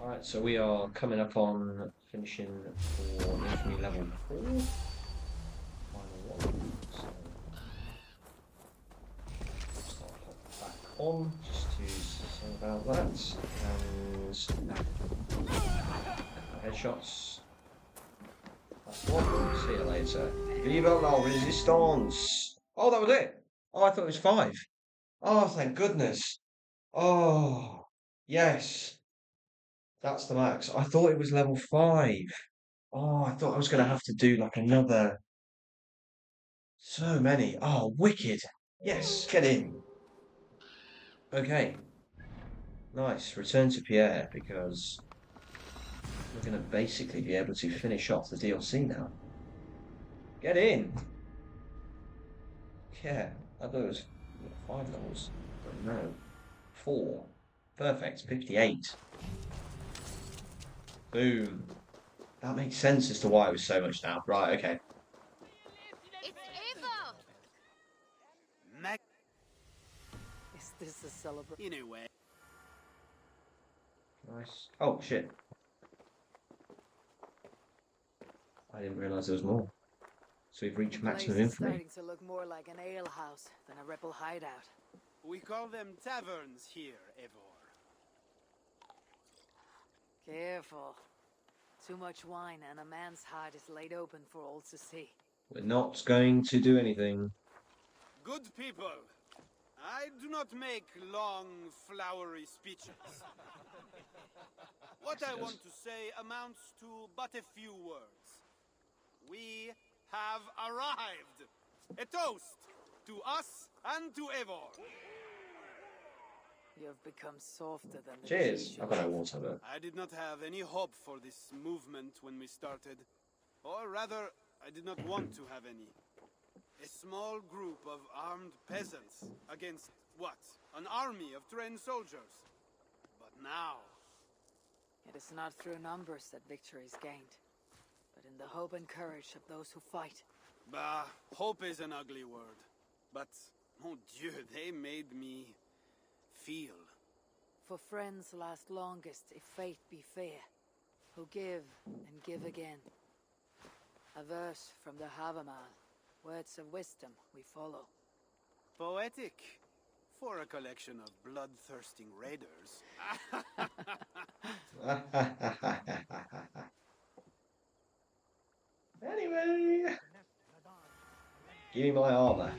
Alright, so we are coming up on finishing for Infamy level 4. Final one. So we'll start back on just to say about that. And headshots. That's one. See you later. Viva la resistance! Oh, that was it! Oh, I thought it was 5. Oh, thank goodness. Oh, yes. That's the max. I thought it was level 5. Oh, I thought I was going to have to do like another... So many. Oh, wicked. Yes, get in. Okay. Nice. Return to Pierre because we're going to basically be able to finish off the DLC now. Get in. Yeah, I thought it was 5 levels. But no. 4. Perfect. 58. Boom. That makes sense as to why it was so much now. Right, okay. It's Eivor! Is this a celebration? In a way. Nice. Oh, shit. I didn't realise there was more. So we've reached maximum Place is infamy. starting to look more like an alehouse than a rebel hideout. We call them taverns here, Eivor. Careful. Too much wine and a man's heart is laid open for all to see. We're not going to do anything. Good people, I do not make long, flowery speeches. What I want to say amounts to but a few words. We have arrived! A toast to us and to Eivor! You have become softer than the Cheers. tree I've got no water, but... I did not have any hope for this movement when we started. Or rather, I did not want to have any. A small group of armed peasants against, what? An army of trained soldiers. But now... It is not through numbers that victory is gained, but in the hope and courage of those who fight. Bah, hope is an ugly word. But, mon Dieu, they made me... feel. For friends last longest if fate be fair, who give and give again. A verse from the Havamal, words of wisdom we follow. Poetic. For a collection of bloodthirsting raiders. Anyway, give me my armor.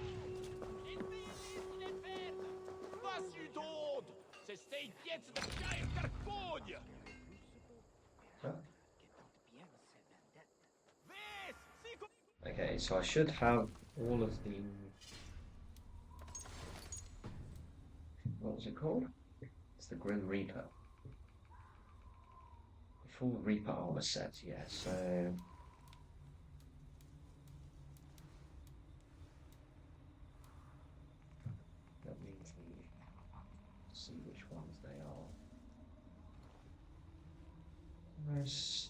Huh? Okay, so I should have all of the... What was it called? It's the Grim Reaper. The full Reaper armor set, yeah, so... That means we see which ones they are. Where's...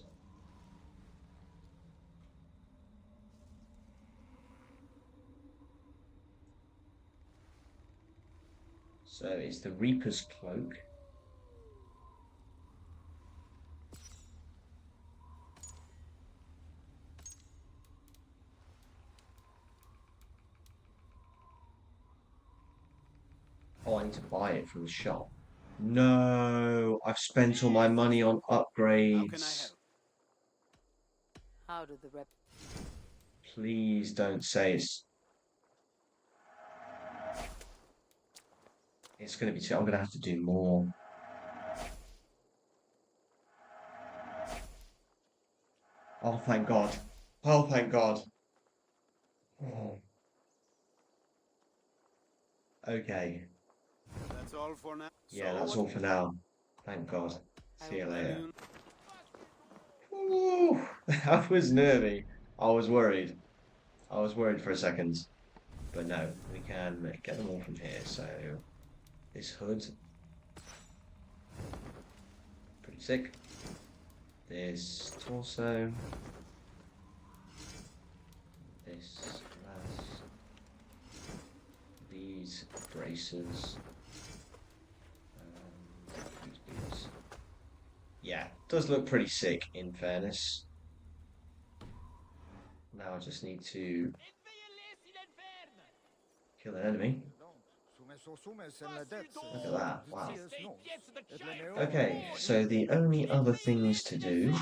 So it's the Reaper's Cloak. Oh, I need to buy it from the shop. No, I've spent all my money on upgrades. How do the rep... Please don't say it's going to be too... I'm going to have to do more. Oh, thank God. Oh, thank God. Oh. Okay. That's all for now. Yeah, that's all for now. Thank God. See you later. Ooh, that was nervy. I was worried. I was worried for a second. But no, we can get them all from here. So, this hood. Pretty sick. This torso. This glass. These braces. These boots. Yeah, does look pretty sick in fairness. Now I just need to kill an enemy. Look at that, wow. Okay, so the only other things to do...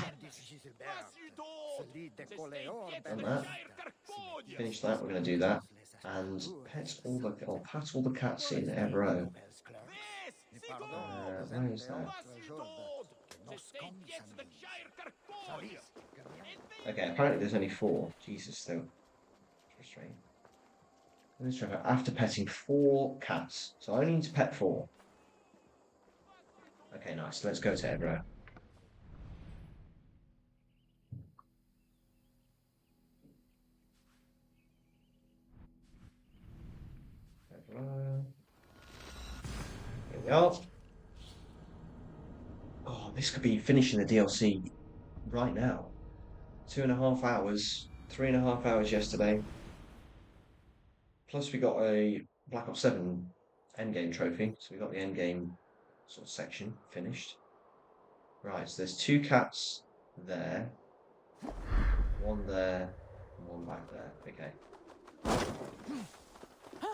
Done that. Finish that, we're going to do that. And pat all the cats in a row. Where is that? Okay, apparently there's only 4. Jesus, though. Frustrating. After petting 4 cats. So I only need to pet 4. Okay, nice. Let's go to Ebro. Here we are. Oh, this could be finishing the DLC right now. 2.5 hours. 3.5 hours yesterday. Plus we got a Black Ops 7 endgame trophy, so we got the endgame sort of section finished. Right, so there's 2 cats there, 1 there, and 1 back there. Okay.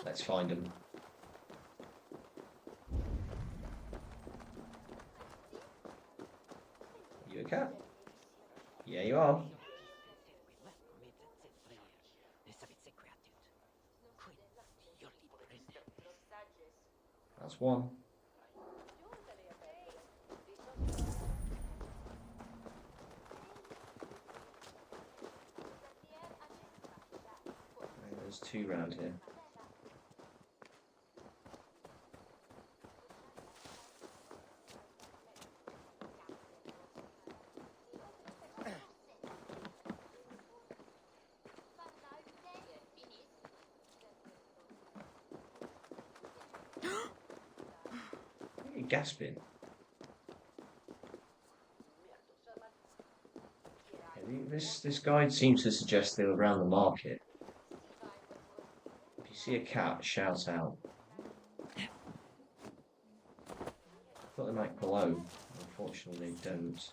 Let's find them. You a cat? There you are. That's one. Right, there's two round here. What are you gasping? This guide seems to suggest they're around the market. If you see a cat, shout out. I thought they might glow. Unfortunately, they don't.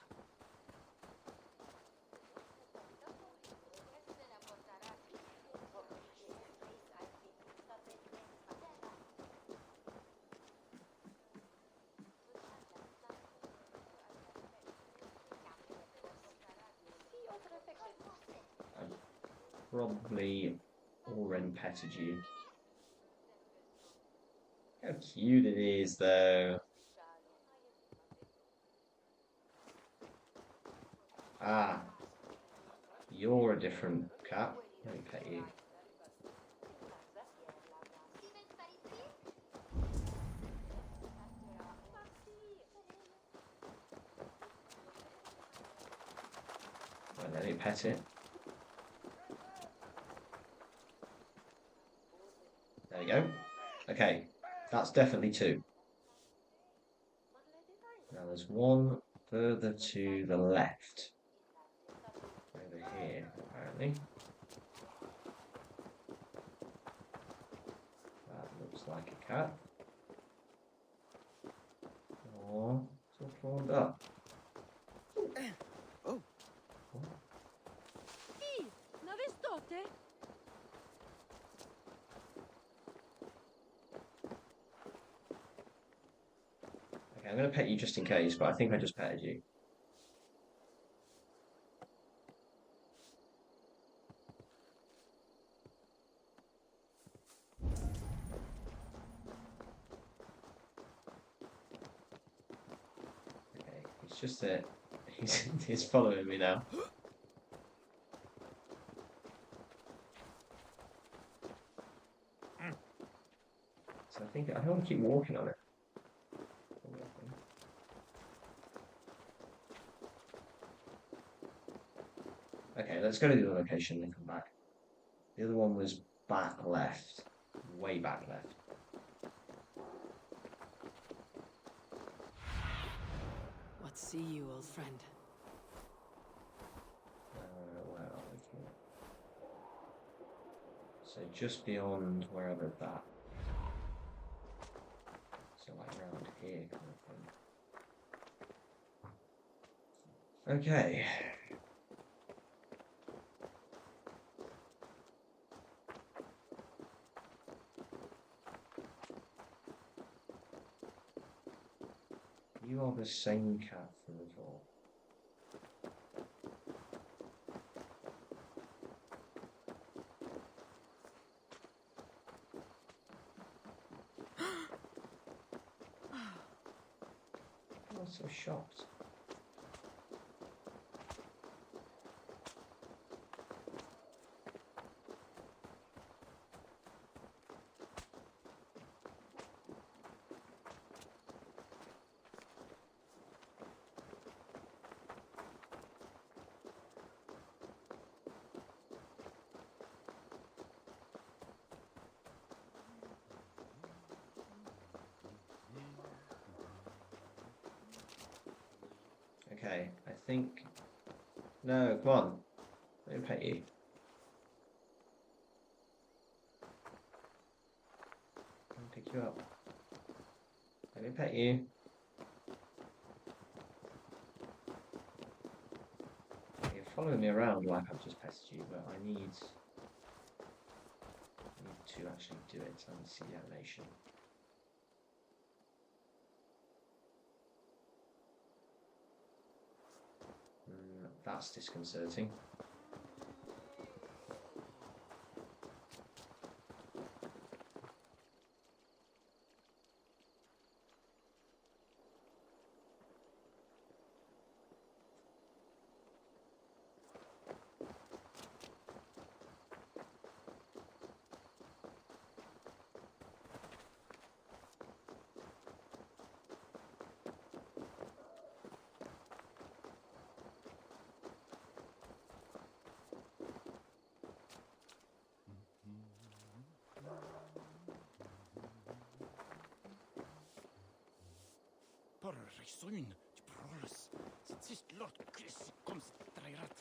Probably already petted you. How cute it is, though. Ah, you're a different cat. Let me pet you. Right, let me pet it. There you go. Okay, that's definitely two. Now there's one further to the left. Over here, apparently. That looks like a cat. Oh, it's all crawled up. Oh. Sì, n'avestate? Okay, I'm going to pet you just in case, but I think I just petted you. Okay, it's just that he's following me now. So I think I don't want to keep walking on it. Okay, let's go to the other location and come back. The other one was back left. Way back left. What see you, old friend? Where are we? So just beyond wherever that. So like around here kind of thing. Okay. You are the same cat from before. I'm so shocked. Okay, I think... No, come on. Let me pet you. Let me pick you up. Let me pet you. You're following me around like I've just petted you, but I need to actually do it. Let me see the animation. That's disconcerting. Por raisoin, prolas, sit Lord Chris comes trairat.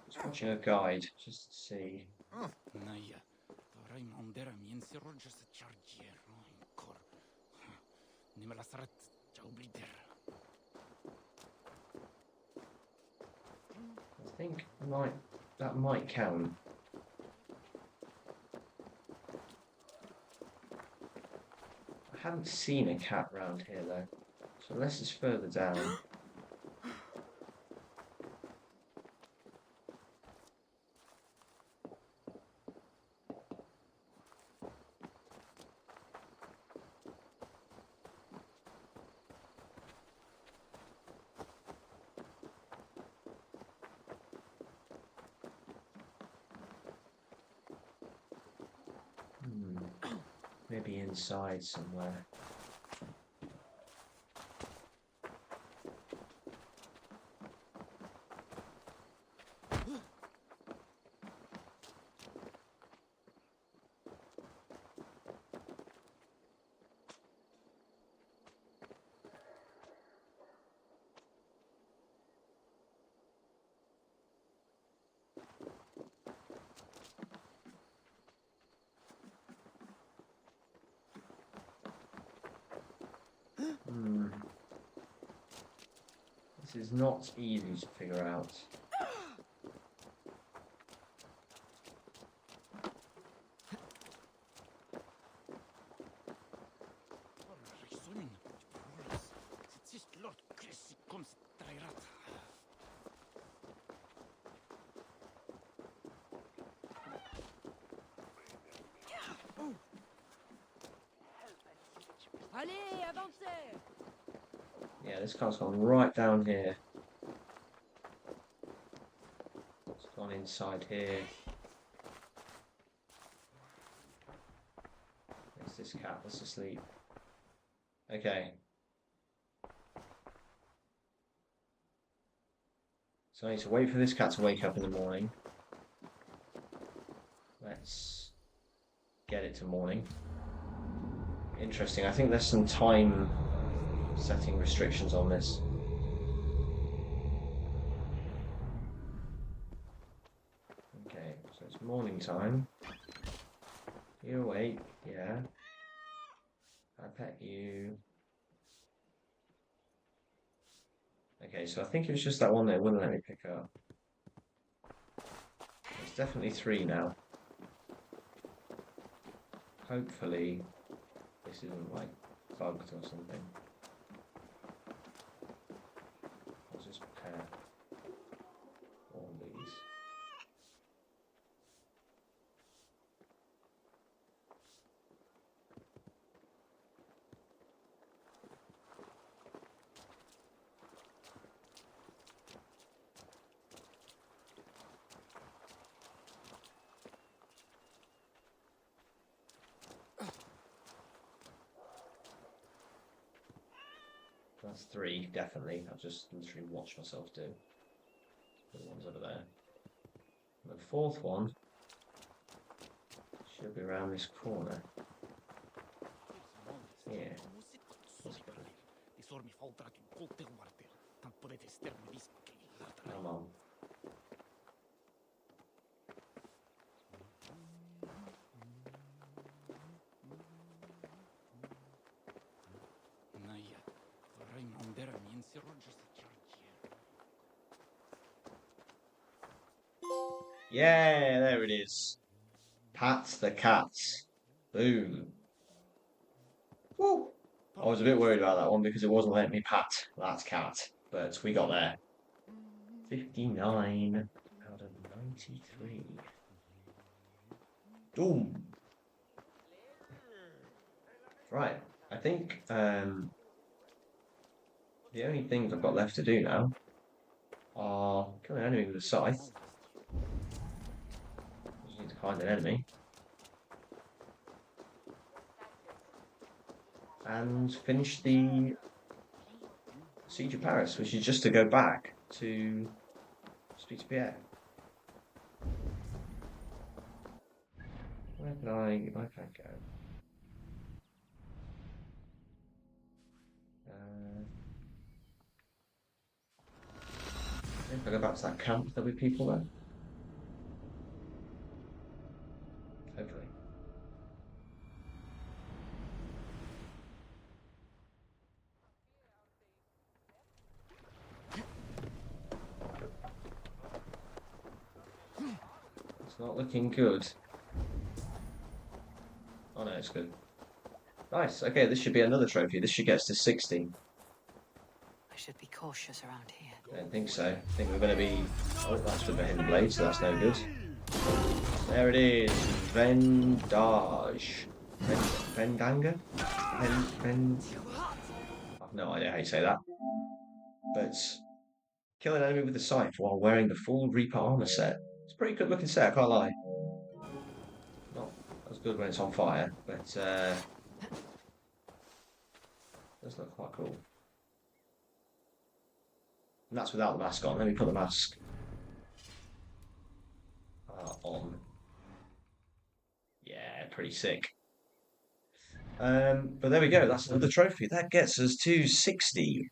Just watching a guide, just to see. Naya, Toraim ondera miense Rogers chargiero in cor. Nimelasrat jaublider. I think that might count. I haven't seen a cat round here though, so unless it's further down. Maybe inside somewhere. This is not easy to figure out. Lord Chris comes trairat. Allez, avancez! Yeah, this car's gone right down here. It's gone inside here. There's this cat that's asleep. Okay. So I need to wait for this cat to wake up in the morning. Let's get it to morning. Interesting. I think there's some time setting restrictions on this. Okay, so it's morning time. You awake? Yeah. I pet you. Okay, so I think it was just that one that wouldn't let me pick up. It's definitely 3 now. Hopefully this isn't like bugged or something. I'll just pair all these. That's 3, definitely. I'll just literally watch myself do. The one's over there. And the 4th one should be around this corner. Yeah. Come on. Yeah, there it is. Pat the cat. Boom. Woo! I was a bit worried about that one because it wasn't letting me pat that cat. but we got there. 59 out of 93. Boom. Right, I think the only things I've got left to do now are kill an enemy with a scythe. Just need to find an enemy. And finish the Siege of Paris, which is just to go back to speak to Pierre. Where can I go? If I go back to that camp, there'll be people there. Hopefully. It's not looking good. Oh no, it's good. Nice. Okay, this should be another trophy. This should get us to 60. I should be cautious around here. I don't think so. I think we're going to be... Oh, that's with the hidden blade, so that's no good. There it is. Vendage. Vendanga? I've no idea how you say that. But kill an enemy with a scythe while wearing the full Reaper armor set. It's a pretty good looking set, I can't lie. Not as good when it's on fire, but does look quite cool. And that's without the mask on. Let me put the mask on. Yeah, pretty sick. But there we go. That's another trophy. That gets us to 60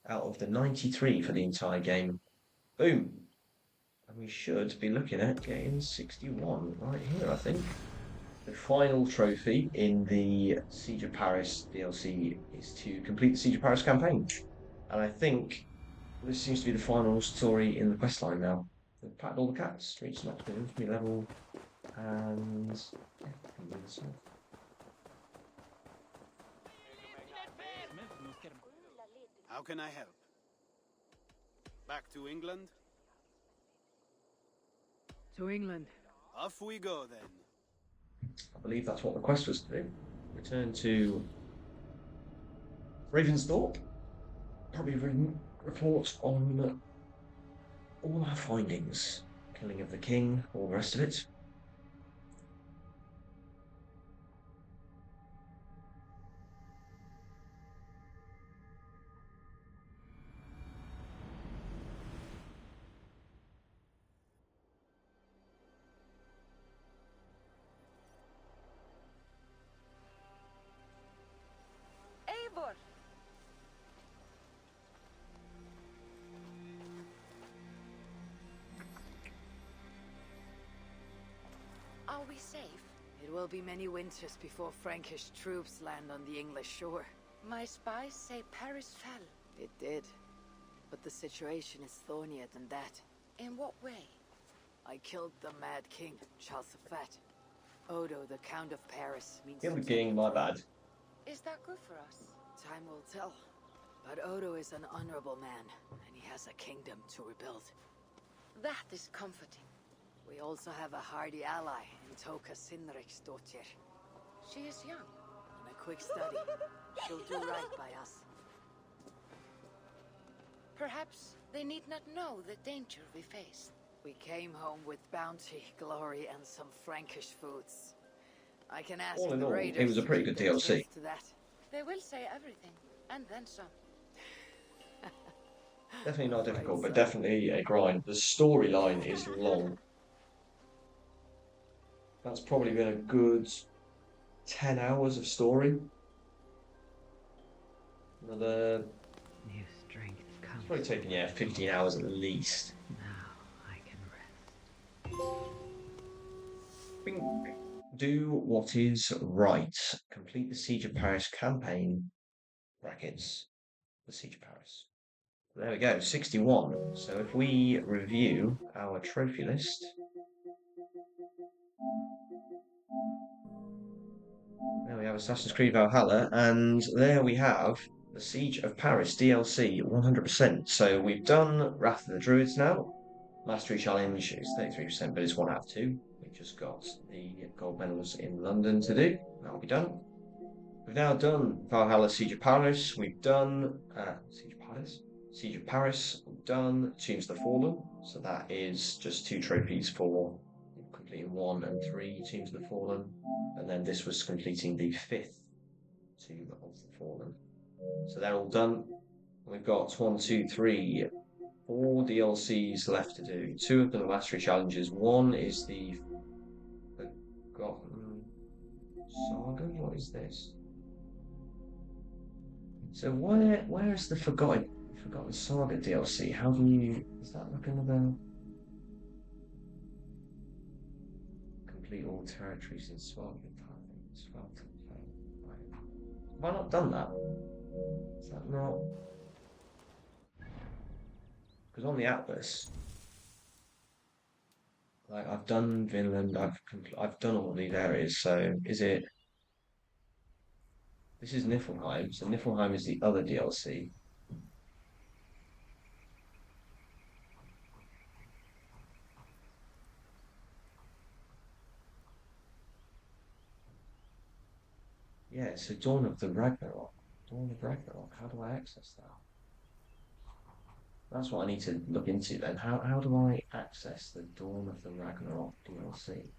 out of the 93 for the entire game. Boom. And we should be looking at getting 61 right here, I think. The final trophy in the Siege of Paris DLC is to complete the Siege of Paris campaign. And I think this seems to be the final story in the questline now. We've packed all the cats, reached maximum infamy level, and yeah, can do this stuff. How can I help? Back to England? To England. Off we go then. I believe that's what the quest was to do. Return to Ravensthorpe. Probably report on all our findings. Killing of the king, all the rest of it. Eivor! Are we safe? It will be many winters before Frankish troops land on the English shore. My spies say Paris fell. It did. But the situation is thornier than that. In what way? I killed the Mad King, Charles the Fat. Odo, the Count of Paris, means... Kill the king, my bad. Is that good for us? Time will tell. But Odo is an honorable man, and he has a kingdom to rebuild. That is comforting. We also have a hardy ally in Toka Sinriksdottir. She is young. On a quick study, she'll do right by us. Perhaps they need not know the danger we face. We came home with bounty, glory, and some Frankish foods. I can ask All in the all, raiders it was a pretty good to take DLC. cheers to that. They will say everything, and then some. Definitely not difficult, but definitely a grind. The storyline is long. That's probably been a good 10 hours of story. Another... New strength comes. It's probably taken, yeah, 15 hours at least. Now I can rest. Bing. Do what is right. Complete the Siege of Paris campaign. Brackets. The Siege of Paris. There we go, 61. So if we review our trophy list... There we have Assassin's Creed Valhalla, and there we have the Siege of Paris DLC 100%. So we've done Wrath of the Druids now. Mastery Challenge is 33%, but it's 1 out of 2. We've just got the gold medals in London to do. That'll be done. We've now done Valhalla Siege of Paris. We've done Siege of Paris. Siege of Paris. We've done Tombs of the Fallen. So that is just 2 trophies for completing 1 and 3 Tombs of the Fallen. And then this was completing the 5th Tomb of the Fallen. So they're all done. We've got 1, 2, 3, 4 DLCs left to do. 2 of them are mastery challenges. 1 is the Forgotten Saga. What is this? So where is the Forgotten Saga DLC? How do you? Is that like another? Complete all territories in Spartan time. Have I not done that? Is that not? Because on the Atlas, like I've done Vinland, I've done all these areas. So is it? This is Niflheim. So Niflheim is the other DLC. Yeah. So Dawn of the Ragnarok. Dawn of Ragnarok. How do I access that? That's what I need to look into then. How do I access the Dawn of the Ragnarok DLC?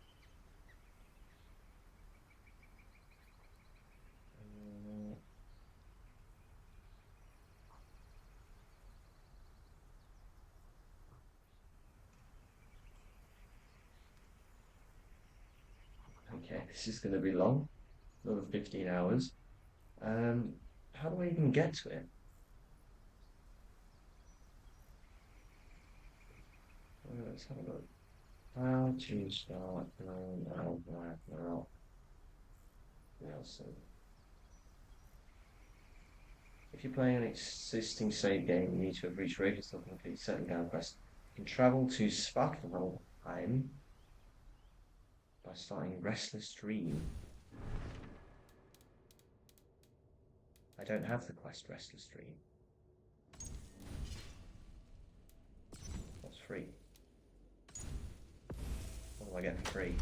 Okay, this is going to be long. Another 15 hours. How do I even get to it? Let's have a look. How to start Ragnarok DLC. If you're playing an existing save game, you need to have reached Raven's to complete certain down quest. You can travel to Svartalfheim by starting Restless Dream. I don't have the quest Restless Dream. That's free. What do I get for free?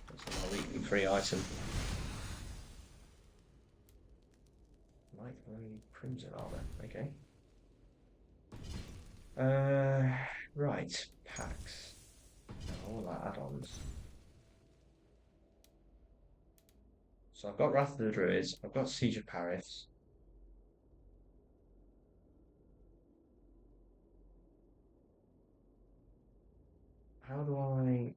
That's my weekly free item. Light Crimson Armor. Okay. Right. Packs. All our add-ons. So I've got Wrath of the Druids. I've got Siege of Paris. How do I...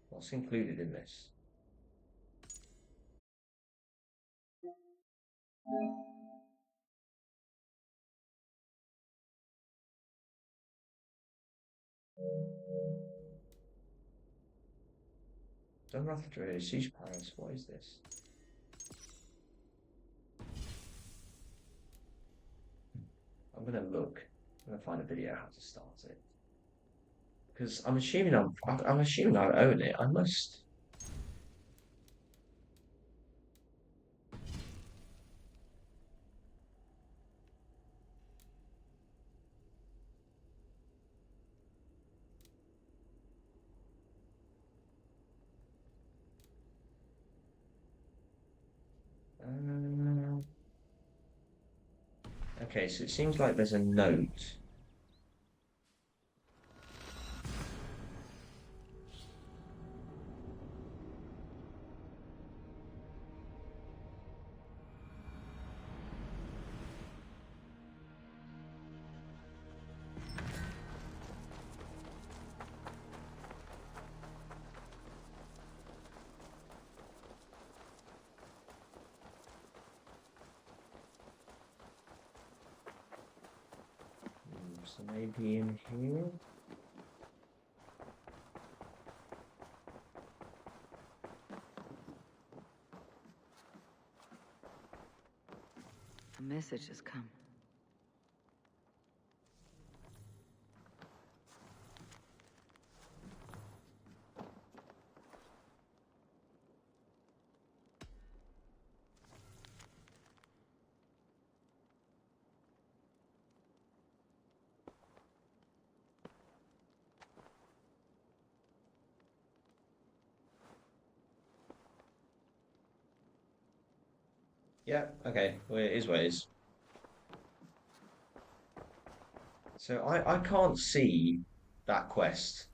What's included in this? Done Wrath of the Druids, Siege of Paris. What is this? I'm gonna look. I'm gonna find a video how to start it. Because I'm assuming I'm assuming I own it. I must. Okay, so it seems like there's a note. So maybe in here. A message has come. Yeah, okay. Well, it is what it is. So I can't see that quest.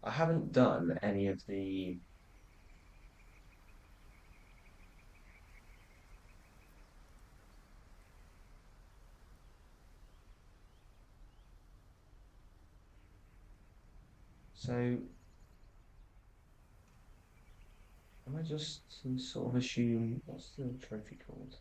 I haven't done any of the. So am I just to sort of assume what's the trophy called?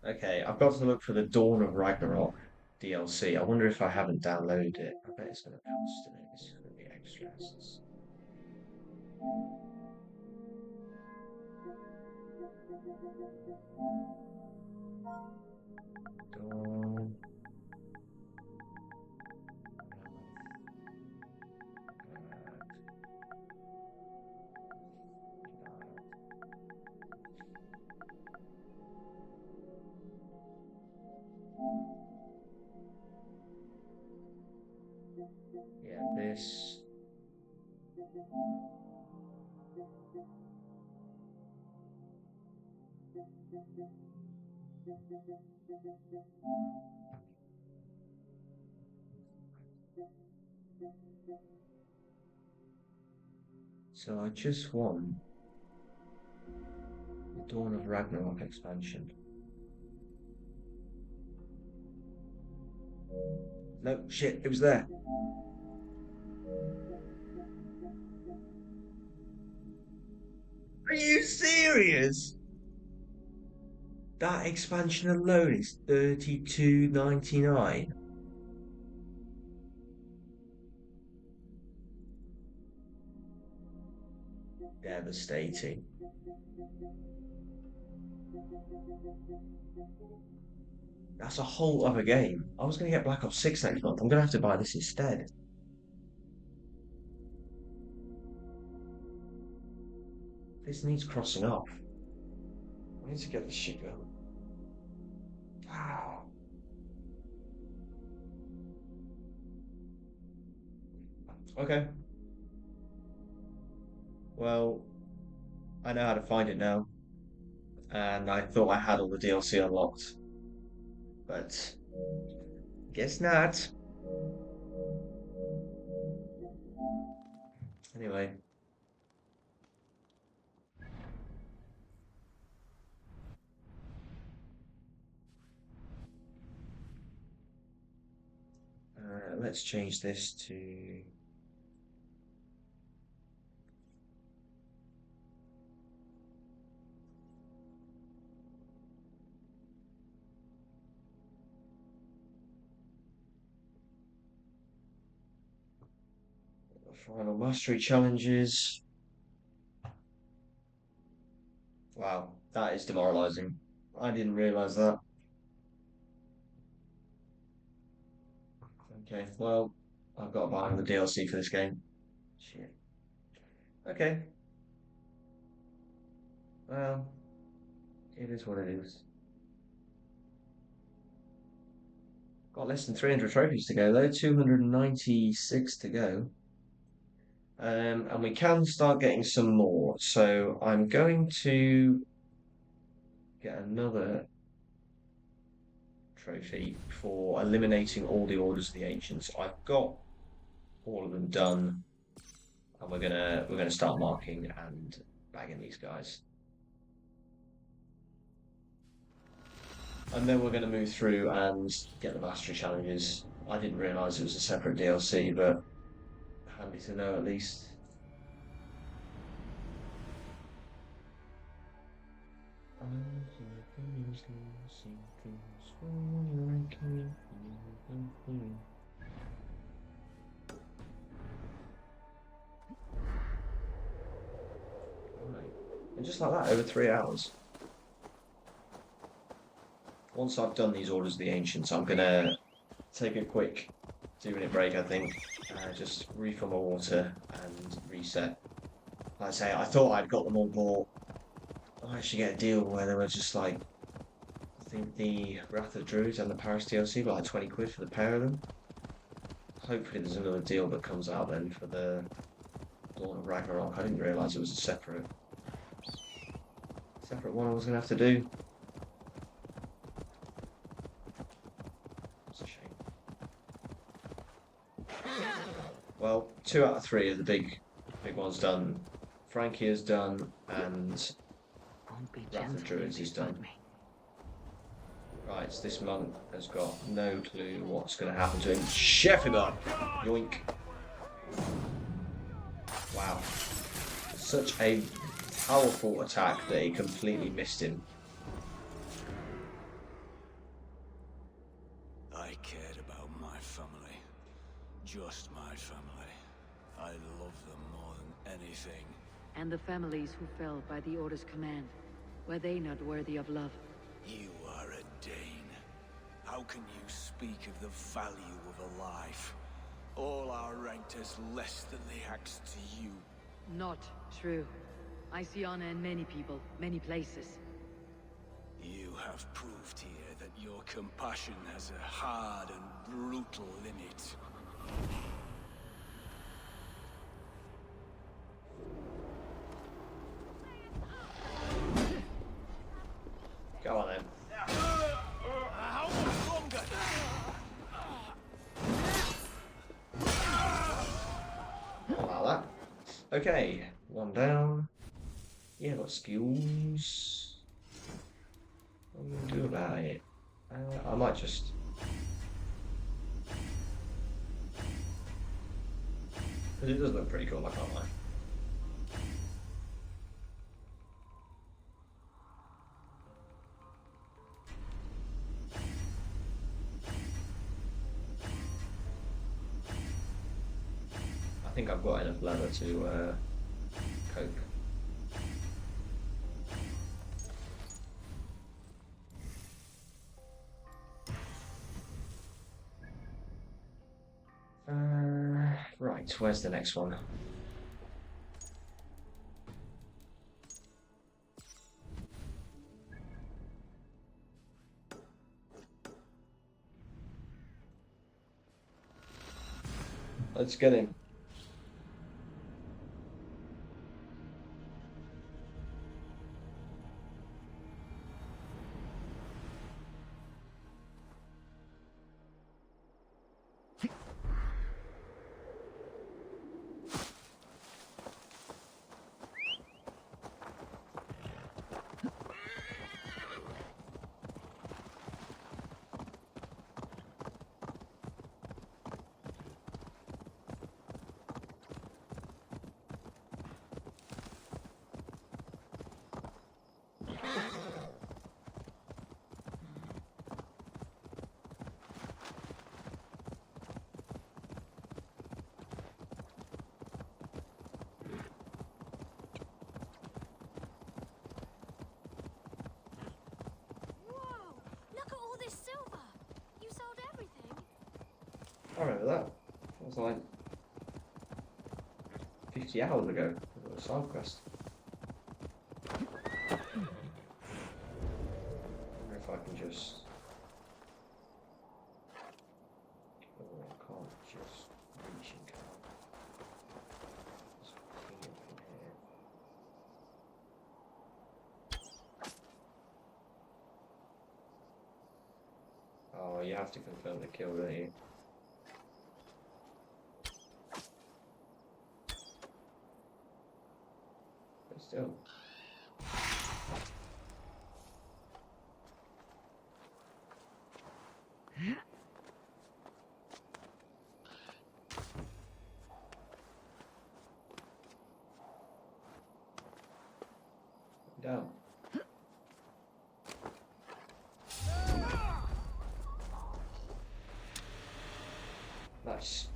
Okay, I've got to look for the Dawn of Ragnarok DLC. I wonder if I haven't downloaded it. I bet it's going to cost it. It's going to be extras. Dawn. Yeah, this. So I just want the Dawn of Ragnarok expansion. No, shit, it was there. Are you serious? That expansion alone is $32.99. Devastating. That's a whole other game. I was going to get Black Ops 6 next month. I'm going to have to buy this instead. This needs crossing off. I need to get this shit going. Wow. Okay. Well, I know how to find it now. And I thought I had all the DLC unlocked. But guess not. Anyway. Let's change this to final mastery challenges. Wow, that is demoralizing. I didn't realize that. Okay, well, I've got to buy the DLC for this game. Shit. Okay. Well, it is what it is. Got less than 300 trophies to go though, 296 to go. And we can start getting some more. So I'm going to get another trophy for eliminating all the orders of the ancients. I've got all of them done, and we're gonna start marking and bagging these guys. And then we're going to move through and get the mastery challenges. I didn't realise it was a separate DLC, but handy to know at least. Right. And just like that, over 3 hours. Once I've done these Orders of the Ancients, I'm going to take a quick 2-minute break, I think. Just refill my water and reset. Like I say, I thought I'd got them all bought. I actually get a deal where they were just like I think the Wrath of the Druids and the Paris DLC were like 20 quid for the pair of them. Hopefully there's another deal that comes out then for the Dawn of Ragnarok. I didn't realise it was a separate one I was going to have to do. It's a shame. Well, 2 out of 3 of the big ones done. Frankie is done, and Wrath of the Druids is done. Right, this monk has got no clue what's going to happen to him. Chef him up! Yoink. Wow. Such a powerful attack that he completely missed him. I cared about my family. Just my family. I love them more than anything. And the families who fell by the Order's command, were they not worthy of love? You are a Dane. How can you speak of the value of a life? All are ranked as less than the axe to you. Not true. I see honor in many people, many places. You have proved here that your compassion has a hard and brutal limit. Go on then. How much longer? Allow that. Okay, one down. Yeah, got skills. What am I going to do about it? I might just... Because it does look pretty cool, I can't lie. I think I've got enough leather to cope. Right, where's the next one? Let's get him. I remember that. That was like 50 hours ago. It was a side quest. I wonder if I can just... Oh, I can't just reach and come. Just clean it from here. Oh, you have to confirm the kill, don't you? Still. Down. Nice.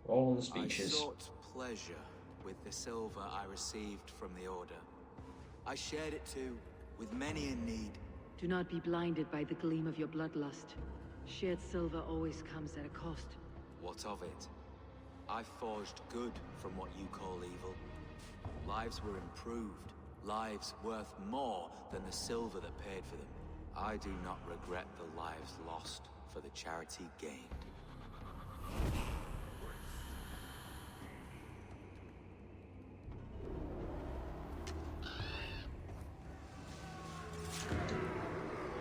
All the speeches. I sought pleasure with the silver I received from the Order. I shared it too, with many in need. Do not be blinded by the gleam of your bloodlust. Shared silver always comes at a cost. What of it? I forged good from what you call evil. lives were improved, lives worth more than the silver that paid for them. I do not regret the lives lost for the charity gained.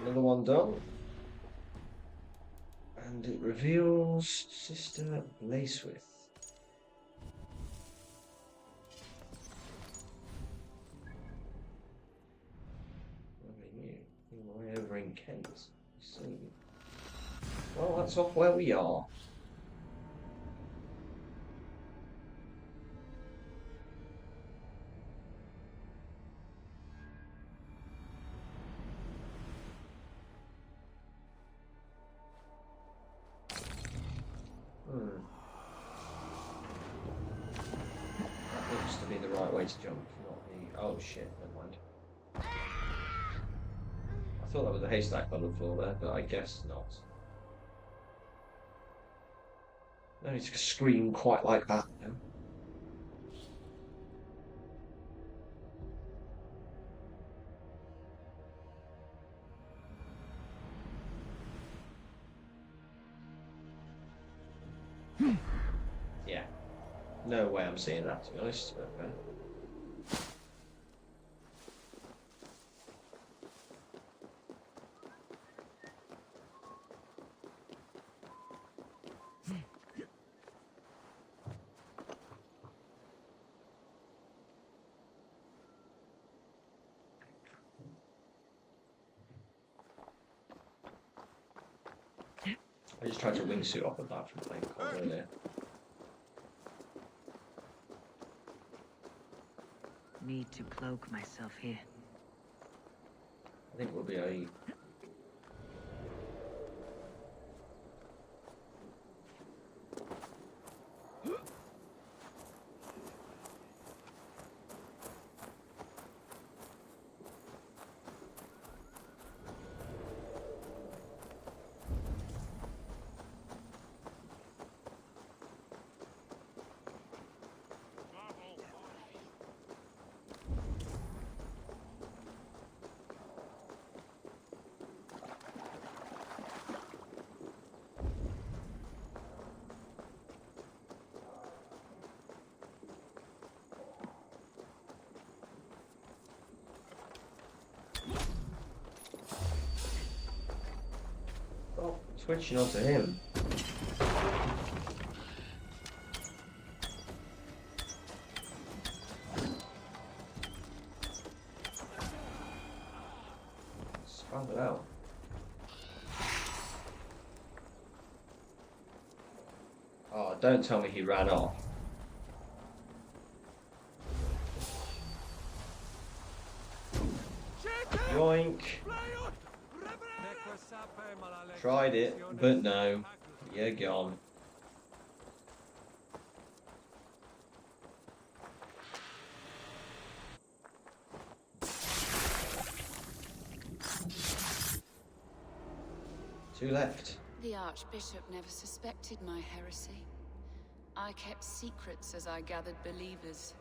Another one done. And it reveals Sister Lacewith. Way over in Kent. So, well, that's off where we are. That looks to be the right way to jump, not the... Oh shit, never mind. I thought that was a haystack on the floor there, but I guess not. No need to scream quite like that, though. Yeah. No way I'm seeing that, to be honest. Okay. I just tried to wingsuit off of that from playing CoD earlier. Need to cloak myself here. I think we'll be a... Oh, switching on to him. Spam it out. Oh, don't tell me he ran off. Yoink! Tried it, but no. You're gone. Two left. The Archbishop never suspected my heresy. I kept secrets as I gathered believers.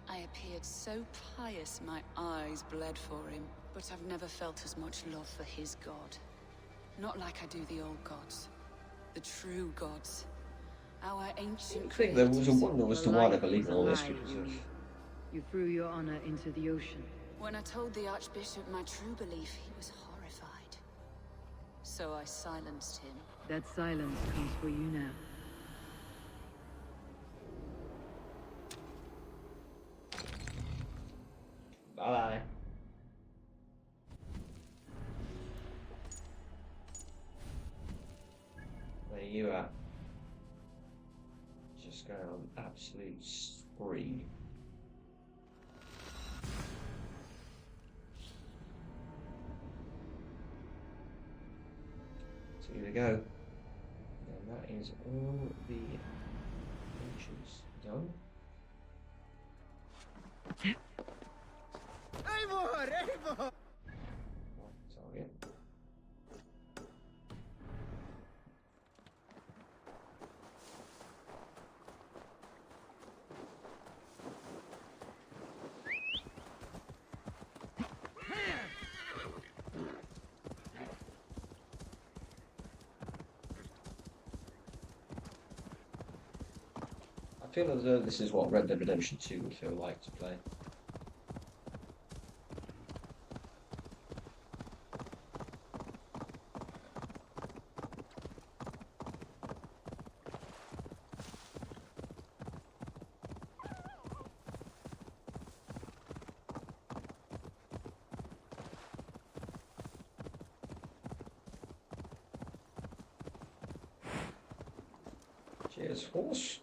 I appeared so pious my eyes bled for him, but I've never felt as much love for his god. Not like I do the old gods. The true gods. Our ancient I think there was a wonder as to why they believe in all this because of... You threw your honor into the ocean. When I told the Archbishop my true belief, he was horrified. So I silenced him. That silence comes for you now. Bye-bye. Where you at? Just going on an absolute spree. So here we go. And that is all the ancients done. Eivor! Target. feel as though this is what Red Dead Redemption 2 would feel like to play. Cheers, horse.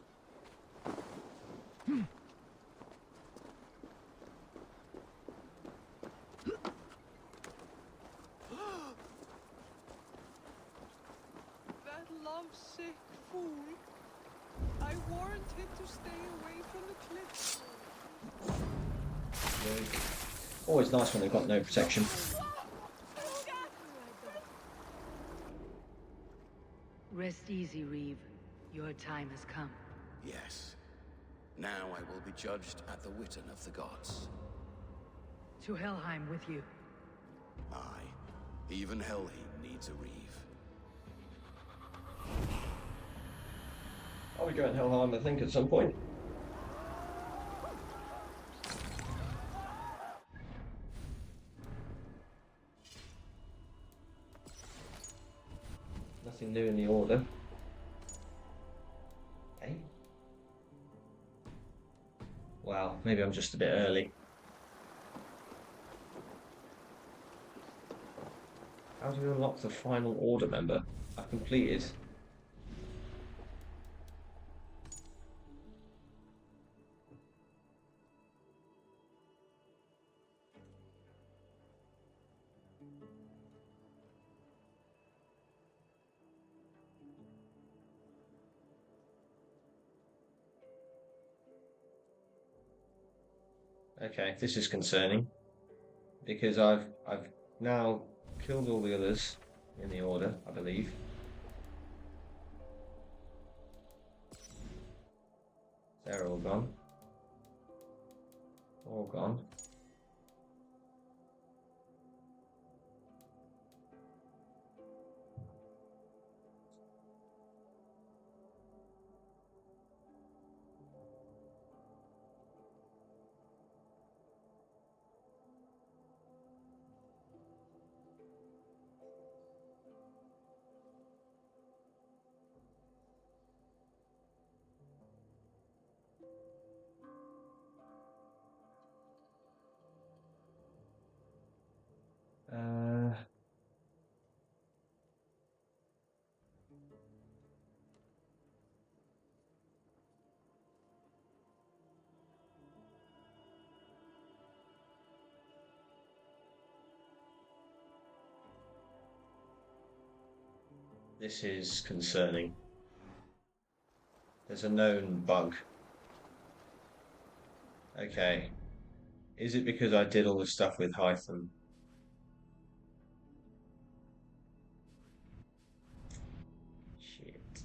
That lovesick fool. I warned him to stay away from the cliffs. Always nice when they've got no protection. Rest easy, Reeve. Your time has come. Yes. Now I will be judged at the Witten of the gods. To Helheim with you. Aye. Even Helheim needs a Reeve. I'll be going Helheim, I think, at some point. Nothing new in the order. Hey. Wow, maybe I'm just a bit early. How do you unlock the final order member? I've completed. Okay, this is concerning because I've now killed all the others in the order, I believe. They're all gone. All gone. This is concerning. There's a known bug. Okay. Is it because I did all the stuff with Hytham? Shit.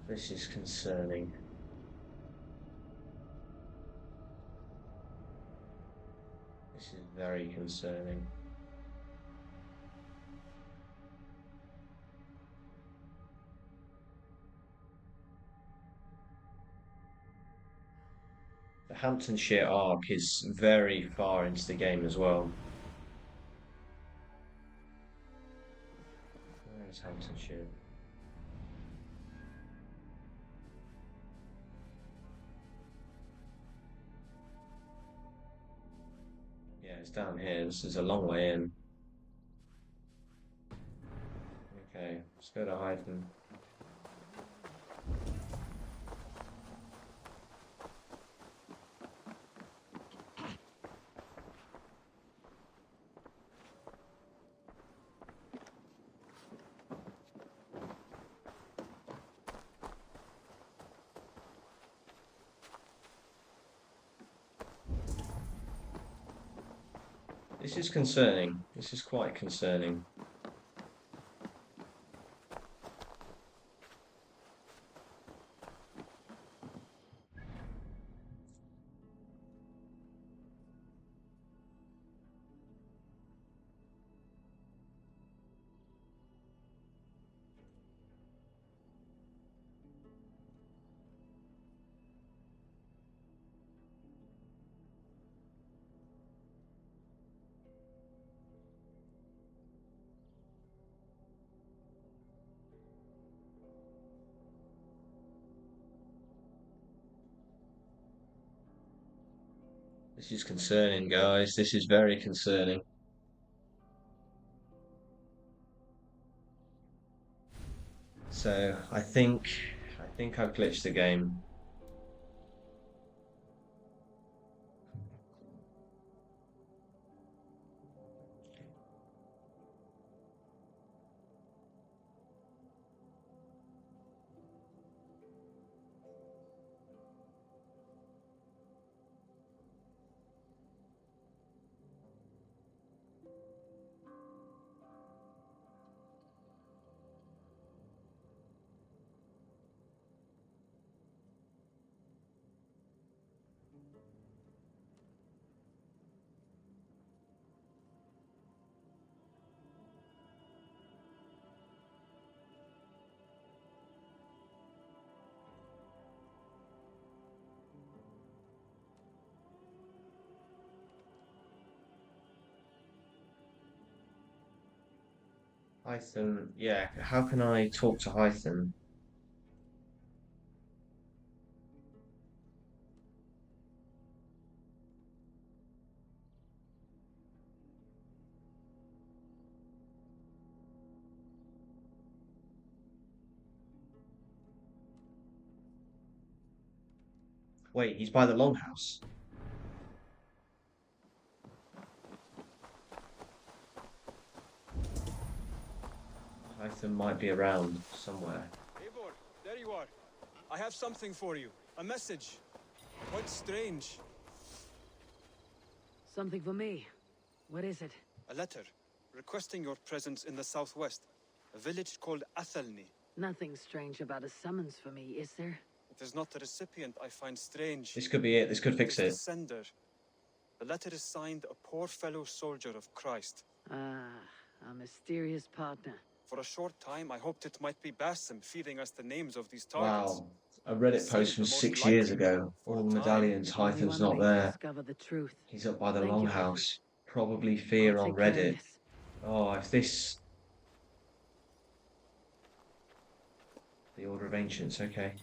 This is concerning. This is very concerning. The Hamptonshire arc is very far into the game as well. Where is Hamptonshire? Yeah, it's down here. This is a long way in. Okay, let's go to Hytham. This is concerning. This is quite concerning. This is concerning, guys. This is very concerning. So I think I've glitched the game. Hytham, yeah. How can I talk to Hytham? Wait, he's by the longhouse. Hytham might be around somewhere. Eivor, there you are. I have something for you. A message. Quite strange. Something for me. What is it? A letter requesting your presence in the southwest. A village called Athelney. Nothing strange about a summons for me, is there? It is not the recipient I find strange. This could be it. This could fix It is it. the sender. The letter is signed a poor fellow soldier of Christ. Ah, a mysterious partner. For a short time, I hoped it might be Basim feeding us the names of these targets. Wow. A Reddit post from 6 years ago. All the medallions. Hytham's not there. Discover the truth. He's up by the Thank you. longhouse. Probably fear I'll on take care of Reddit. this. Oh, if this... The Order of Ancients, okay.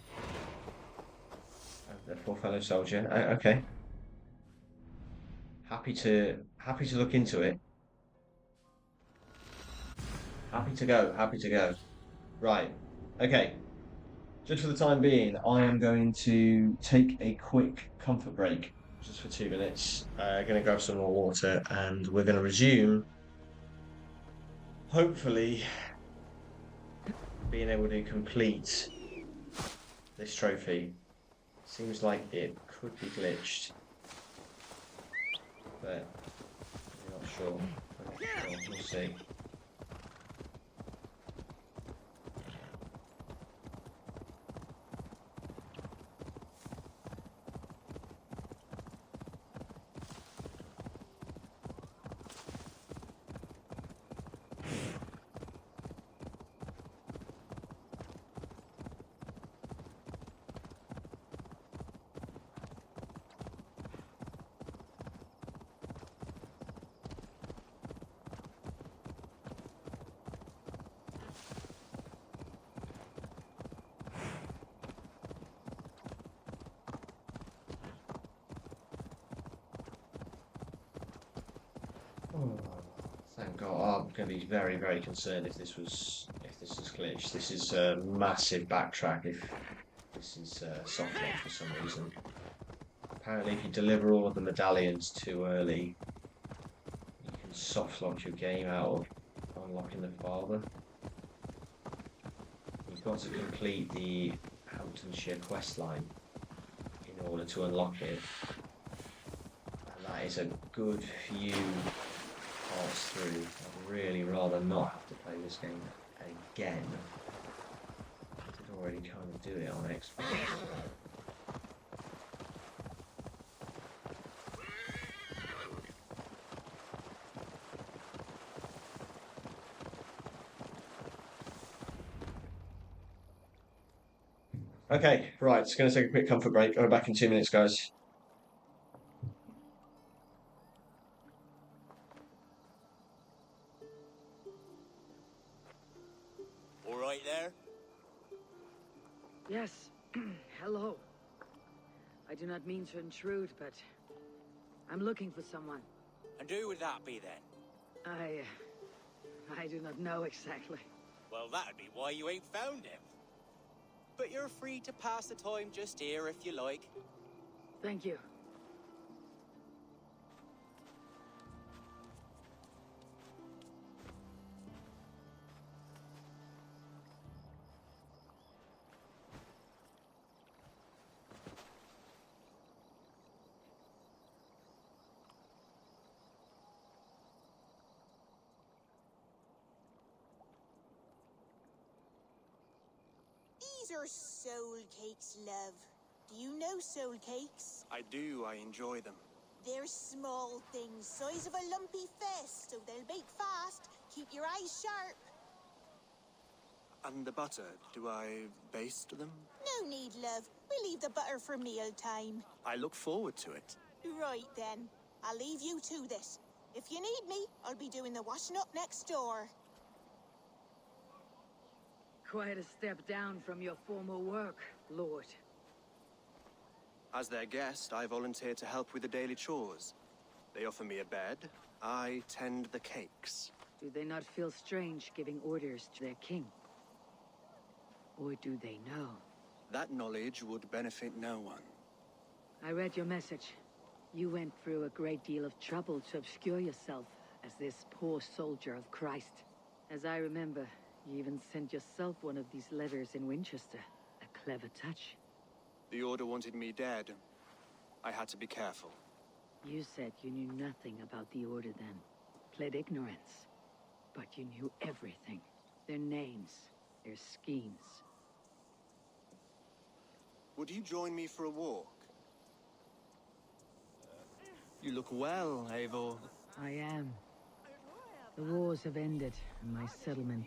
The poor fellow soldier, okay. Happy to look into it. Happy to go. Right, okay. Just for the time being, I am going to take a quick comfort break, just for 2 minutes. Going to grab some more water, and we're going to resume. Hopefully, being able to complete this trophy. Seems like it could be glitched, but I'm not sure. We'll see. Oh, thank God. I'm going to be very, very concerned if this is glitched. This is a massive backtrack if this is soft lock for some reason. Apparently, if you deliver all of the medallions too early, you can soft lock your game out of unlocking the father. You've got to complete the Hamptonshire questline in order to unlock it. And that is a good few parts through. I'd really rather not have to play this game again. I did already kind of do it on Xbox. Okay, right, just going to take a quick comfort break. I'll be back in 2 minutes, guys. All right there? Yes. Hello. I do not mean to intrude, but I'm looking for someone. And who would that be then? I do not know exactly. Well, that'd be why you ain't found him. But you're free to pass the time just here if you like. Thank you. These are soul cakes, love. Do you know soul cakes? I do, I enjoy them. They're small things, size of a lumpy fist, so they'll bake fast. Keep your eyes sharp. And the butter, do I baste them? No need, love. We'll leave the butter for meal time. I look forward to it. Right then. I'll leave you to this. If you need me, I'll be doing the washing up next door. Quite a step down from your former work, Lord. As their guest, I volunteer to help with the daily chores. They offer me a bed. I tend the cakes. Do they not feel strange giving orders to their king? Or do they know? That knowledge would benefit no one. I read your message. You went through a great deal of trouble to obscure yourself as this poor soldier of Christ. As I remember, you even sent yourself one of these letters in Winchester. A clever touch. The Order wanted me dead. I had to be careful. You said you knew nothing about the Order then. Pled ignorance. But you knew everything. Their names, their schemes. Would you join me for a walk? You look well, Eivor. I am. The wars have ended, and my settlement.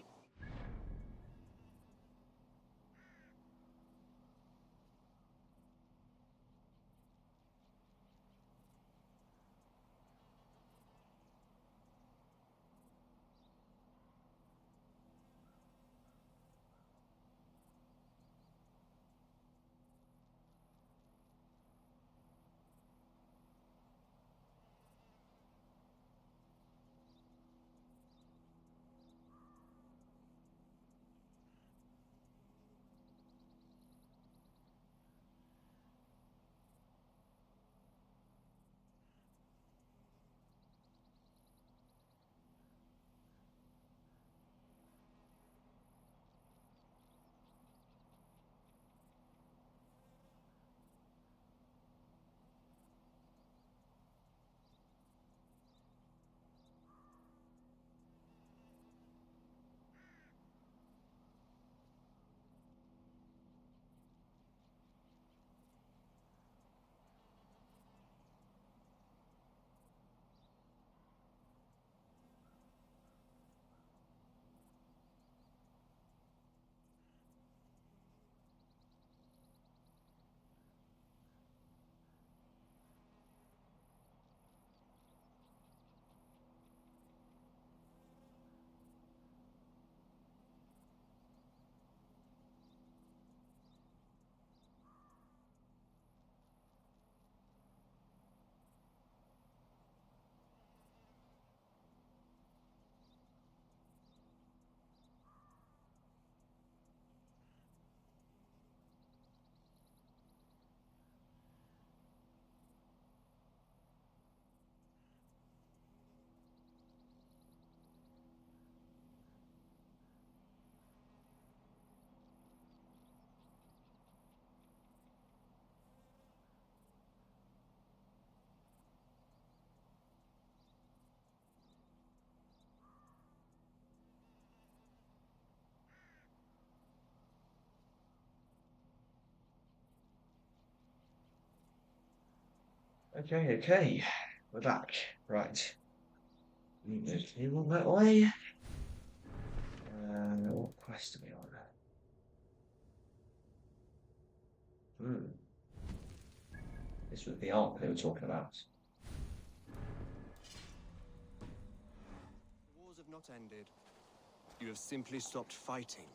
Okay. We're back. Right. You on that way? What quest are we on? This was the arc they were talking about. The wars have not ended. You have simply stopped fighting.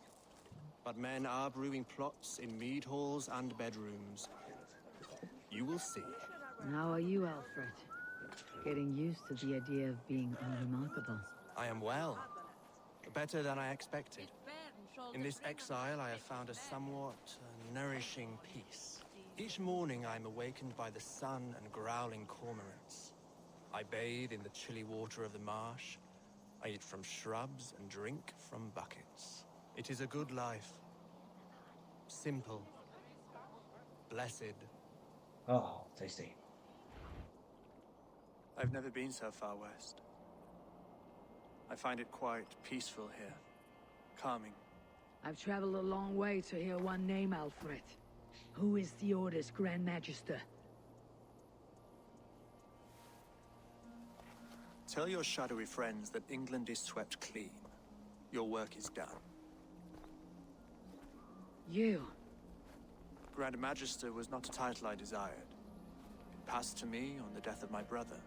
But men are brewing plots in mead halls and bedrooms. You will see. And how are you, Alfred? Getting used to the idea of being unremarkable. I am well. Better than I expected. In this exile, I have found a somewhat nourishing peace. Each morning, I am awakened by the sun and growling cormorants. I bathe in the chilly water of the marsh. I eat from shrubs and drink from buckets. It is a good life. Simple. Blessed. Oh, tasty. I've never been so far west. I find it quite peaceful here. Calming. I've traveled a long way to hear one name, Alfred. Who is the Order's Grand Magister? Tell your shadowy friends that England is swept clean. Your work is done. You? Grand Magister was not a title I desired. It passed to me on the death of my brother.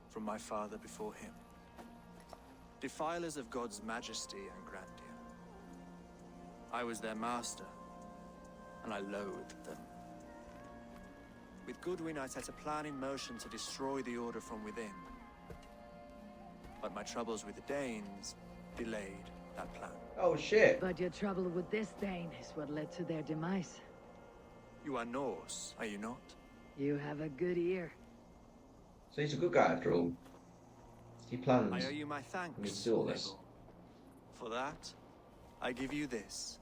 From my father before him. Defilers of God's majesty and grandeur. I was their master, and I loathed them. With Goodwin, I set a plan in motion to destroy the Order from within. But my troubles with the Danes delayed that plan. Oh, shit. But your trouble with this Dane is what led to their demise. You are Norse, are you not? You have a good ear. So he's a good guy after all. He plans I owe you my thanks, to do all this. Abel. For that, I give you this.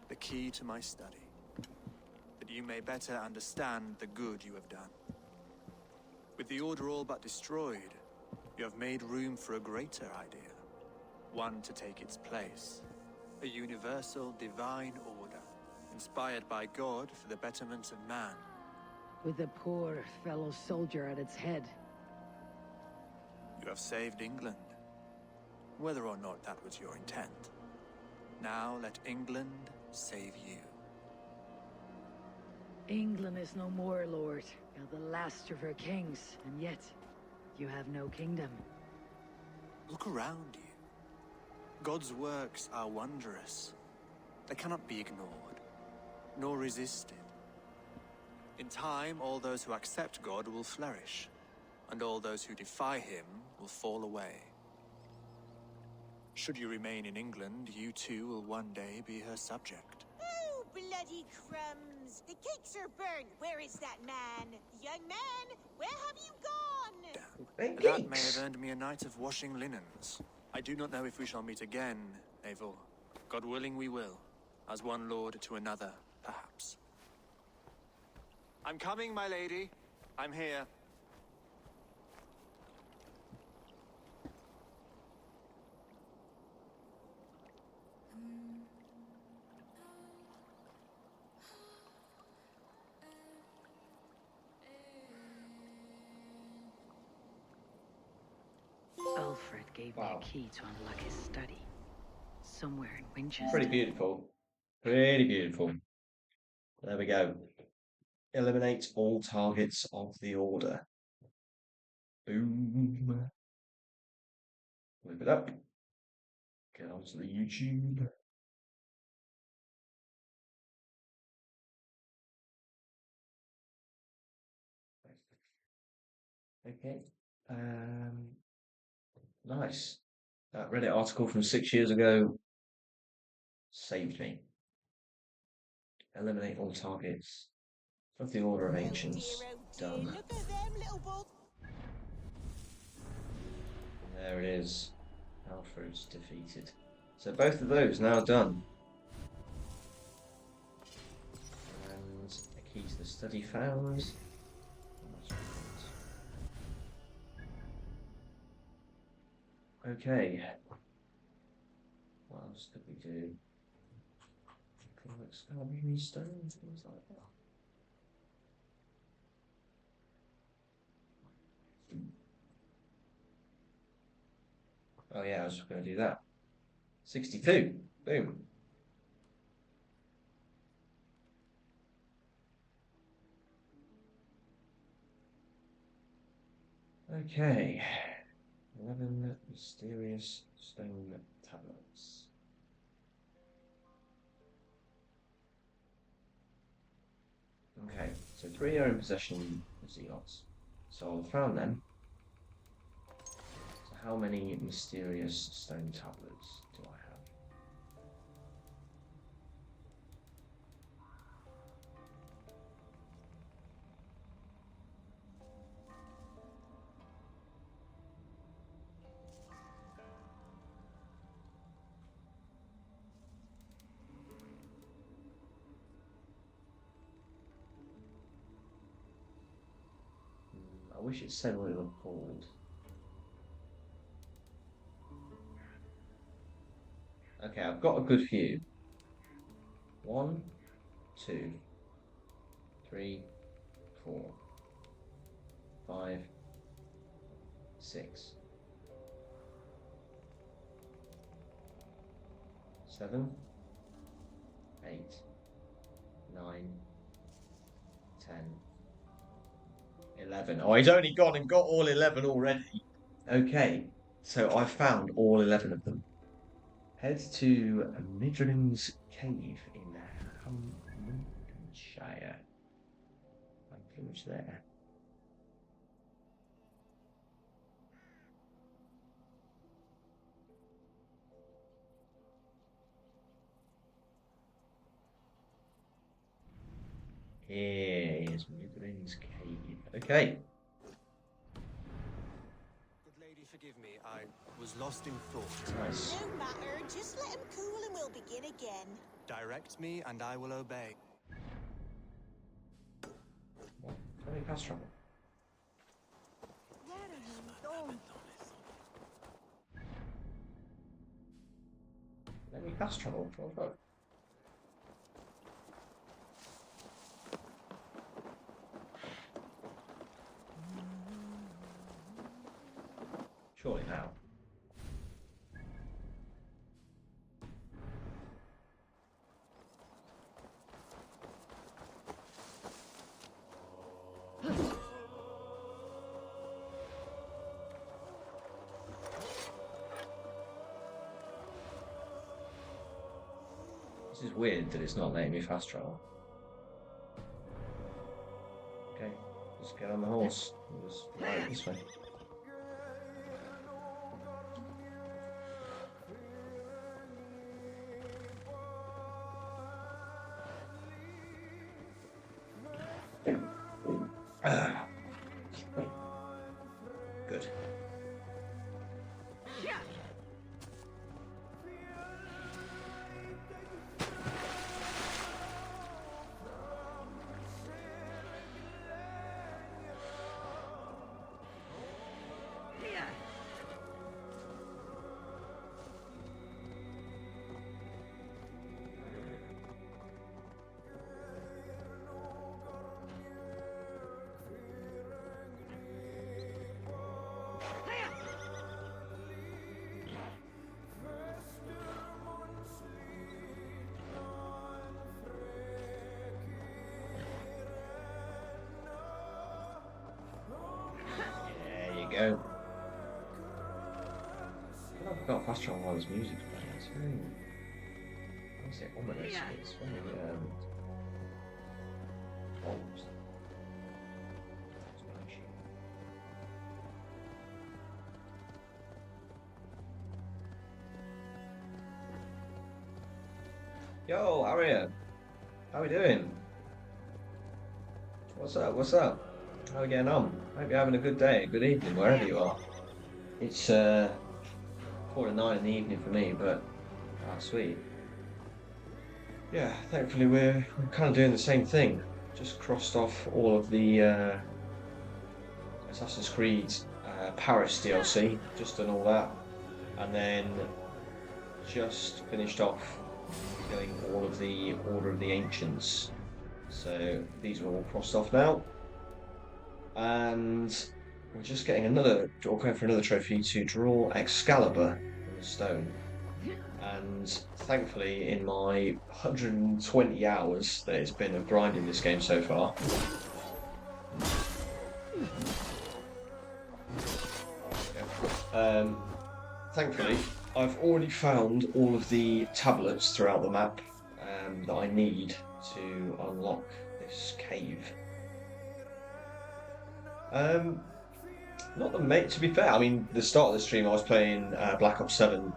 The key to my study. That you may better understand the good you have done. With the Order all but destroyed, you have made room for a greater idea. One to take its place. A universal divine order, inspired by God for the betterment of man. With a poor fellow soldier at its head. You have saved England. Whether or not that was your intent. Now let England save you. England is no more, Lord. You're the last of her kings, and yet you have no kingdom. Look around you. God's works are wondrous. They cannot be ignored, nor resisted. In time, all those who accept God will flourish, and all those who defy him will fall away. Should you remain in England, you too will one day be her subject. Oh, bloody crumbs! The cakes are burned. Where is that man? Young man, where have you gone? That may have earned me a night of washing linens. I do not know if we shall meet again, Eivor. God willing we will. As one lord to another, perhaps. I'm coming, my lady. I'm here. Alfred gave me a key to unlock his study. Somewhere in Winchester. Pretty beautiful. Pretty beautiful. There we go. Eliminate all targets of the Order. Boom. Flip it up. Get onto the YouTube. Okay. Nice. That Reddit article from 6 years ago saved me. Eliminate all targets of the Order of Ancients. Done. Look at them, little bugs. There it is. Alfred's defeated. So both of those now done. And a key to the study found. Okay. What else could we do? Scarabini stone, things like that. Oh yeah, I was going to do that. 62. Boom. Okay. 11 mysterious stone tablets. Okay, so 3 are in possession of Zealots. So I found them. So how many mysterious stone tablets do I have? I wish it said what it was called. Okay, I've got a good few. 1, 2, 3, 4, 5, 6, 7, 8, 9, 10, 11. Oh, he's only gone and got all 11 already. Okay, so I found all 11 of them. Head to Midland's Cave in Hamptonshire. I'm pretty much there. Here's Midland's Cave. Okay. Good lady, forgive me. I was lost in thought. Nice. No matter, just let him cool and we'll begin again. Direct me and I will obey. What? Let me pass trouble. Let me pass trouble. Surely now. This is weird that it's not letting me fast travel. Okay, just get on the horse. Just ride it this way. Good. Go. I've got fast travel while there's music playing. It's very, I say ominous. It's very bold. Yo, Aria, how we doing? What's up? What's up? How are we getting on? Hope you're having a good day, good evening, wherever you are. It's 4:09 in the evening for me, but sweet. Yeah, thankfully we're kind of doing the same thing. Just crossed off all of the Assassin's Creed Paris DLC, just done all that, and then just finished off doing all of the Order of the Ancients. So these are all crossed off now. And we're just getting going for another trophy to draw Excalibur from the stone. And thankfully, in my 120 hours that it's been of grinding this game so far, thankfully, I've already found all of the tablets throughout the map that I need to unlock this cave. Um, Not the mate. To be fair, I mean, the start of the stream, I was playing Black Ops 7.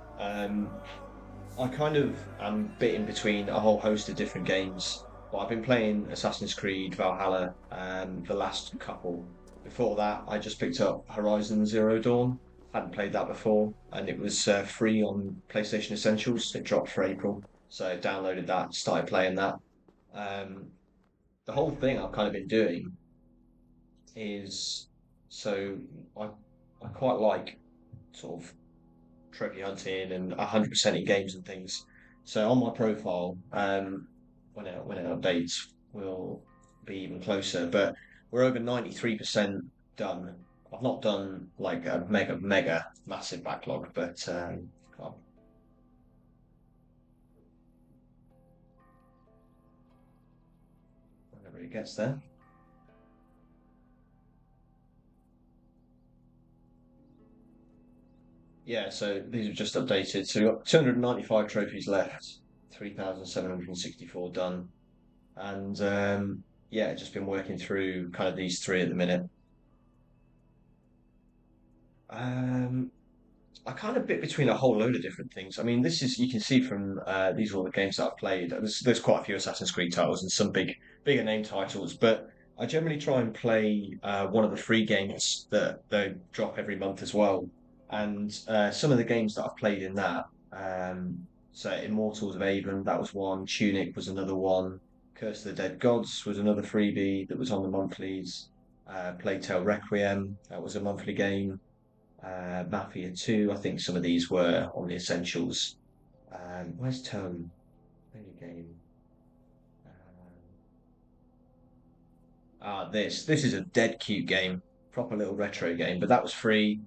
I kind of am bit in between a whole host of different games, but I've been playing Assassin's Creed Valhalla, the last couple. Before that, I just picked up Horizon Zero Dawn. Hadn't played that before, and it was free on PlayStation Essentials. It dropped for April, so I downloaded that, started playing that. Um, the whole thing I've kind of been doing is so I I quite like sort of trophy hunting and 100% in games and things. So on my profile, when it updates, will be even closer. But we're over 93% done. I've not done like a mega massive backlog, but whenever it gets there. Yeah, so these are just updated. So we've got 295 trophies left, 3,764 done. And yeah, just been working through kind of these three at the minute. Um, I kind of bit between a whole load of different things. I mean, this is you can see from these are all the games that I've played. There's quite a few Assassin's Creed titles and some bigger name titles, but I generally try and play one of the free games that they drop every month as well. And some of the games that I've played in that, so Immortals of Avon, that was one. Tunic was another one. Curse of the Dead Gods was another freebie that was on the monthlies. Plague Tale Requiem, that was a monthly game. Mafia 2. I think some of these were on the essentials. Where's Tone? Any game. This is a dead cute game, proper little retro game, but that was free.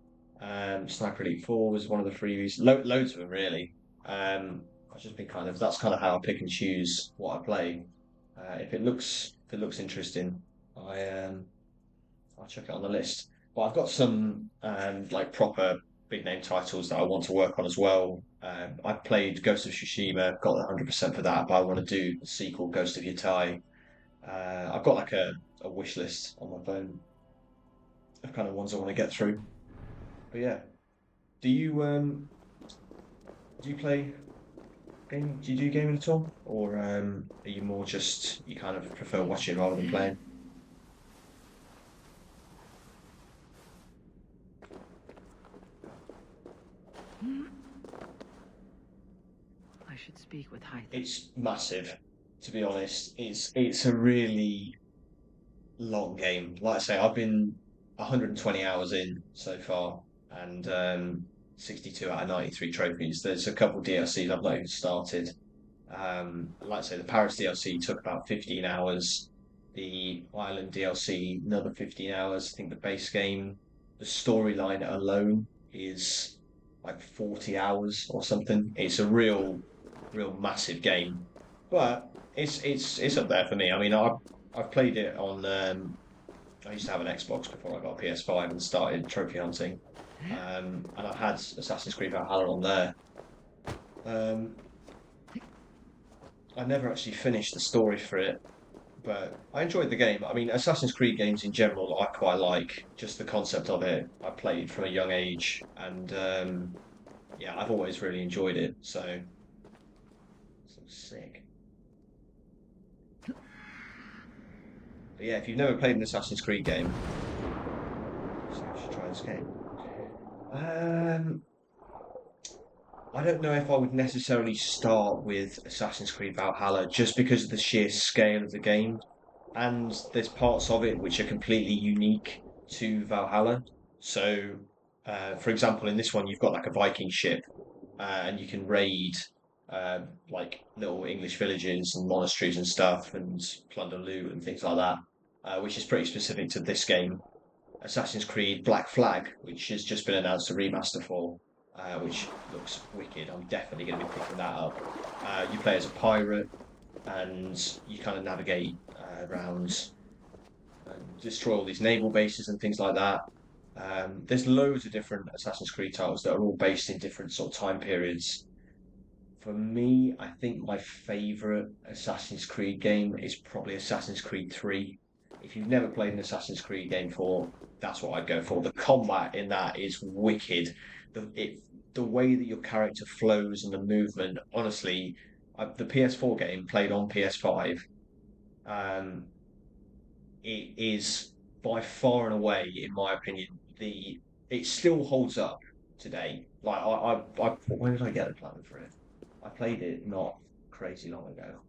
Sniper Elite 4 was one of the freebies. Loads of them really. I've just been that's kind of how I pick and choose what I play. If it looks interesting, I I'll check it on the list. But I've got some like proper big name titles that I want to work on as well. I've played Ghost of Tsushima, got 100% for that, but I want to do the sequel, Ghost of Yatai. I've got like a wish list on my phone of kind of ones I want to get through. But yeah, do you do you play game? Do you do gaming at all, or are you more just you kind of prefer watching rather than playing? I should speak with Hythe. It's massive, to be honest. It's a really long game. Like I say, I've been 120 hours in so far, and 62 out of 93 trophies. There's a couple DLCs I've not even started. Like I say, the Paris DLC took about 15 hours. The Island DLC, another 15 hours. I think the base game, the storyline alone is like 40 hours or something. It's a real massive game, but it's up there for me. I mean, I've played it on. I used to have an Xbox before I got a PS5 and started trophy hunting, and I had Assassin's Creed Valhalla on there. Um, I never actually finished the story for it, but I enjoyed the game. I mean, Assassin's Creed games in general, I quite like just the concept of it. I played from a young age, and yeah, I've always really enjoyed it. So sick. But yeah, if you've never played an Assassin's Creed game, so you should try this game. Um, I don't know if I would necessarily start with Assassin's Creed Valhalla just because of the sheer scale of the game, and there's parts of it which are completely unique to Valhalla. So, for example, in this one, you've got like a Viking ship, and you can raid like little English villages and monasteries and stuff, and plunder loot and things like that, which is pretty specific to this game. Assassin's Creed Black Flag, which has just been announced a remaster for, which looks wicked. I'm definitely going to be picking that up. You play as a pirate, and you kind of navigate around and destroy all these naval bases and things like that. There's loads of different Assassin's Creed titles that are all based in different sort of time periods. For me, I think my favorite Assassin's Creed game is probably Assassin's Creed 3. if you've never played an Assassin's Creed game before, that's what I'd go for. The combat in that is wicked. The way that your character flows and the movement. Honestly, the PS4 game played on PS5. Um, it is by far and away, in my opinion, it still holds up today. Like when did I get the platinum for it? I played it not crazy long ago.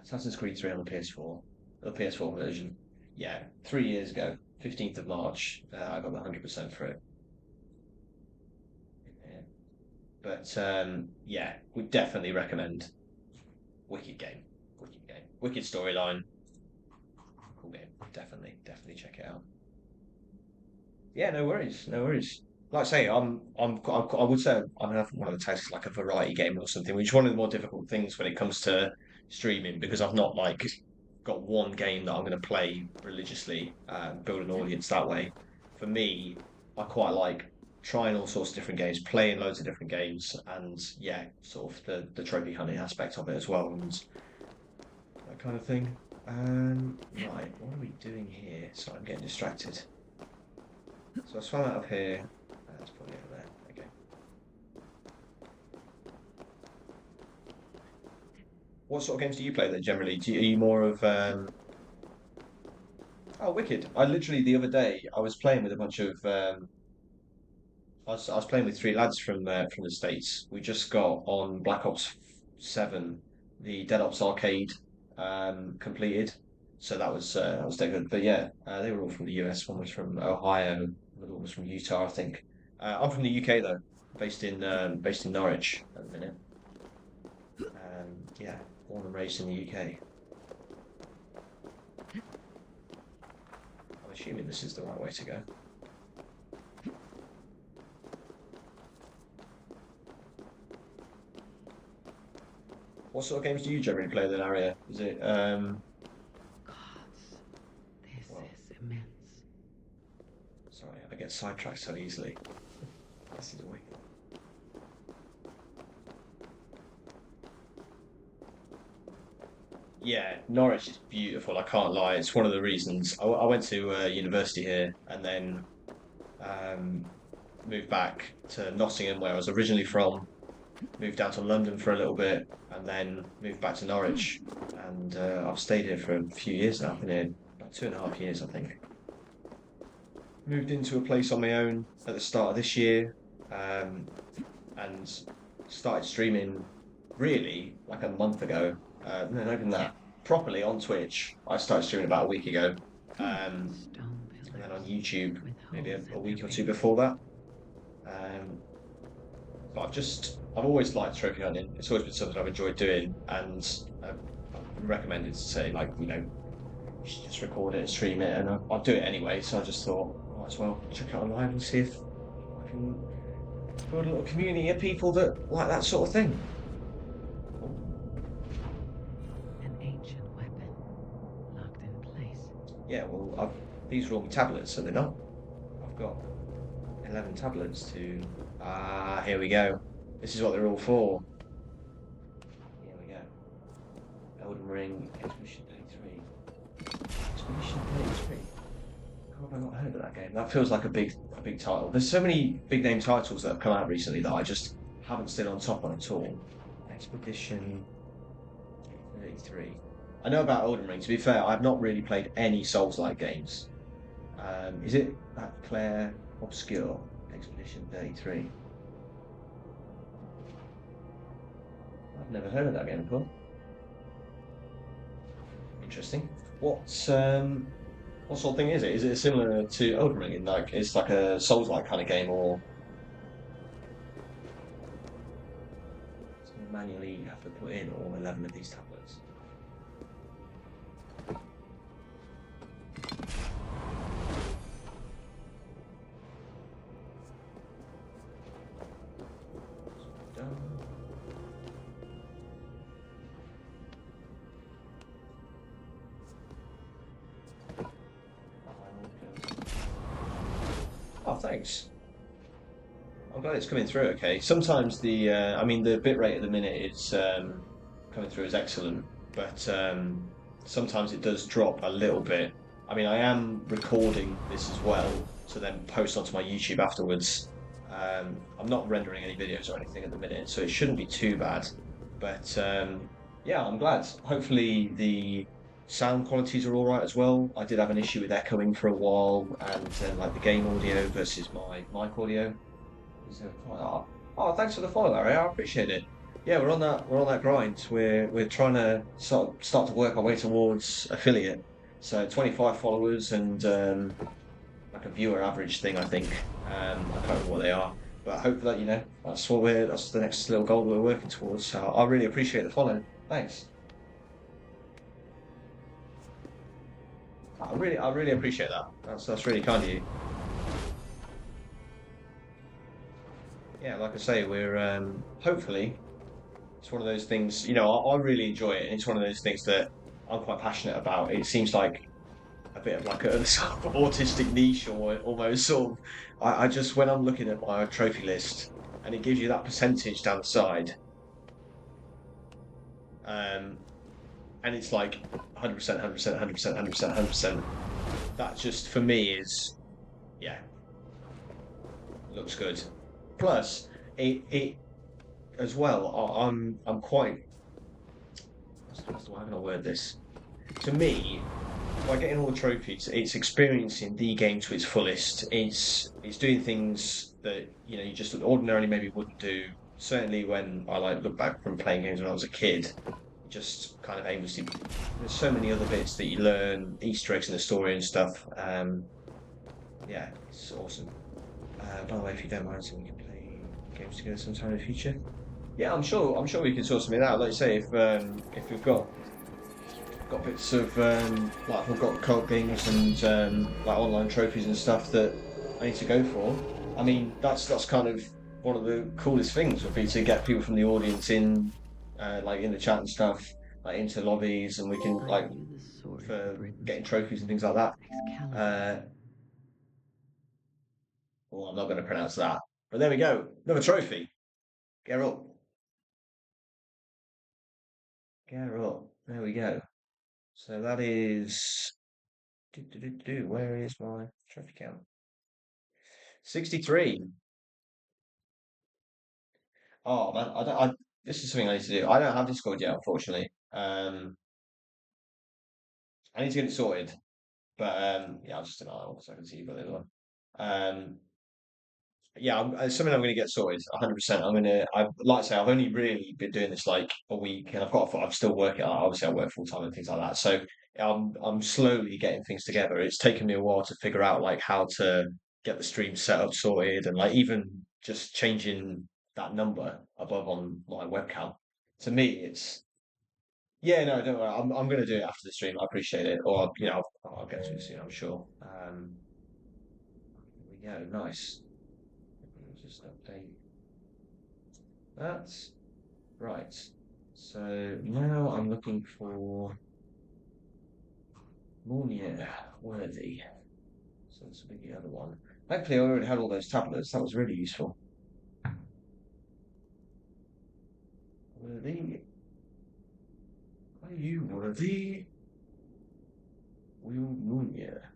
Assassin's Creed 3 on the PS4, the PS4 version. Yeah, 3 years ago, 15th of March, I got the 100% for it. Yeah. But yeah, would definitely recommend. Wicked game, wicked storyline, cool game. Definitely check it out. Yeah, no worries, no worries. Like I say, I would say I'm one of the tastes like a variety game or something, which is one of the more difficult things when it comes to streaming because I've not like got one game that I'm going to play religiously, build an audience that way. For me, I quite like trying all sorts of different games, playing loads of different games, and yeah, sort of the trophy hunting aspect of it as well, and that kind of thing. Right, what are we doing here? So I'm getting distracted. So I swam out of here. That's probably over there. Okay. What sort of games do you play then generally? Are you more of Oh, wicked! I literally the other day I was playing with a bunch of I was playing with three lads from the States. We just got on Black Ops 7, the Dead Ops arcade completed. So that was dead good. But yeah, they were all from the US. One was from Ohio, another one was from Utah, I think. I'm from the UK though, based in Norwich at the minute. Yeah, born and raised in the UK. I'm assuming this is the right way to go. What sort of games do you generally play then, Aria? Is it Gods, this is immense. Sorry, I get sidetracked so easily. This is weird. Yeah, Norwich is beautiful. I can't lie. It's one of the reasons I went to university here and then um, moved back to Nottingham, where I was originally from. Moved down to London for a little bit, and then moved back to Norwich. And I've stayed here for a few years now. I've been here about 2.5 years, I think. Moved into a place on my own at the start of this year, and started streaming really like a month ago. No, not even that. Properly on Twitch, I started streaming about a week ago, and then on YouTube maybe a week or two before that. But I've always liked trophy hunting. It's always been something I've enjoyed doing, and I've been recommended to say like you should just record it and stream it, and I'll do it anyway. So I just thought might as well check it online and see if I can build a little community of people that like that sort of thing. An ancient weapon locked in place. Yeah, well, these are all my tablets, so they're not. I've got 11 tablets to. Here we go. This is what they're all for. Here we go. Elden Ring, Expedition 33. Expedition 33. How have I not heard of that game? That feels like a big title. There's so many big name titles that have come out recently that I just haven't stayed on top on at all. Expedition 33. I know about Elden Ring. To be fair, I've not really played any Souls-like games. Is it that Claire Obscure? Expedition 33. I've never heard of that game before. Interesting. What sort of thing is it? Is it similar to Elden Ring in like it's like a Souls-like kind of game, or so you manually have to put in all 11 of these tablets? Oh, thanks. I'm glad it's coming through okay. Sometimes the bitrate at the minute is coming through as excellent, but sometimes it does drop a little bit. I mean, I am recording this as well to then post onto my YouTube afterwards. I'm not rendering any videos or anything at the minute, so it shouldn't be too bad. But yeah, I'm glad. Hopefully the sound qualities are all right as well. I did have an issue with echoing for a while, and like the game audio versus my mic audio. Oh, thanks for the follow, Larry. I appreciate it. Yeah, we're on that grind. We're trying to start to work our way towards affiliate. So 25 followers and like a viewer average thing, I think. I can't remember what they are, but hopefully, that's the next little goal that we're working towards. So I really appreciate the follow. Thanks. I really appreciate that. That's really kind of you. Yeah, like I say, we're hopefully it's one of those things. I really enjoy it, and it's one of those things that I'm quite passionate about. It seems like a bit of like a sort of autistic niche, or almost sort of. I just when I'm looking at my trophy list, and it gives you that percentage down the side, um, and it's like 100%, 100%, 100%, 100%, 100%. That just for me is, yeah, looks good. Plus, it as well. I'm quite. What's the way I'm gonna word this? To me, by getting all the trophies, it's experiencing the game to its fullest. It's doing things that you just ordinarily maybe wouldn't do. Certainly, when I like look back from playing games when I was a kid, just kind of aimlessly. There's so many other bits that you learn, Easter eggs in the story and stuff. Yeah, it's awesome. By the way, if you don't mind, so we can play games together sometime in the future. Yeah, I'm sure. I'm sure we can sort something out. Like you say, if we've got bits of like I've got card games and like online trophies and stuff that I need to go for. I mean, that's kind of one of the coolest things would be to get people from the audience in, like in the chat and stuff, like into lobbies, and we can like for getting trophies and things like that. Well, I'm not going to pronounce that, but there we go, another trophy. Get up, get up. There we go. So that is. Where is my trophy count? 63. Oh man, I don't. This is something I need to do. I don't have Discord yet, unfortunately. I need to get it sorted. But yeah, I'll just deny it so I can see you've got the other one. Um, yeah, it's something I'm going to get sorted. 100%. I like I say, I've only really been doing this like a week, and I'm still working. Obviously, I work full time and things like that. So I'm slowly getting things together. It's taken me a while to figure out like how to get the stream set up sorted, and like even just changing that number above on my webcam. To me, it's yeah, no, don't worry. I'm going to do it after the stream. I appreciate it, or I'll get to it soon. I'm sure. Here we go. Nice. Let me just update that. Right. So now I'm looking for Mornier Worthy. So this will be the other one. Thankfully, I already had all those tablets. That was really useful. Worthy. Are you worthy? Will Mornier.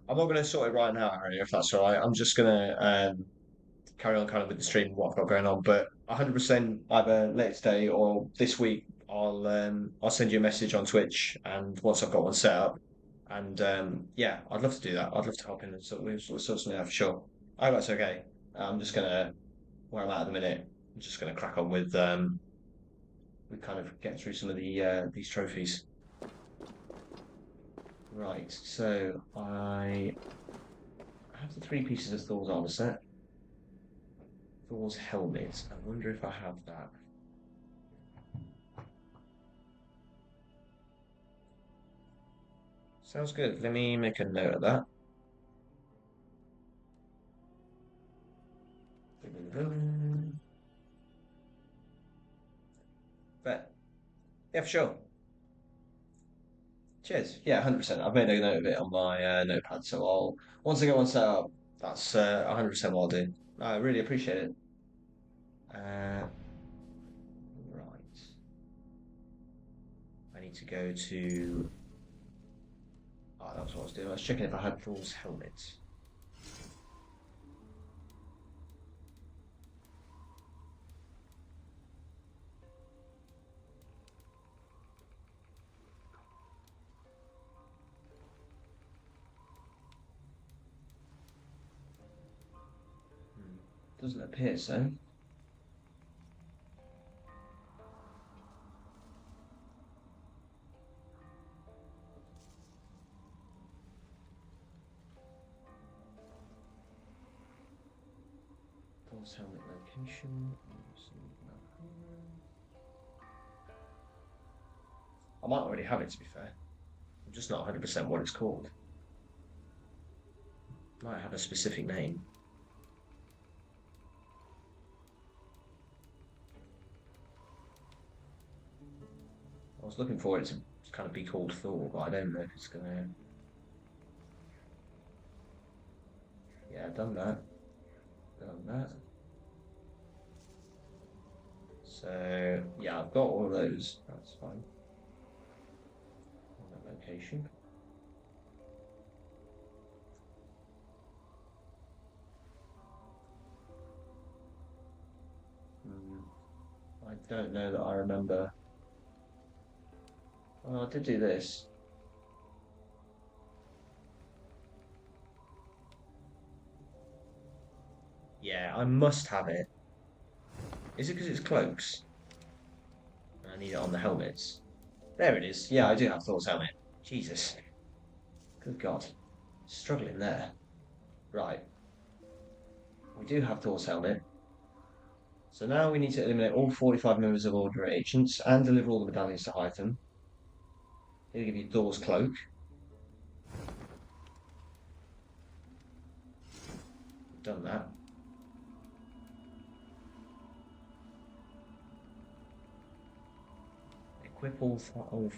I'm not going to sort it right now, Harry, if that's all right. I'm just going to carry on kind of with the stream and what I've got going on. But 100% either later today or this week, I'll send you a message on Twitch, and once I've got one set up, and yeah, I'd love to do that. I'd love to help in and sort something out for sure. I hope that's okay. I'm just gonna where I'm at the minute. I'm just gonna crack on with kind of getting through some of these trophies. Right, so I have the three pieces of Thor's armor set. Thor's helmet. I wonder if I have that. Sounds good. Let me make a note of that. But yeah, for sure. Cheers. Yeah, 100%. I've made a note of it on my notepad, so I'll once I get one set up, that's 100% what I'll do. I really appreciate it. Right. I need to go to. Oh, that was what I was doing. I was checking if I had Thor's helmet. Doesn't appear so. Thor's helmet location. I might already have it, to be fair. I'm just not 100% what it's called. Might have a specific name. I was looking for it to kind of be called Thor, but I don't know if it's gonna. Yeah, done that. Done that. So yeah, I've got all of those. That's fine. On that location. I don't know that I remember. Oh, I did do this. Yeah, I must have it. Is it because it's cloaks? I need it on the helmets. There it is. Yeah, I do have Thor's helmet. Jesus. Good God. Struggling there. Right. We do have Thor's helmet. So now we need to eliminate all 45 members of Order agents and deliver all the medallions to Hytham. He'll give you Thor's cloak. Done that. Equip all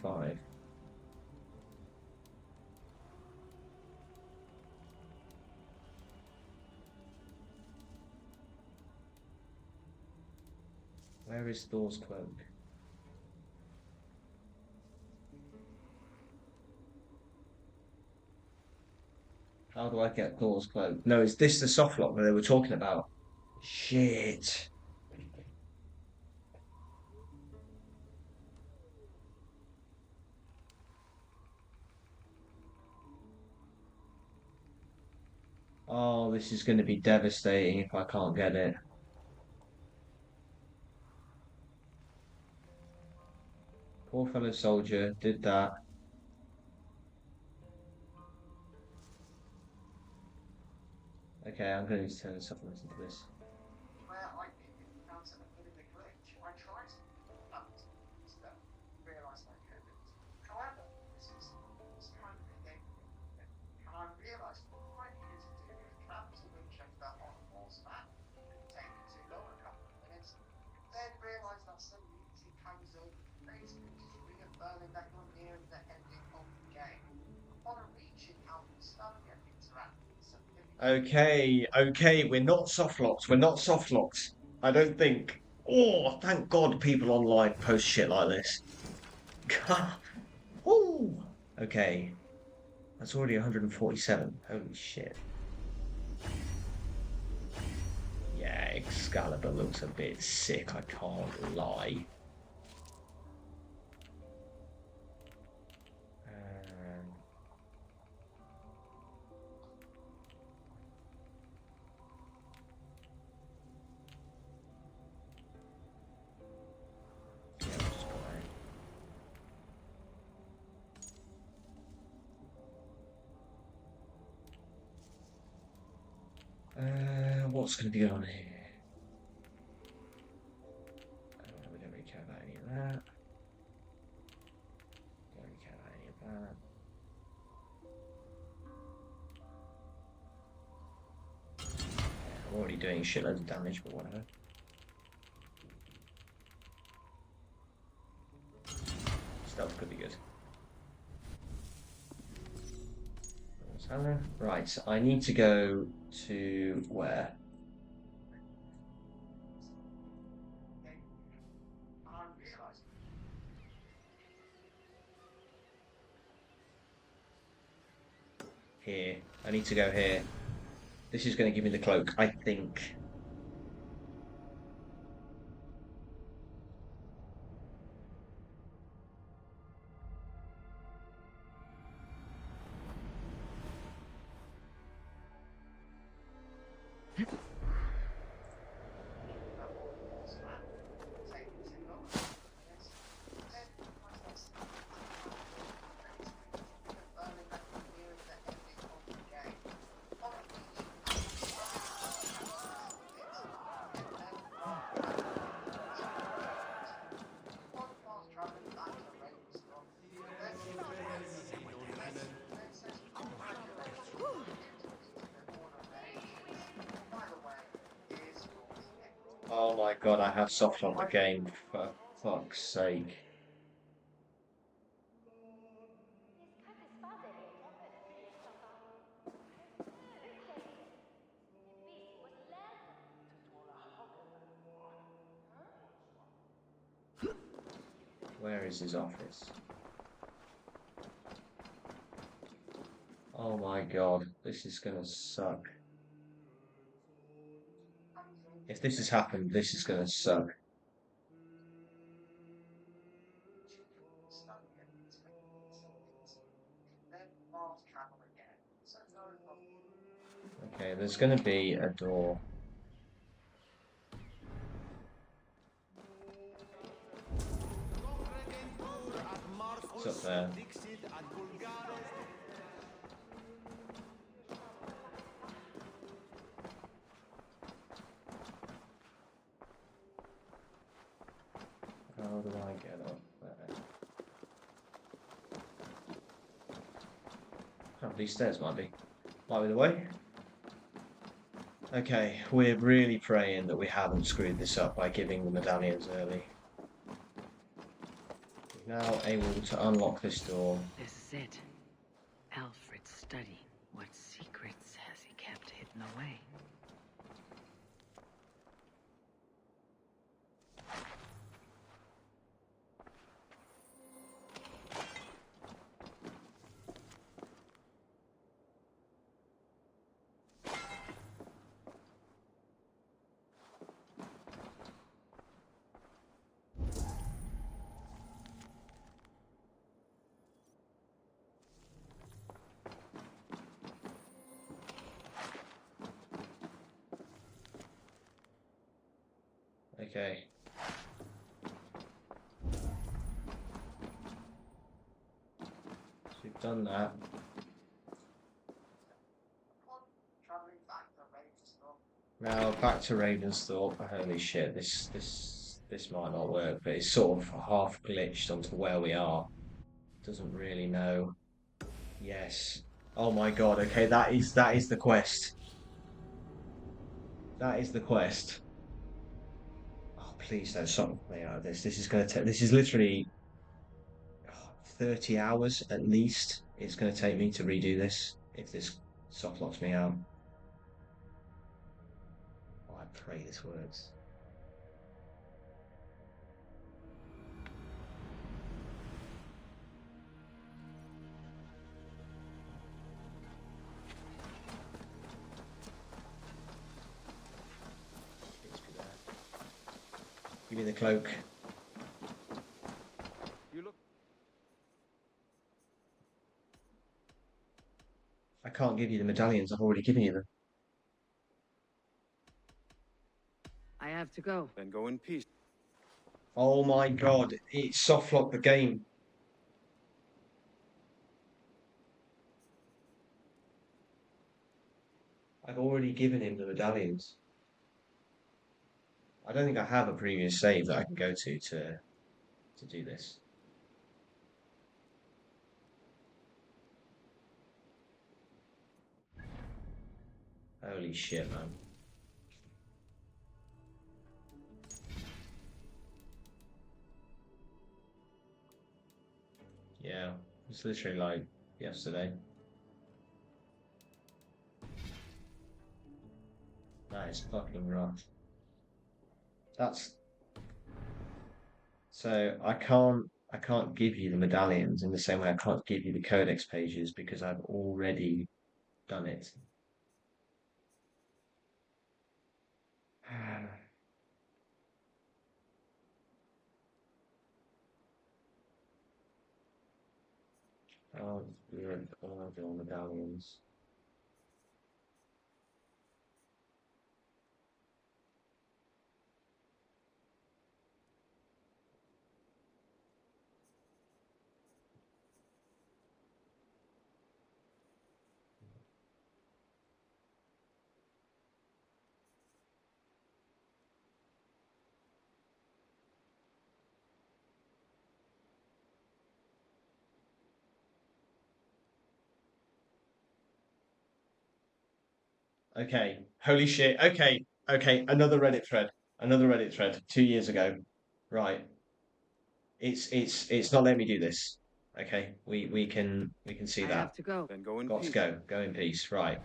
five. Where is Thor's cloak? How do I get Thor's cloak? No, is this the soft lock that they were talking about? Shit. Oh, this is going to be devastating if I can't get it. Poor fellow soldier did that. Okay, I'm going to need to turn the supplements into this. Where I found something in the glitch. I tried to stuff, realised I couldn't. However, this is kind of a game, and I realised what I needed to do was travel to Winchester on horseback. Didn't take me too long, a couple of minutes. Then realised that some music comes in, basically just reaffirming that you're nearing the ending of the game. Upon reaching out the stuff, you interact with some. Okay, we're not soft locked. We're not soft locked. I don't think. Oh, thank God people online post shit like this. Ooh. Okay. That's already 147. Holy shit. Yeah, Excalibur looks a bit sick, I can't lie. What's going to be on here? We don't really care about any of that. Don't really care about any of that. I'm already doing shitloads of damage, but whatever. Stealth could be good. Right, I need to go to where? Here. I need to go here. This is going to give me the cloak, I think. Oh my god, I have soft on the game, for fuck's sake. Where is his office? Oh my god, this is gonna suck. If this has happened, this is gonna suck. Okay, there's gonna be a door. It's up there. How do I get up there? Oh, these stairs might be the way. Okay, we're really praying that we haven't screwed this up by giving the medallions early. We're now able to unlock this door. This is it. Alfred's study. What secrets has he kept hidden away? Okay. So we've done that. Now back to Ravensthorpe. Holy shit, this might not work, but it's sort of half glitched onto where we are. Doesn't really know. Yes. Oh my god, okay, that is the quest. That is the quest. Oh, please don't stop me out of this. This is literally 30 hours at least. It's gonna take me to redo this if this soft locks me out. Oh, I pray this works. Give me the cloak. You look. I can't give you the medallions. I've already given you them. I have to go. Then go in peace. Oh my god, it soft locked the game. I've already given him the medallions. I don't think I have a previous save that I can go to do this. Holy shit, man. Yeah, it's literally like yesterday. That is fucking rough. That's so I can't give you the medallions in the same way I can't give you the codex pages because I've already done it. Oh, weird. Oh, the medallions. Okay. Holy shit. Okay. Okay. Another Reddit thread. Another Reddit thread 2 years ago. Right. It's not letting me do this. Okay. We can see I that. have to go. Then go in Got to peace. go. Go in peace. Right.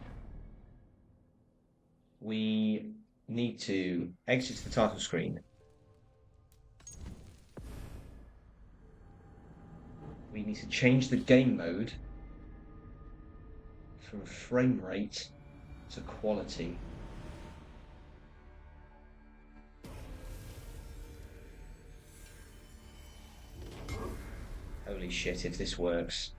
We need to exit the title screen. We need to change the game mode from frame rate to quality. Holy shit, if this works.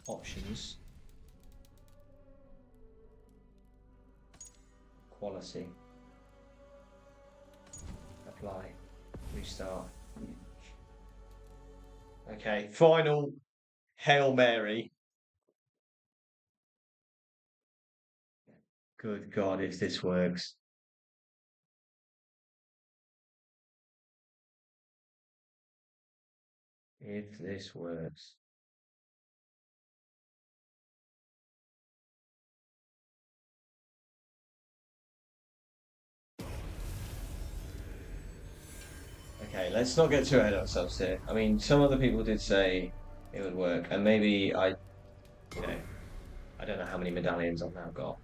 Options. Quality. Apply. Restart. Okay, final Hail Mary. Good God, if this works. If this works. Okay, let's not get too ahead of ourselves here. I mean, some other people did say it would work, and maybe I don't know how many medallions I've now got.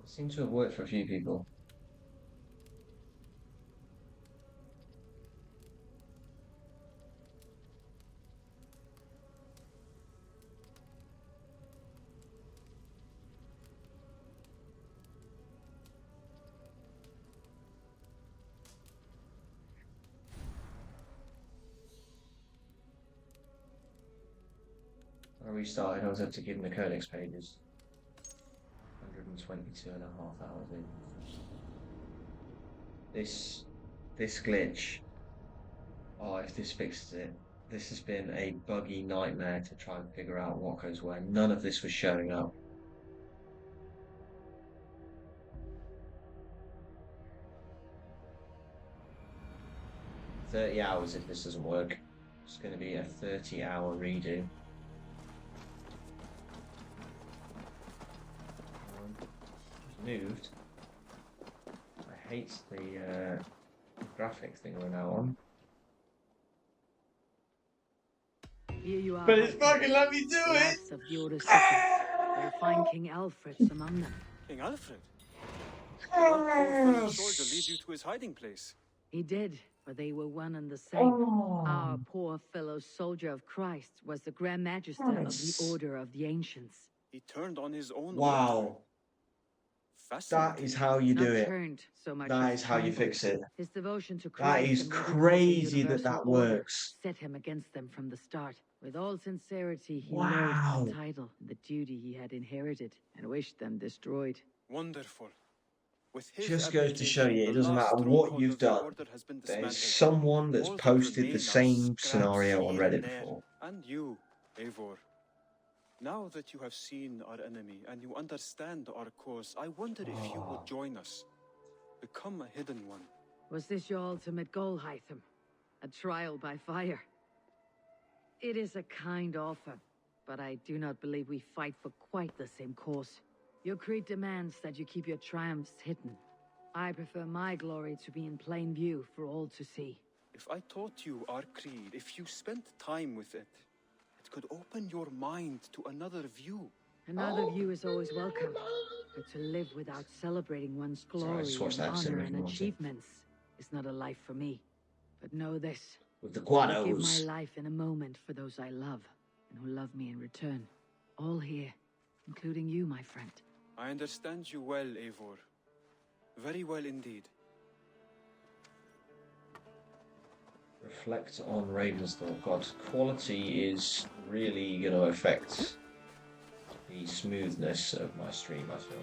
It seems to have worked for a few people. When I restarted, I was able to give them the codex pages. 122.5 hours in. This glitch. Oh, if this fixes it. This has been a buggy nightmare to try and figure out what goes where. None of this was showing up. $30 if this doesn't work. It's going to be a 30-hour redo. Moved. I hate the graphic thing we're now on. Here you are. But it's fucking let me do it! Last of the Order citizens. You'll find King Alfred's among them. King Alfred? What poor fellow soldier lead you to his hiding place? He did, but they were one and the same. Our poor fellow soldier of Christ was the Grand Magister of the Order of the Ancients. He turned on his own order. Wow. That is how you do it. So much That as is how you trampled. fix it. His devotion to That Christ is and what he calls the crazy that universal that order works. set him against them from the start. With all sincerity, he Wow. loathed the title, the duty he had inherited, and wished them destroyed. Wonderful. With his Just goes to show you, it the doesn't last matter what stronghold you've of the done. order has been There's dismantled. someone that's All that posted the remain are same scraps scenario on here Reddit and there. before. And you, Eivor. Now that you have seen our enemy and you understand our cause, I wonder if you would join us. Become a hidden one. Was this your ultimate goal, Hytham? a trial by fire. It is a kind offer, but I do not believe we fight for quite the same cause. Your creed demands that you keep your triumphs hidden. I prefer my glory to be in plain view for all to see. If I taught you our creed, if you spent time with it, it could open your mind to another view. Another view is always welcome, but to live without celebrating one's glory and honor and achievements is not a life for me. But know this, with the I give my Guados. life in a moment for those I love, and who love me in return. All here, including you, my friend. I understand you well, Eivor. Very well indeed. Reflect on Ravensthorpe. God, quality is really going to affect the smoothness of my stream, I feel.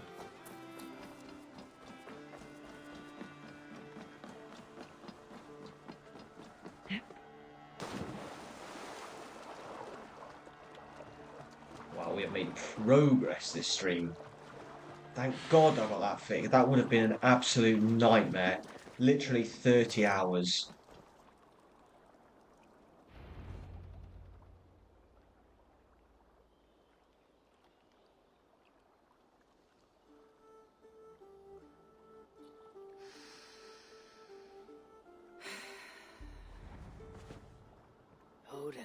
Wow, we have made progress this stream. Thank God I got that fix. That would have been an absolute nightmare. Literally 30 hours. Odin,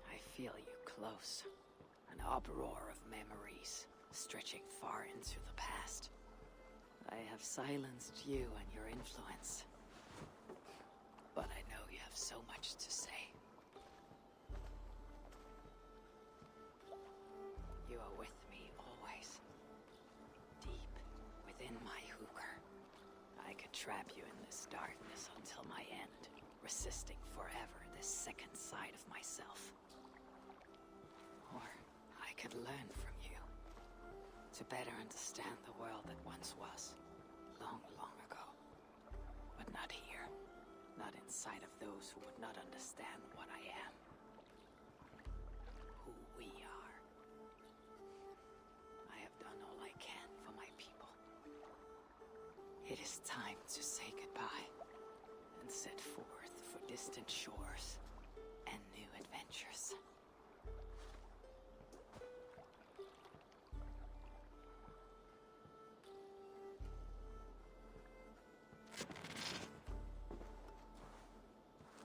I feel you close. An uproar of memories, stretching far into the past. I have silenced you and your influence. But I know you have so much to say. You are with me always. Deep within my hooker. I could trap you in this darkness until my end, resisting forever this second side of myself. Or I could learn from you, to better understand the world that once was, long, long ago. But not here, not inside of those who would not understand what I am. Who we are. I have done all I can for my people. It is time to say goodbye, and set forth for distant shores and new adventures.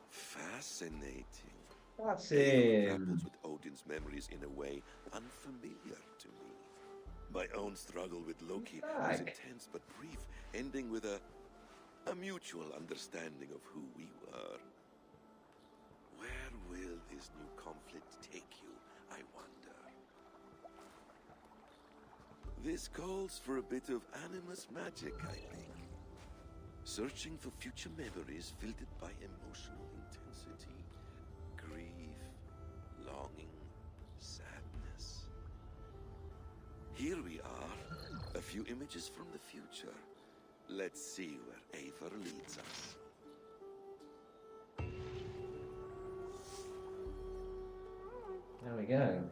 Fascinating. That's Eivor it. grapples with Odin's memories in a way unfamiliar to me. My own struggle with Loki was intense but brief, ending with a mutual understanding of who we were. Where will this new conflict take you, I wonder? This calls for a bit of animus magic, I think. Searching for future memories filtered by emotional intensity, grief, longing, sadness. Here we are, a few images from the future. Let's see where Eivor leads us. There we go.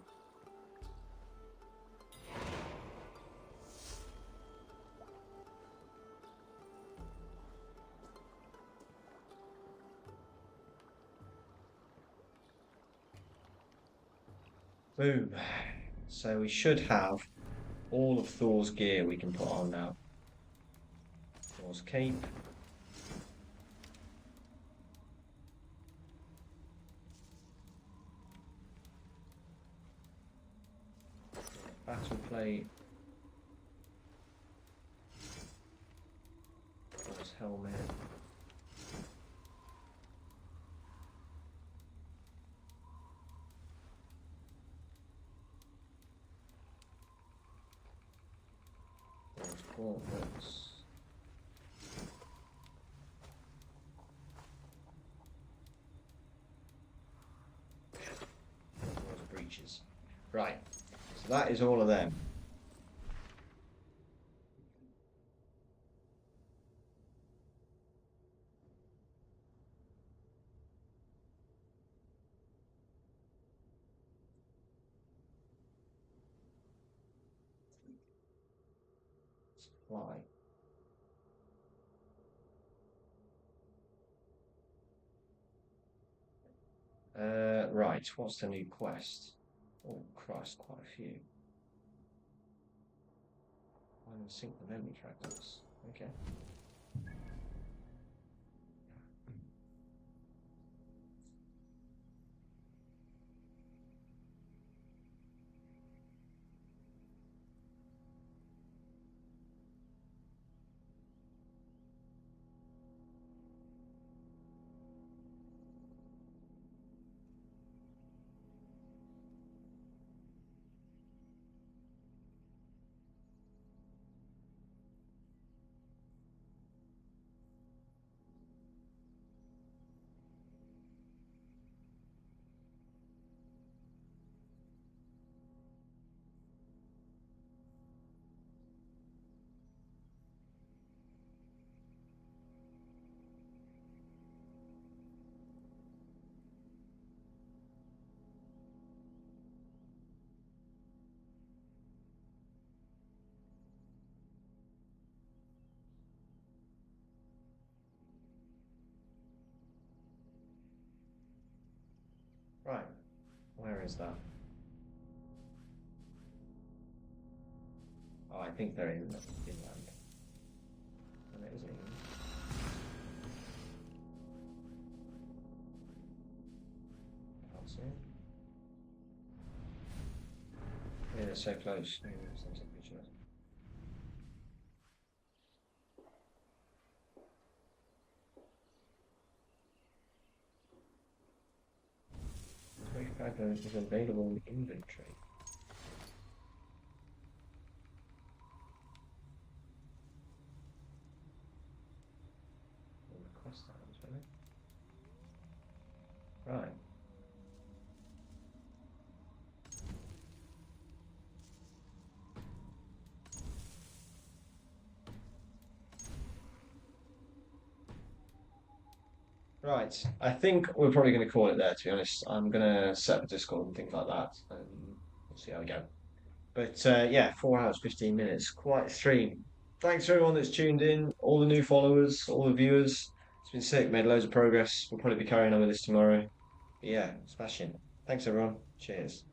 Boom. So we should have all of Thor's gear we can put on now. Thor's cape. Battle plate. Thor's helmet. Thor's gauntlets. Thor's breeches. Right. So that is all of them. Why? Right, what's the new quest? Oh, Christ, quite a few. I'm going to sync the memory fragments. Okay. Right, where is that? Oh, I think they're in inland. And it isn't even. I can't see it. Yeah, they're so close. Maybe there's some picture. Which fragment is available in the inventory? All the quest items, really. Right. Right, I think we're probably going to call it there, to be honest. I'm going to set up a Discord and things like that, and we'll see how we go. But yeah, 4 hours, 15 minutes. Quite a stream. Thanks to everyone that's tuned in, all the new followers, all the viewers. It's been sick, made loads of progress. We'll probably be carrying on with this tomorrow. But yeah, smashing. Thanks, everyone. Cheers.